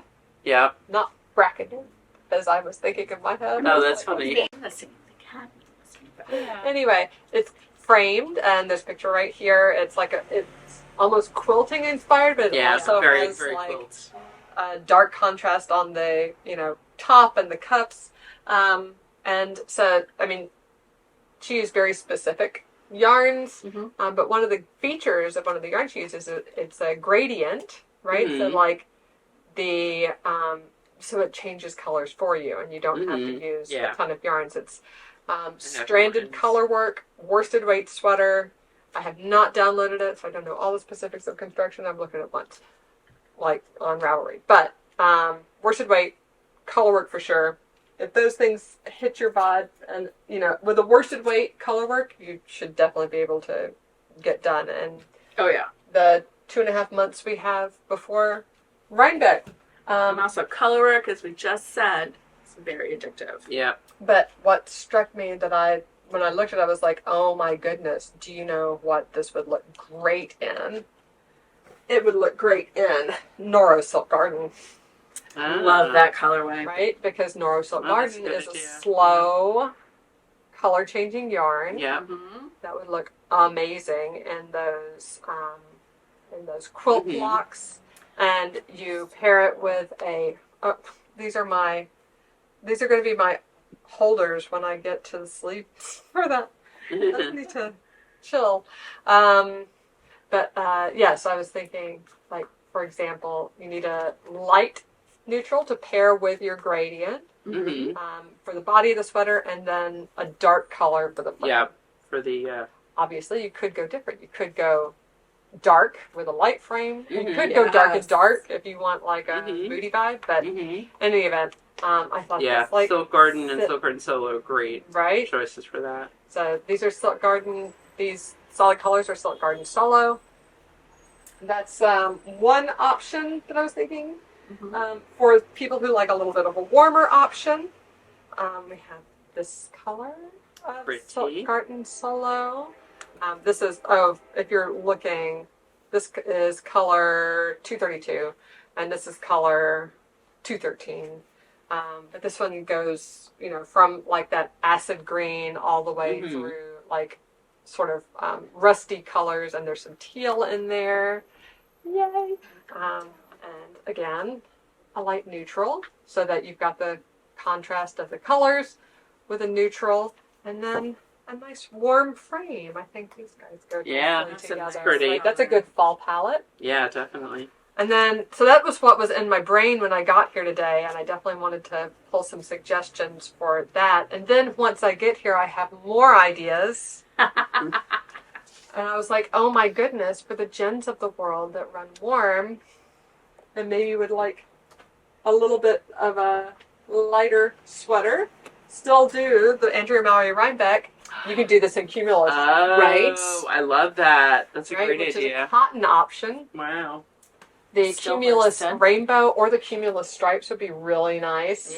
Yeah. Not bracketed, as I was thinking in my head. Oh, that's funny. Anyway, it's framed, and there's a picture right here. It's like it's almost quilting inspired, but it also has very like quilts. A dark contrast on the top and the cups. And so, I mean, she used very specific yarns, but one of the features of one of the yarns she uses is it's a gradient, right? So like the so it changes colors for you, and you don't have to use a ton of yarns. It's stranded colorwork, worsted weight sweater. I have not downloaded it, so I don't know all the specifics of construction. I'm looking at once, like on Ravelry, but worsted weight, colorwork for sure. If those things hit your vibe, and with a worsted weight colorwork, you should definitely be able to get done. And the 2.5 months we have before Reinbeck. And also colorwork, as we just said, it's very addictive. Yeah. But what struck me when I looked at it, I was like, oh my goodness, do you know what this would look great in? It would look great in Noro Silk Garden. I love that colorway. Right? Because Noro Silk Garden is a slow color changing yarn. Yeah. That would look amazing in those quilt blocks. And you pair it with these are going to be my holders when I get to the sleep for that. I need to chill. So I was thinking, like, for example, you need a light neutral to pair with your gradient Mm-hmm. for the body of the sweater, and then a dark color for the frame. Yeah, for the Obviously, you could go different. You could go dark with a light frame. You Mhm. could go dark and Yes. dark if you want like a Mhm. moody vibe. But in any event, I thought yeah, this, like, Silk Garden and fit- Silk Garden Solo, great right. choices for that. So these are Silk Garden. These solid colors are Silk Garden Solo. That's one option that I was thinking. For people who like a little bit of a warmer option, we have this color of Pretty. Silk Garden Solo. This is, if you're looking, this is color 232, and this is color 213. But this one goes, from like that acid green all the way through like sort of rusty colors, and there's some teal in there. Yay! And again, a light neutral, so that you've got the contrast of the colors with a neutral, and then a nice warm frame. I think these guys go Yeah, nicely that's together. pretty. Like, that's a good fall palette. Yeah, definitely. And then, so that was what was in my brain when I got here today, and I definitely wanted to pull some suggestions for that. And then once I get here, I have more ideas. And I was like, oh my goodness, for the gens of the world that run warm, and maybe would like a little bit of a lighter sweater, still do the Andrea Mallory Reinbeck. You can do this in cumulus, right? Oh, I love that. That's a Right, great which idea. is a cotton option. Wow. The Still cumulus listed. rainbow or the cumulus stripes would be really nice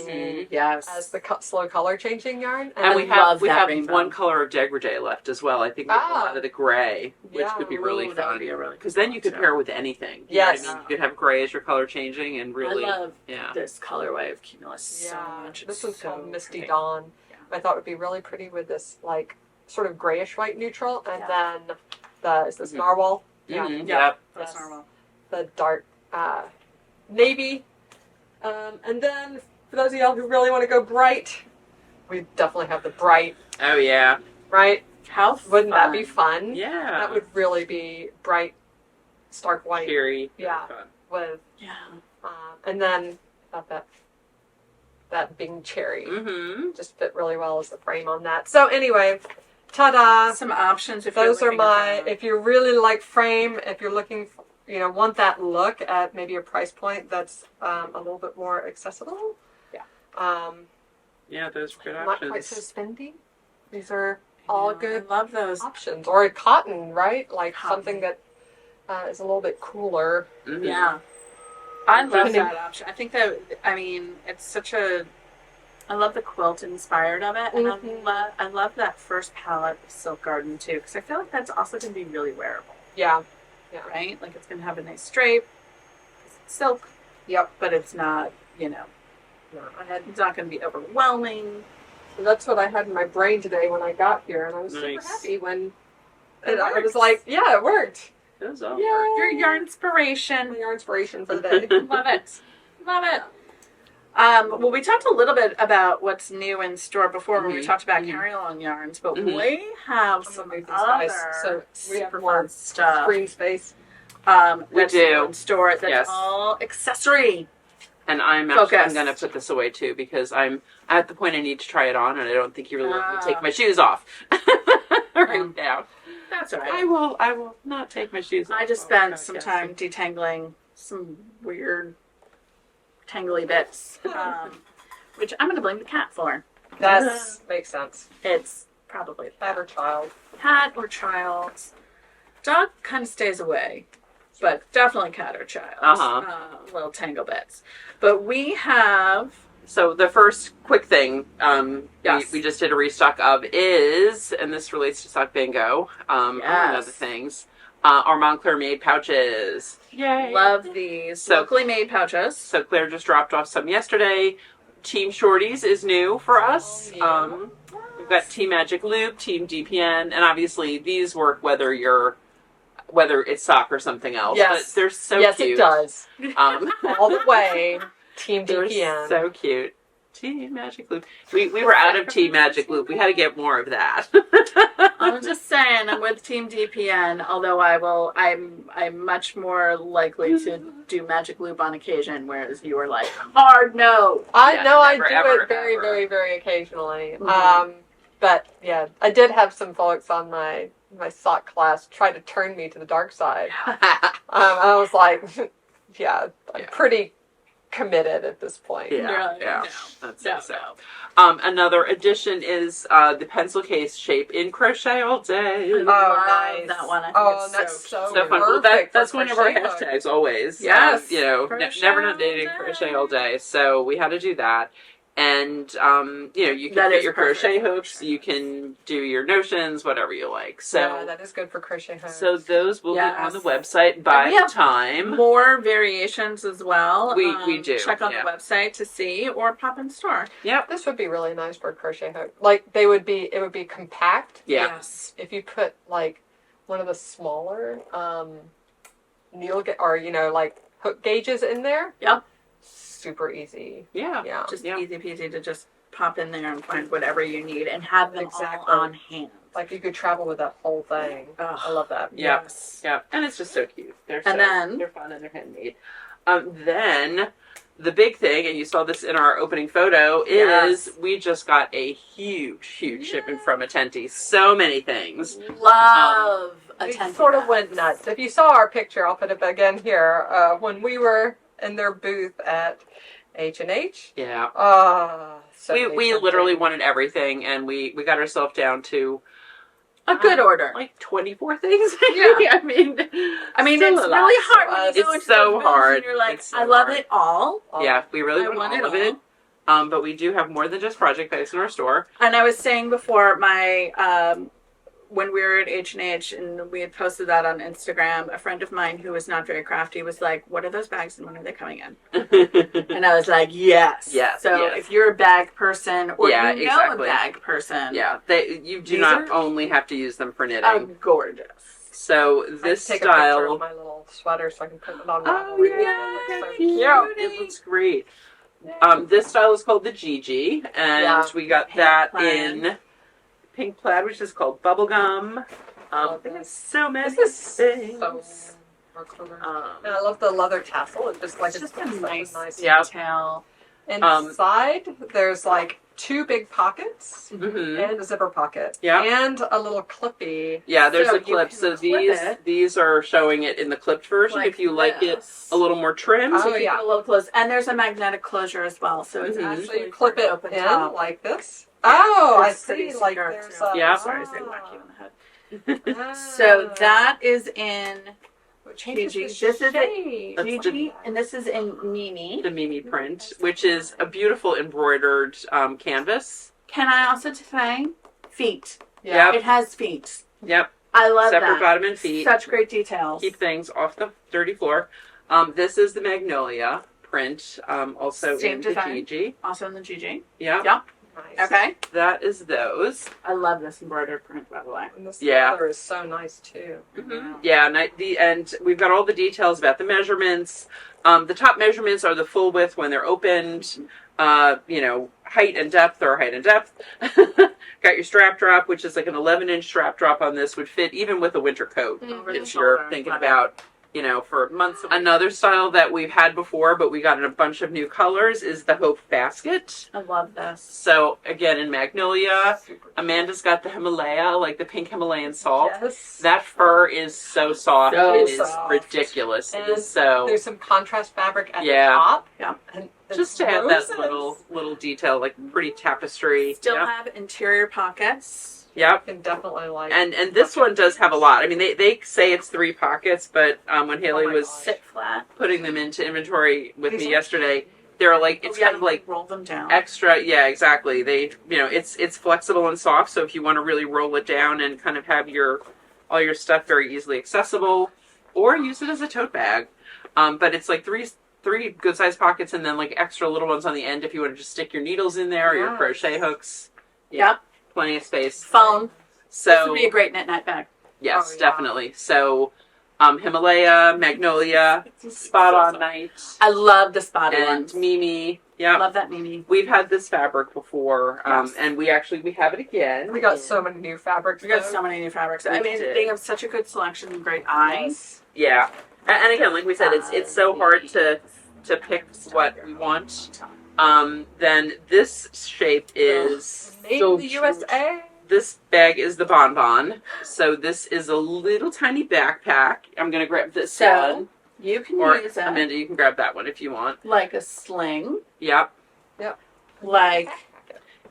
Yes. as the slow color changing yarn. And we love have that rainbow. one color of degradé left as well. I think we have a lot of the gray, which Yeah. could be really Ooh, that would fun. be a really Because then you could cool pair with anything. Yes. You know what I mean? You could have gray as your color changing and really, I love yeah. this colorway of cumulus so much. This It's one's so called Misty pretty. Dawn. Yeah. I thought would be really pretty with this like sort of grayish white neutral, and Yeah. then is this Mhm. narwhal? Mhm, Yeah. Yep. That's Yes. normal. The dark navy, and then for those of y'all who really want to go bright, we definitely have the bright, Oh, yeah. right? How Wouldn't that be fun. fun? Yeah. That would really be bright, stark white Cheery. Yeah. Fun. with, Yeah. and then that Bing cherry Mm-hmm. just fit really well as the frame on that. So anyway, ta-da! Some options if Those you're are looking my. at that. If you really like frame, if you're looking, want that look at maybe a price point that's a little bit more accessible. Yeah. Yeah, those are good Not options. quite so spendy. These are all Yeah, good I love those. options. Or cotton, right? Like Cotton. something that is a little bit cooler. Mhm. Yeah. I love Depending- that option. I think that, it's such a, I love the quilt inspired of it. And Mhm. I love that first palette of Silk Garden too, because I feel like that's also going to be really wearable, Yeah. right? Like it's going to have a nice drape. 'Cause it's silk. Yep. But it's not, it's not going to be overwhelming. So that's what I had in my brain today when I got here, and I was super Nice. happy when It I was works. like, yeah, it worked. Those all Yay. work. Your yarn inspiration. Your inspiration for the day. Love it. Love it. Well, we talked a little bit about what's new in store before when we Mhm. talked about Mhm. carry-along yarns, but Mhm. we have I'm some gonna move these other guys so we have super more fun stuff. Screen space. We That's do. new in store. That's Yes. all accessory. And I'm Focused. going to put this away too because I'm at the point I need to try it on, and I don't think you really want me to take Ah. my shoes off right now. That's all I right. will not take my shoes off. I just while spent we're some podcasting. time detangling some weird tangly bits, which I'm going to blame the cat for. That makes sense. It's probably the Cat or child. cat or child. Dog kind of stays away, but definitely cat or child. Little tangle bits. But we have. So the first quick thing Yes. we just did a restock of is, and this relates to Sock Bingo, among Yes. other things, our Montclair made pouches. Yay! Love these So- locally made pouches. So Claire just dropped off some yesterday. Team Shorties is new for us. Oh, yeah. We've got Team Magic Loop, Team DPN, and obviously these work whether it's sock or something else. Yes. But they're so yes, cute. it does. Um, All the way. Team they're DPN. so cute. Tea magic loop. We were out of tea magic loop. We had to get more of that. I'm just saying, I'm with Team DPN. Although I'm much more likely to do magic loop on occasion, whereas you are like hard no. I know I never, do ever, it very, ever. very, very occasionally. Mhm. But yeah, I did have some folks on my sock class try to turn me to the dark side. I was like, yeah, I'm pretty committed at this point. Yeah. No. That's No, it. So. no. Another addition is the pencil case shape in crochet all day. I Oh, love nice. that one. I think Oh, it's that's so So fun. Well, perfect that's for one of our crochet hook. hashtags always. Yes. Never Crochet not all dating, day. crochet all day. So we had to do that. And, you can That fit is your perfect crochet for hooks, crochet. you can do your notions, whatever you like. So, Yeah, that is good for crochet hooks. so those will be on the Yes. website by we the have time. more variations as well. We do, Check on yeah. the website to see, or pop in store. Yep. This would be really nice for a crochet hook. Like it would be compact. Yeah. Yes. If you put like one of the smaller like hook gauges in there. Yep. Super easy. Yeah. Yeah. Just Yeah. easy peasy to just pop in there and find whatever you need and have them Exactly. all on hand. Like you could travel with that whole thing. Ugh. I love that. Yeah. Yes. Yeah. And it's just so cute. They're fun and they're handmade. Then the big thing, and you saw this in our opening photo, is Yes. we just got a huge shipment from Atenti. So many things. Love We Atenti sort of bags. went nuts. If you saw our picture, I'll put it again here. When we were in their booth at H&H. Yeah. We literally wanted everything, and we got ourselves down to A good order. like 24 things. Yeah. I mean, it's still a lot. really hard when you go It's into so those booths hard. and you're like, It's so I love hard. it all. Yeah, we really I want want all it of it. But we do have more than just project bags in our store. And I was saying before, when we were at H&H and we had posted that on Instagram, a friend of mine who was not very crafty was like, what are those bags and when are they coming in? And I was like, yes. Yes, So yes. if you're a bag person or Yeah, you know exactly. a bag person, Yeah, you do These not are- only have to use them for knitting. gorgeous. So This this take a picture style, of my little sweater so I can put it on. oh Ravelry. yeah, It looks so cute. cute. It looks great. This style is called the Gigi, and Yeah. we got Pink that plaid. in pink plaid, which is called bubblegum. There's so many This is things. so color. Um, And I love the leather tassel. It's just like It's just a such nice Yeah. detail. Inside, there's like 2 big pockets mhm. and a zipper pocket. Yeah. And a little clippy. Yeah, there's So a you clip. can So clip these are showing it in the clipped version. Like if you like it this. a little more trimmed. Oh, So keep yeah. it a little close. And there's a magnetic closure as well. So it's Mhm. actually So you clip it open in top. like this. Oh, I It's pretty see. Like secure, there's too. a... Yeah. Sorry, say whack you in the head. Ah. So that is in It changes Gigi. the This is shape. That's Gigi, and this is in Mimi. the Mimi print, which is a beautiful embroidered canvas. Can I also say feet? Yeah. It has feet. Yep, I love separate that. bottom and feet. Such great details. Keep things off the dirty floor. This is the Magnolia print, also Same in design. the Gigi. Also in the Gigi. Yeah, Yep. Nice. Okay. that is those. I love this embroidered print, by the way. And this Yeah. leather is so nice too. Mhm. Yeah, and we've got all the details about the measurements. The top measurements are the full width when they're opened. Height and depth are height and depth. Got your strap drop, which is like an 11-inch strap drop on this, would fit even with a winter coat Over the if you're shoulder. thinking Love it. about, for months. Another style that we've had before, but we got in a bunch of new colors, is the Hope Basket. I love this. So again, in Magnolia, Super Amanda's got the Himalaya, like the pink Himalayan salt. Yes. That fur is so soft. So it is soft. ridiculous. It And is so. There's some contrast fabric at Yeah. the top. Yeah. And Just to there's add that roses. little detail, like pretty tapestry. Still Yep. have interior pockets. Yep. Can definitely like. And this one does have a lot. I mean, they say it's 3 pockets, but when Haley my was gosh. Sit flat. putting them into inventory with These me are yesterday, they're like, it's Oh, yeah, kind of like roll them down. extra. Yeah, exactly. They, it's flexible and soft. So if you want to really roll it down and kind of have all your stuff very easily accessible, or use it as a tote bag. But it's like three good sized pockets and then like extra little ones on the end if you want to just stick your needles in there or your Yes. crochet hooks. Yep. Plenty of space. Phone. This So would be a great knit night bag. yes, Oh, yeah. definitely. So Himalaya, Magnolia, Spot on Night, I love the spotty and ones. Mimi. Yeah. Love that Mimi. We've had this fabric before, Yes. and we have it again. We got so many new fabrics. We got so many new fabrics. I mean, did. they have such a good selection and great eyes. Yeah. And again, like we said, it's so hard to pick what we want. Then this shape is Made in the USA. This bag is the bonbon. So this is a little tiny backpack. I'm gonna grab this one. You can Or use it Amanda, you can grab that one if you want. like a sling. Yep. Like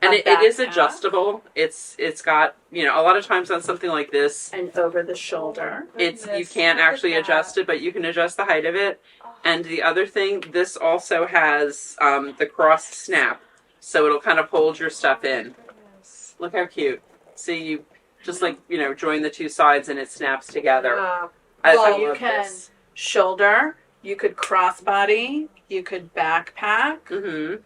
And a it is backpack. adjustable. It's got, a lot of times on something like this, and over the shoulder. you can't actually adjust it, but you can adjust the height of it. And the other thing, this also has the crossed snap, so it'll kind of hold your stuff in. Look how cute. See, you just join the two sides and it snaps together. I you love can this. shoulder. You could crossbody. You could backpack. Mm-hmm.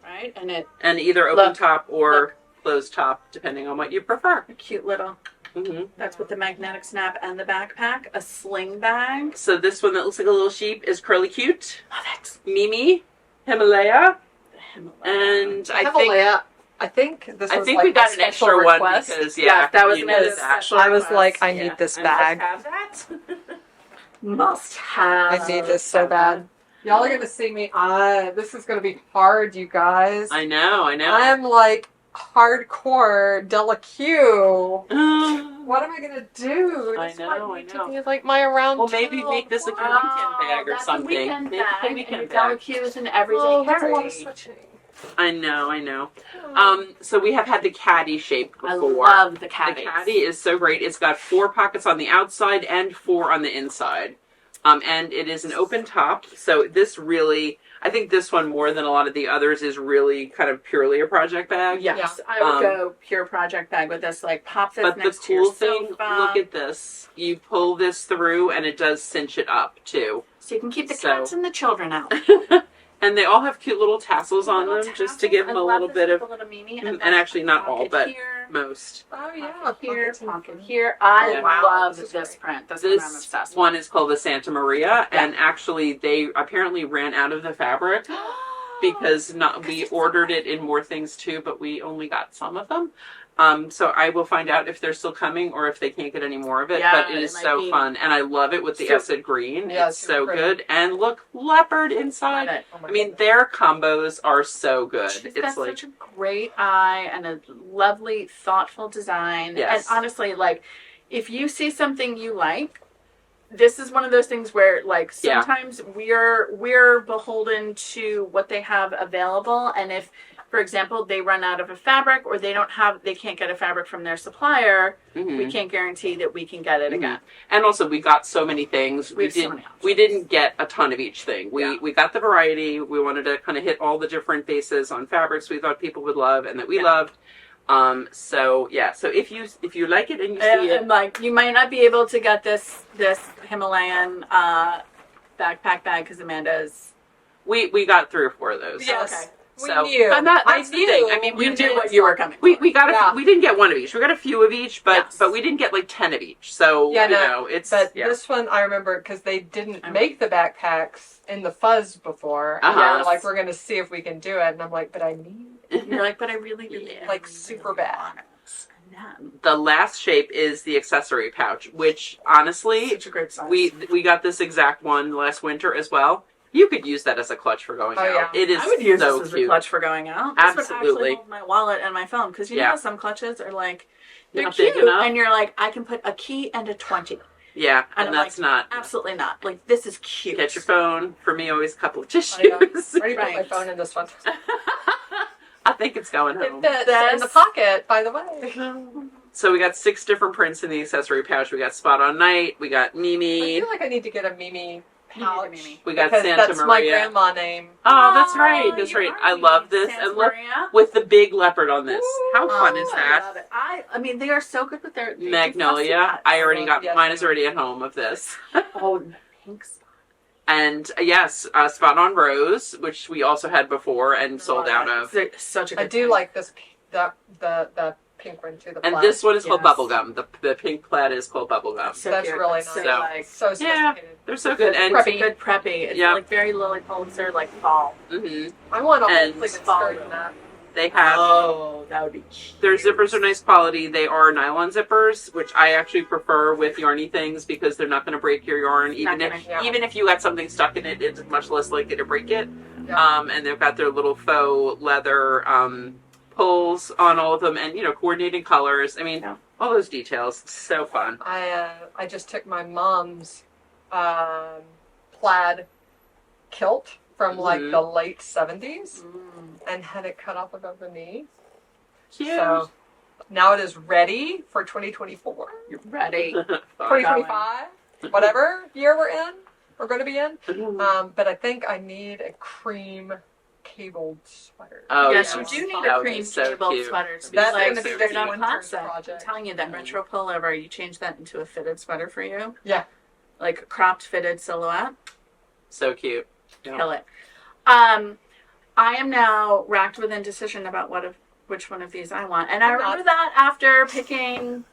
Right, And either open Look, top or closed top, depending on what you prefer. a cute little. Mm-hmm. That's with the magnetic snap and the backpack. A sling bag. So this one that looks like a little sheep is Curly Cute, Love it. Mimi, Himalaya, The Himalaya. and I think this was we got an special extra one request. because Yes, that was you another needed that. special I was request. like, I Yeah. need this I bag. must have that. Must have. I need this so bad. Y'all are gonna see me. This is gonna be hard, you guys. I know. I'm like hardcore Q. What am I gonna do? I This know, might I need to know. be like my around. Well, maybe make this a weekend bag or that's something. A weekend Make it a bag. weekend and bag. Cues and everyday Oh, that's a carry. lot of switching. I know. So we have had the caddy shape before. I love the caddy. The caddy is so great. It's got 4 pockets on the outside and 4 on the inside. And it is an open top. So this really, I think this one more than a lot of the others is really kind of purely a project bag. Yes, I would go pure project bag with this. Like pop this But the next to your cool thing, sofa. look at this. You pull this through and it does cinch it up too. So you can keep the cats and the children out. And they all have cute little tassels on Little them just to give them I a love little this bit with of, the little Mimi, and then actually not all, pocket but here, most. Oh yeah, pocket here, pockets in pocket front. here. I Yeah. Wow, love this is this great. print. This one I'm This obsessed with. one is called the Santa Maria, and actually they apparently ran out of the fabric because we ordered it in more things too, but we only got some of them. So I will find out if they're still coming or if they can't get any more of it. Yeah, but it is it might so be. fun, and I love it with the So- acid green. Yeah, it's it's so super pretty. good. And look, leopard Love inside. it. Oh my I mean, goodness. their combos are so good. She's It's got like such a great eye and a lovely, thoughtful design. Yes. And honestly, like, if you see something you like, this is one of those things where, like, Yeah. sometimes we're beholden to what they have available, and if, for example, they run out of a fabric or they can't get a fabric from their supplier, mhm. we can't guarantee that we can get it again. And also, we got so many things. We have so many options. We didn't get a ton of each thing. Yeah. We got the variety. We wanted to kind of hit all the different bases on fabrics we thought people would love and that we loved. So if you like it and you see it, And like, you might not be able to get this Himalayan backpack bag because Amanda's. we got 3 or 4 of those. Yes. Okay. We So, knew. and that's the thing. I mean, We we knew did. what you were coming. We got Yeah. we didn't get one of each. We got a few of each, Yes. but we didn't get like 10 of each. So Yeah, you no, know, it's But yeah. this one I remember because they didn't I make the backpacks in the fuzz before. And Uh-huh. they were like, we're gonna see if we can do it, and I'm like, but I need You're like, but I really, really, Yeah. really, Like, super really bad. want it. And then, The last shape is the accessory pouch, which honestly, such a great size. we got this exact one last winter as well. You could use that as a clutch for going Oh, out. yeah. It is I would use so this as cute. a clutch for going out. This would Absolutely. actually hold my wallet and my phone because you know Yeah. how some clutches are like they're Not big cute, enough. and you're like, I can put a key and a 20. Yeah, And and I'm that's like, not. Absolutely not. Like, this is cute. Get your phone. For me, always a couple of I tissues. know. Ready to put my Right. phone in this one. I think it's going It home. fits in the pocket, by the way. So we got 6 different prints in the accessory pouch. We got Spot on Night. We got I Mimi. feel like I need to get a Mimi pouch. Mimi. We got because Santa that's my Maria. grandma name. Oh, that's right. That's you right. are I love Mimi. this. Santa And look, Maria. with the big leopard on this. How Ooh, fun is I that? love it. I mean, they are so good with their they do Magnolia. fussy cuts. I already got Yes. mine is already at home of this. Oh, pink spot. And yes, Spot on Rose, which we also had before and sold out of. It's such a good I do print. like this. The pink one too. The And plaid. this one is called Yes. Bubblegum. The pink plaid is called Bubblegum. So That's cute. really It's nice. So, like, So sophisticated. They're so good. And preppy. Good preppy. It's Yeah. like very Lily Pulitzer, like fall. I want a And whole pleated fall skirt in room. that. they have Oh, that would be cute. their zippers are nice quality. They are nylon zippers, which I actually prefer with yarny things because they're not going to break your yarn. Even Not if gonna- yeah. even if you got something stuck in it, it's much less likely to break it. Yeah. And they've got their little faux leather pulls on all of them, and coordinating colors. I mean, Yeah. all those details. So fun. I just took my mom's plaid kilt from like Mhm. the late 70s Mm. and had it cut off above the knee. Cute. So now it is ready for 2024, You're ready. 2025, whatever year we're going to be in. Mhm. But I think I need a cream cabled sweater. Oh, yes, yes. you do need That a would be cream so cabled cute. sweater to be That's like gonna be straight this on winter's concept. I'm project. telling you, that retro pullover, you change that into a fitted sweater for you. Yeah. Like a cropped fitted silhouette. So cute. Yeah. Kill it. I am now racked with indecision about which one of these I want. And I I'm not. remember that after picking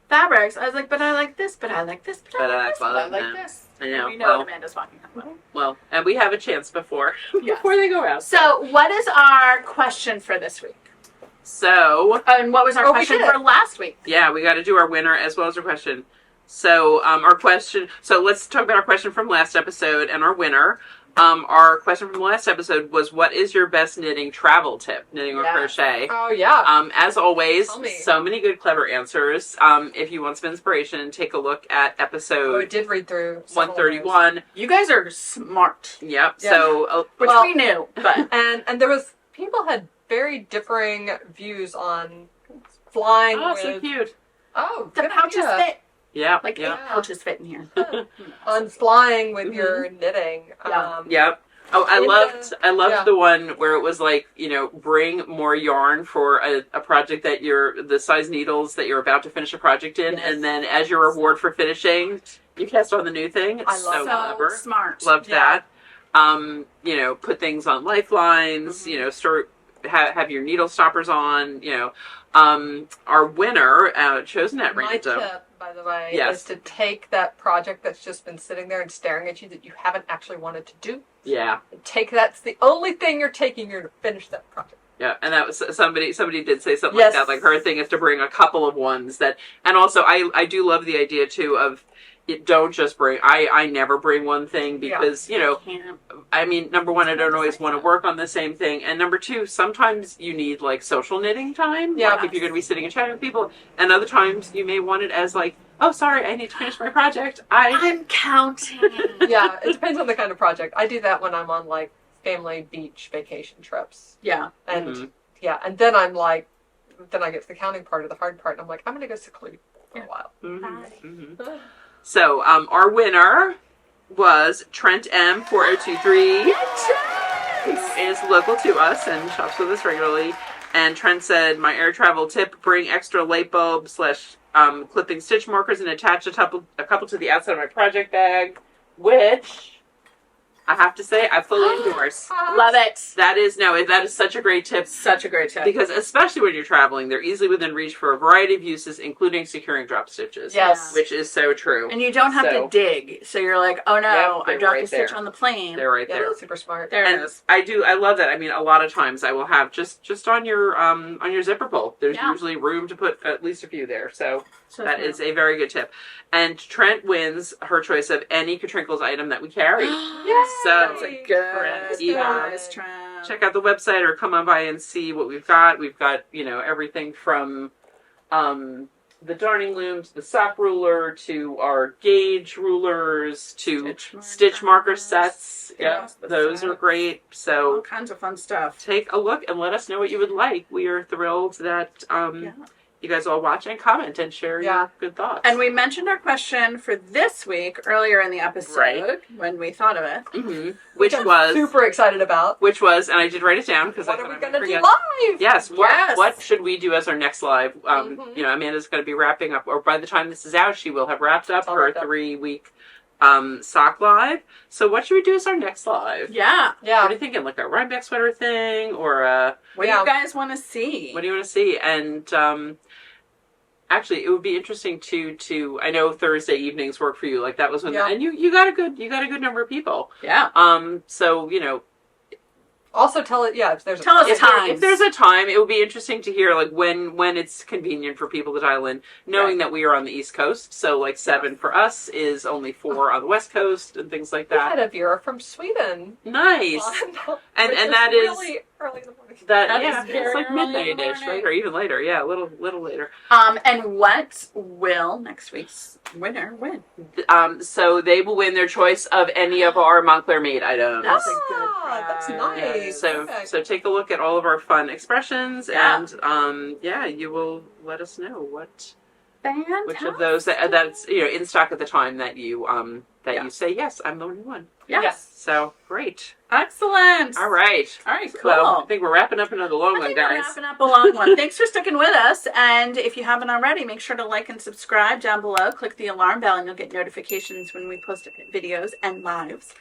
fabrics, I was like, but I like this, but I like this, but I like this, but I like this. I know. We know Well, what Amanda's talking about. well, and we have a chance before Yes. before they go out. So, what is our question for this week? So And what was our Oh, we question did. for last week? yeah, we got to do our winner as well as our question. So our question. So let's talk about our question from last episode and our winner. Our question from the last episode was, "What is your best knitting travel tip? Knitting or Yeah. crochet?" Oh yeah. As always, Tell me. so many good, clever answers. If you want some inspiration, take a look at I episode did read through several of those. 131. You guys are smart, Yep. Yeah. So which Well- we knew, but And there was people had very differing views on flying oh, with so cute. the good pouches idea. fit. Yeah. Like yeah. 8 pouches fit in here. On flying with Mhm. your knitting. Yeah. Yep. Oh, I In loved yeah. the one where it was like, bring more yarn for a project that the size needles that you're about to finish a project in, Yes. and then as your reward for finishing, you cast on the new thing. It's I love so that. clever. Smart. Loved Yeah. that. Put things on lifelines, start have your needle stoppers on, our winner, chosen at My random. tip, by the way, Yes. is to take that project that's just been sitting there and staring at you that you haven't actually wanted to do. Yeah. That's the only thing you're taking. You're to finish that project. Yeah, and that was somebody did say something Yes. like that. Like her thing is to bring a couple of ones that, and also I do love the idea too of you don't just bring. I never bring one thing because Can't. I mean, number one, I don't always want to work on the same thing, and number two, sometimes you need like social knitting time. Yeah. Like if you're going to be sitting and chatting with people, and other times you may want it as like, oh, sorry, I need to finish my project. I'm counting. Yeah, it depends on the kind of project. I do that when I'm on like family beach vacation trips, Yeah. and Mhm. and then I'm like, then I get to the counting part of the hard part, and I'm like, I'm gonna go seclude for a while. Mhm. So our winner was Trent M 4023. Is local to us and shops with us regularly. And Trent said, my air travel tip, bring extra light bulb / clipping stitch markers and attach a couple to the outside of my project bag, which I have to say I fully endorse. Love it. That is such a great tip. Such a great tip. Because especially when you're traveling, they're easily within reach for a variety of uses, including securing drop stitches. Yes. Which is so true. And you don't have So- to dig. So you're like, oh no, Yep, I they're dropped right a stitch there. on the plane. They're right Yeah, there. that's super smart. There it And is. I love that. I mean, a lot of times I will have just on your zipper pull. There's Yeah. usually room to put at least a few there. So So that true. is a very good tip. And Trent wins her choice of any Katrinkles item that we carry. So That's a good Trent, either- advice, Trent. check out the website or come on by and see what we've got. We've got, everything from the darning loom to the sock ruler to our gauge rulers to stitch marker sets. Yeah, Yes, the those are sets. great. All So kinds of fun stuff. take a look and let us know what you would like. We are thrilled that Yeah. you guys all watch and comment and share Yeah. your good thoughts. And we mentioned our question for this week earlier in the episode Right. when we thought of it. Mhm. Which I'm super excited about. and I did write it down because I What are thought we I gonna would do forget. live? Yes. Yes. What should we do as our next live? Mhm. Amanda's going to be wrapping up, or by the time this is out, she will have wrapped up All her wrapped up. 3-week sock live. So what should we do as our next live? Yeah. What are you thinking? Like a Reinbeck sweater thing, or what do you guys want to see? What do you want to see? And actually, it would be interesting to I know Thursday evenings work for you. Like that was when, and you got a good number of people. Yeah. So you know. Also, tell us times. If there's a time, it would be interesting to hear like when it's convenient for people to dial in, knowing that we are on the East Coast. So like 7 for us is only 4 on the West Coast and things like that. We had a viewer from Sweden. Nice. And that is really early in the morning. That is it's like midnight-ish, right? Or even later. Yeah, a little later. And what will next week's winner win? So they will win their choice of any of our Montclair made items. That's a good prize. That's nice. So take a look at all of our fun expressions, and you will let us know which of those that's in stock at the time that you you say yes, I'm the only one. Yes. So great. Excellent. All right, cool. Well, I think we're wrapping up another long one, guys. We're wrapping up a long one. Thanks for sticking with us. And if you haven't already, make sure to like and subscribe down below. Click the alarm bell and you'll get notifications when we post videos and lives.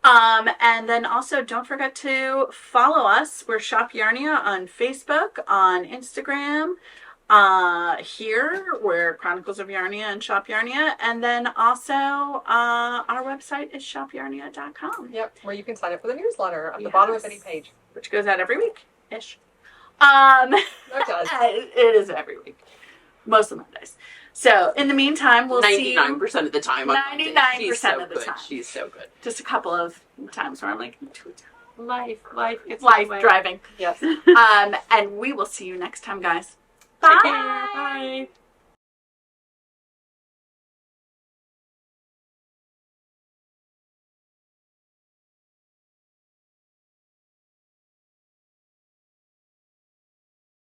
And then also don't forget to follow us. We're Shop Yarnia on Facebook, on Instagram. Here we're Chronicles of Yarnia and Shop Yarnia, and then also our website is shopyarnia.com. Yep, where you can sign up for the newsletter at the bottom of any page, which goes out every week ish. It does. It is every week, most of Mondays. So in the meantime, we'll 99% of the time. 99% of the time. She's so good. Just a couple of times where I'm like, life driving. Yes. And we will see you next time, guys. Bye. Take care. Bye.